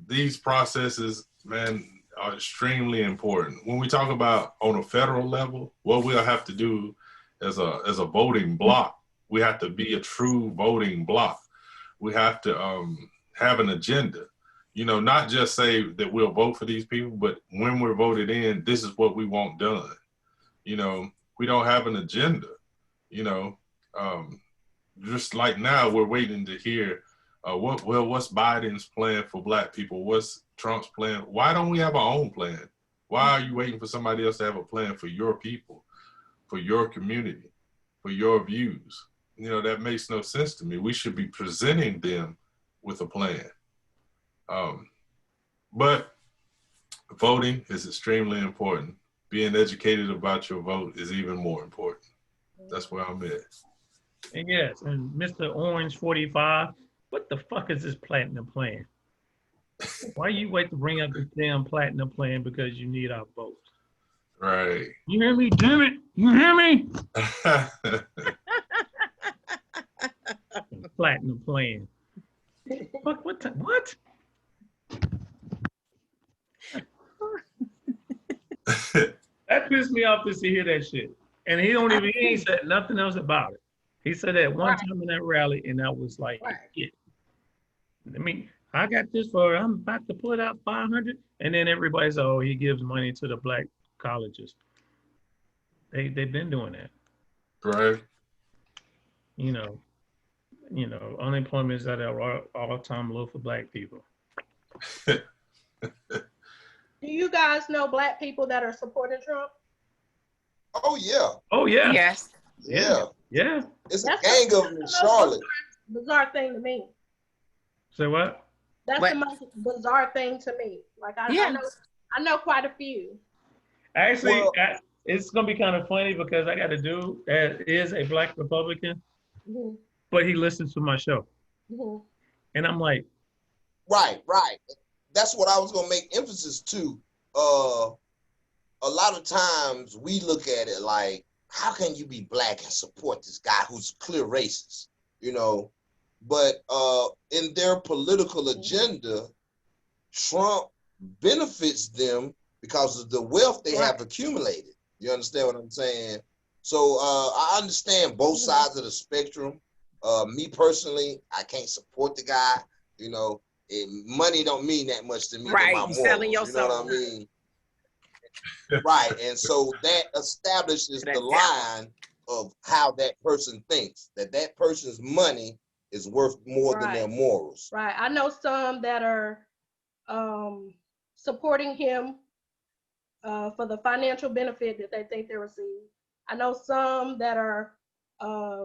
These processes, man, are extremely important. When we talk about on a federal level, what we'll have to do as a voting block, we have to be a true voting block. We have to have an agenda. You know, not just say that we'll vote for these people, but when we're voted in, this is what we want done. You know, we don't have an agenda. You know, just like now, we're waiting to hear what's Biden's plan for Black people? What's Trump's plan? Why don't we have our own plan? Why are you waiting for somebody else to have a plan for your people, for your community, for your views? You know, that makes no sense to me. We should be presenting them with a plan. But voting is extremely important. Being educated about your vote is even more important. That's where I'm at. And yes, and Mr. Orange 45, what the fuck is this platinum plan? Why you wait to bring up this damn platinum plan because you need our vote? Right. You hear me, damn it? You hear me? Platinum plan. What? That pissed me off to hear that shit. And he ain't said nothing else about it. He said that one time in that rally, and I was like, yeah. I mean, I got this I'm about to put out 500, and then everybody's, oh, he gives money to the Black colleges. They've been doing that. Right. You know, unemployment is at an all-time low for Black people. Do you guys know Black people that are supporting Trump? Oh yeah. Oh yeah. Yes. Yeah. Yeah. It's a gang of them in Charlotte. Bizarre thing to me. So what? That's the most bizarre thing to me. Like I know quite a few. Actually, it's gonna be kind of funny because I got a dude that is a Black Republican, but he listens to my show, and I'm like, right. That's what I was gonna make emphasis to. A lot of times we look at it like, how can you be Black and support this guy who's clear racist? You know, but in their political agenda, Trump benefits them because of the wealth they have accumulated. You understand what I'm saying? So I understand both sides of the spectrum. Me personally, I can't support the guy. You know, money don't mean that much to me. Right, my you're selling your you know soul. what I mean? Right, and so that establishes the line of how that person thinks, that person's money is worth more than their morals. Right. I know some that are supporting him for the financial benefit that they think they receive. I know some that are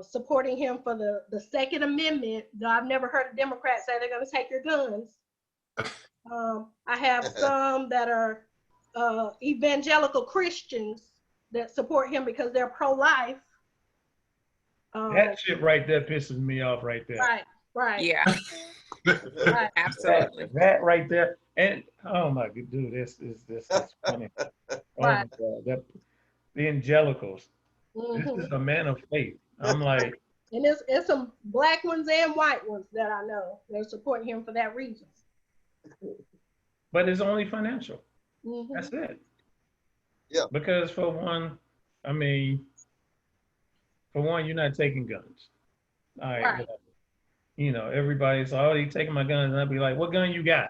supporting him for the Second Amendment. I've never heard a Democrat say they're going to take your guns. I have some that are evangelical Christians that support him because they're pro-life. That shit right there pisses me off right there. Right. Yeah. Right. Absolutely. That right there. And oh my god, dude, this is funny. Oh my god, the evangelicals. This is a man of faith. I'm like, and it's some Black ones and white ones that I know. They're supporting him for that reason. But it's only financial. That's it. Yeah. Because for one, you're not taking guns. All right. Whatever. You know, everybody's, oh, you taking my guns. And I'd be like, what gun you got?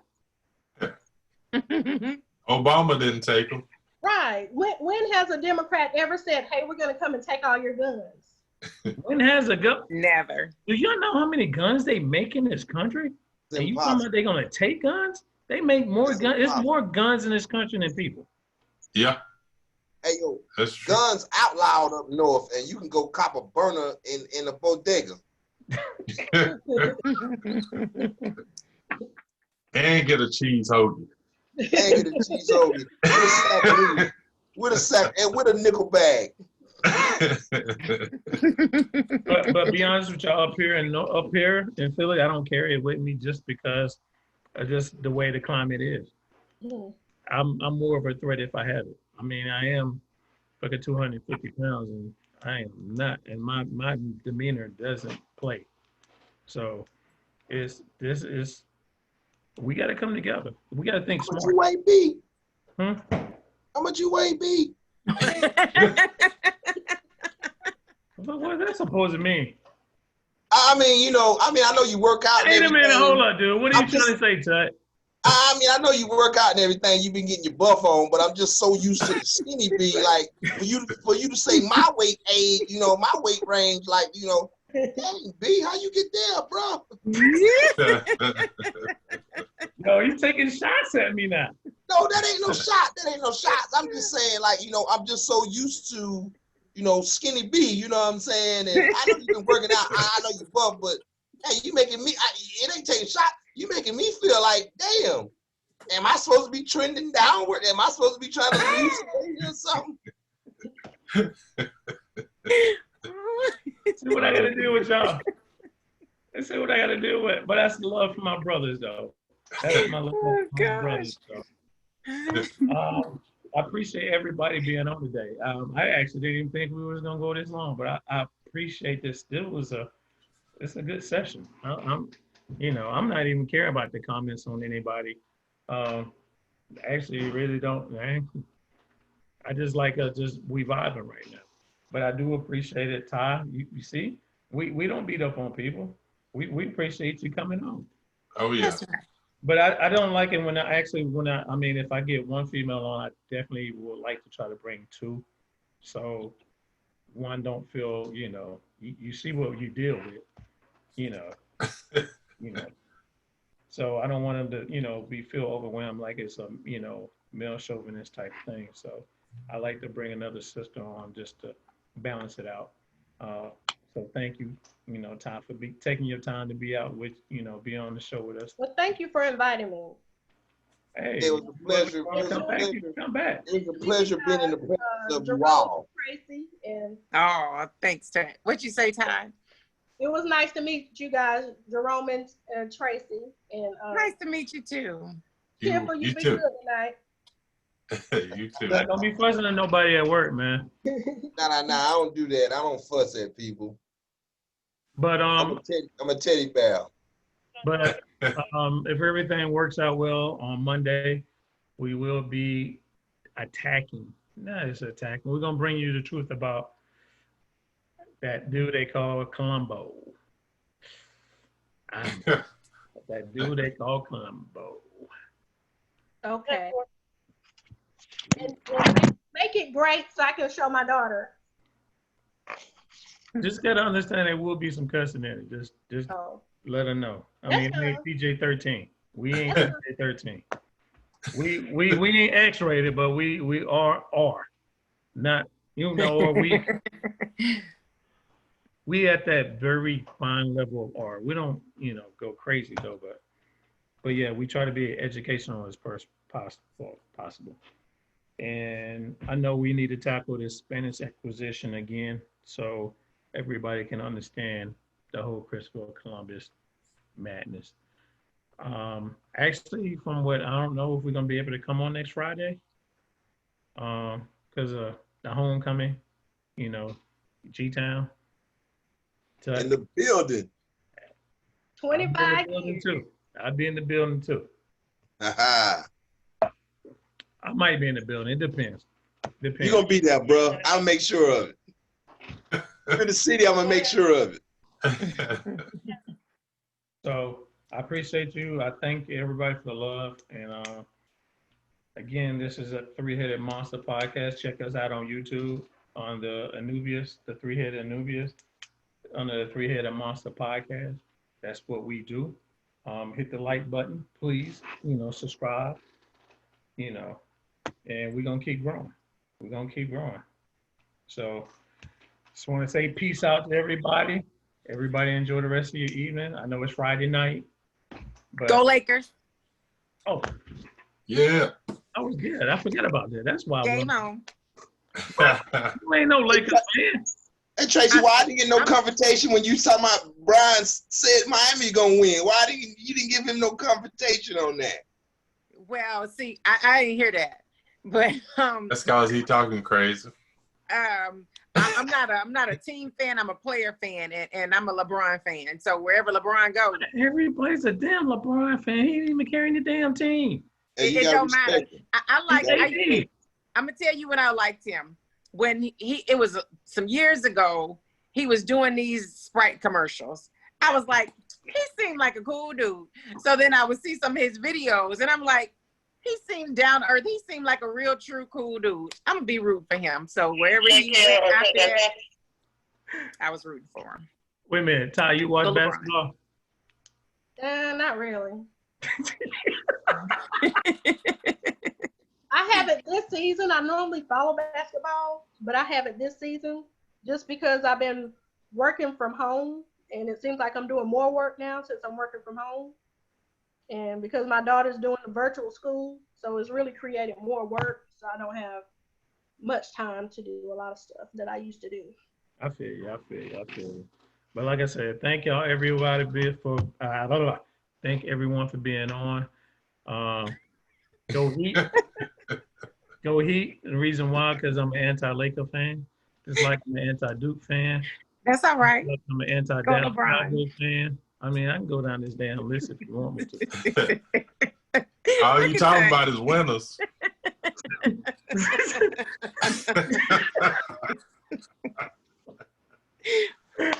Obama didn't take them. Right. When has a Democrat ever said, hey, we're going to come and take all your guns? When has a gun? Never. Do you know how many guns they make in this country? And you talking about they're going to take guns? They make more That's guns. It's impossible. more guns in this country than people. Yeah, Hey, yo, that's true. guns outlawed up north, and you can go cop a burner in a bodega. And get a cheese hoagie. And get a cheese hoagie with a sack of noodles, with a nickel bag. But be honest with y'all, up here in Philly, I don't carry it with me just because of just the way the climate is. I'm more of a threat if I have it. I mean, I am fucking 250 pounds, and I am not, and my demeanor doesn't play. So we got to come together. We got to think How much smart. you weigh, B? Hmm? How much you weigh, B? What's that supposed to mean? I mean, I know you work out and Wait a everything. minute, hold up, dude. What are you I'm trying to say, Tut? I mean, I know you work out and everything. You've been getting your buff on, but I'm just so used to the skinny B. Like for you to say my weight age, my weight range, like, dang, B, how you get there, bro? No, he's taking shots at me now. No, that ain't no shot. That ain't no shots. I'm just saying, like, I'm just so used to, skinny B. You know what I'm saying? And I know you've been working out. I know you buff, but hey, you making me. It ain't taking shots. You making me feel like, damn. Am I supposed to be trending downward? Am I supposed to be trying to lose weight or something? See what I got to do with y'all. Let's see what I got to do with. But that's the love for my brothers, though. That's my love for my brothers, though. I appreciate everybody being on today. I actually didn't even think we was gonna go this long, but I appreciate this. It's a good session. I'm not even caring about the comments on anybody. Actually, really don't. I just like we vibing right now. But I do appreciate it, Ty. You see, we don't beat up on people. We appreciate you coming on. Oh yeah. That's right. But I don't like it when I mean, if I get one female on, I definitely would like to try to bring two. So one don't feel, you see what you deal with, you know. So I don't want them to, feel overwhelmed like it's a, male chauvinist type thing. So I like to bring another sister on just to balance it out. So thank you, Ty, for taking your time to be out with, be on the show with us. Well, thank you for inviting me. Hey, It was a pleasure. Come back. It was a pleasure being in the presence of you Jerome, all. Tracy, and Oh, thanks, Ty. What'd you say, Ty? it was nice to meet you guys, Jerome and Tracy. And Nice to meet you too. Kimber, you be too. good tonight. You too. Don't be fussing at nobody at work, man. Nah, I don't do that. I don't fuss at people. But I'm a teddy bear. But if everything works out well on Monday, we will be attacking. No, it's attacking. We're gonna bring you the truth about that dude they call Columbo. That dude they call Columbo. Okay. And make it great so I can show my daughter. Just gotta understand there will be some cussing in it. Just let her know. I mean, we ain't PJ-13. We ain't PJ-13. We ain't X-rated, but we are R. Not, or we at that very fine level of R. We don't, go crazy though, but yeah, we try to be educational as possible. And I know we need to tackle this Spanish acquisition again, so everybody can understand the whole Christopher Columbus madness. Actually, from what I don't know if we're gonna be able to come on next Friday, because of the homecoming, G-Town. In the building. 25 years. Too. I'll be in the building too. Aha. I might be in the building. It depends. You're gonna be there, bro. I'll make sure of it. In the city, I'm gonna make sure of it. So I appreciate you. I thank everybody for the love. And again, this is a Three-Headed Monster podcast. Check us out on YouTube on the Three-Headed Anubius, under the Three-Headed Monster podcast. That's what we do. hit the like button, please. Subscribe. And we're gonna keep growing. We're gonna keep growing. So, just want to say peace out to everybody. Everybody enjoy the rest of your evening. I know it's Friday night. But, Go Lakers. Oh. Yeah. I was good. I forgot about that. That's why. Game on. You ain't no Lakers fan. Hey Tracy, why I didn't get no confrontation when you talking about Brian said Miami gonna win? Why didn't you didn't give him no confrontation on that? Well, see, I didn't hear that, but That's cause he talking crazy. I'm not a team fan. I'm a player fan, and I'm a LeBron fan. So wherever LeBron goes, everybody's a damn LeBron fan. He ain't even carrying the damn team. Hey, it don't matter. I'm gonna tell you when I liked him. When it was some years ago, he was doing these Sprite commercials. I was like, he seemed like a cool dude. So then I would see some of his videos, and I'm like, he seemed down to earth. He seemed like a real, true, cool dude. I'm gonna be rooting for him. So wherever he went after that, I was rooting for him. Wait a minute, Ty, you watch basketball? Not really. I haven't this season. I normally follow basketball, but I haven't this season just because I've been working from home, and it seems like I'm doing more work now since I'm working from home. And because my daughter's doing the virtual school, so it's really created more work, so I don't have much time to do a lot of stuff that I used to do. I feel you. But like I said, thank y'all everybody thank everyone for being on. Go Heat. Go Heat. The reason why, because I'm an anti-Laker fan. Just like I'm an anti-Duke fan. That's all right. Like I'm an anti-Dallas Cowboys fan. I mean, I can go down this damn list if you want me to. All you talking about is winners.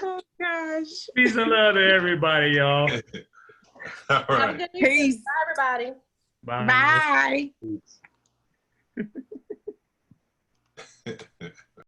Oh gosh. Peace and love to everybody, y'all. All right. Peace. Bye, everybody. Bye. Bye.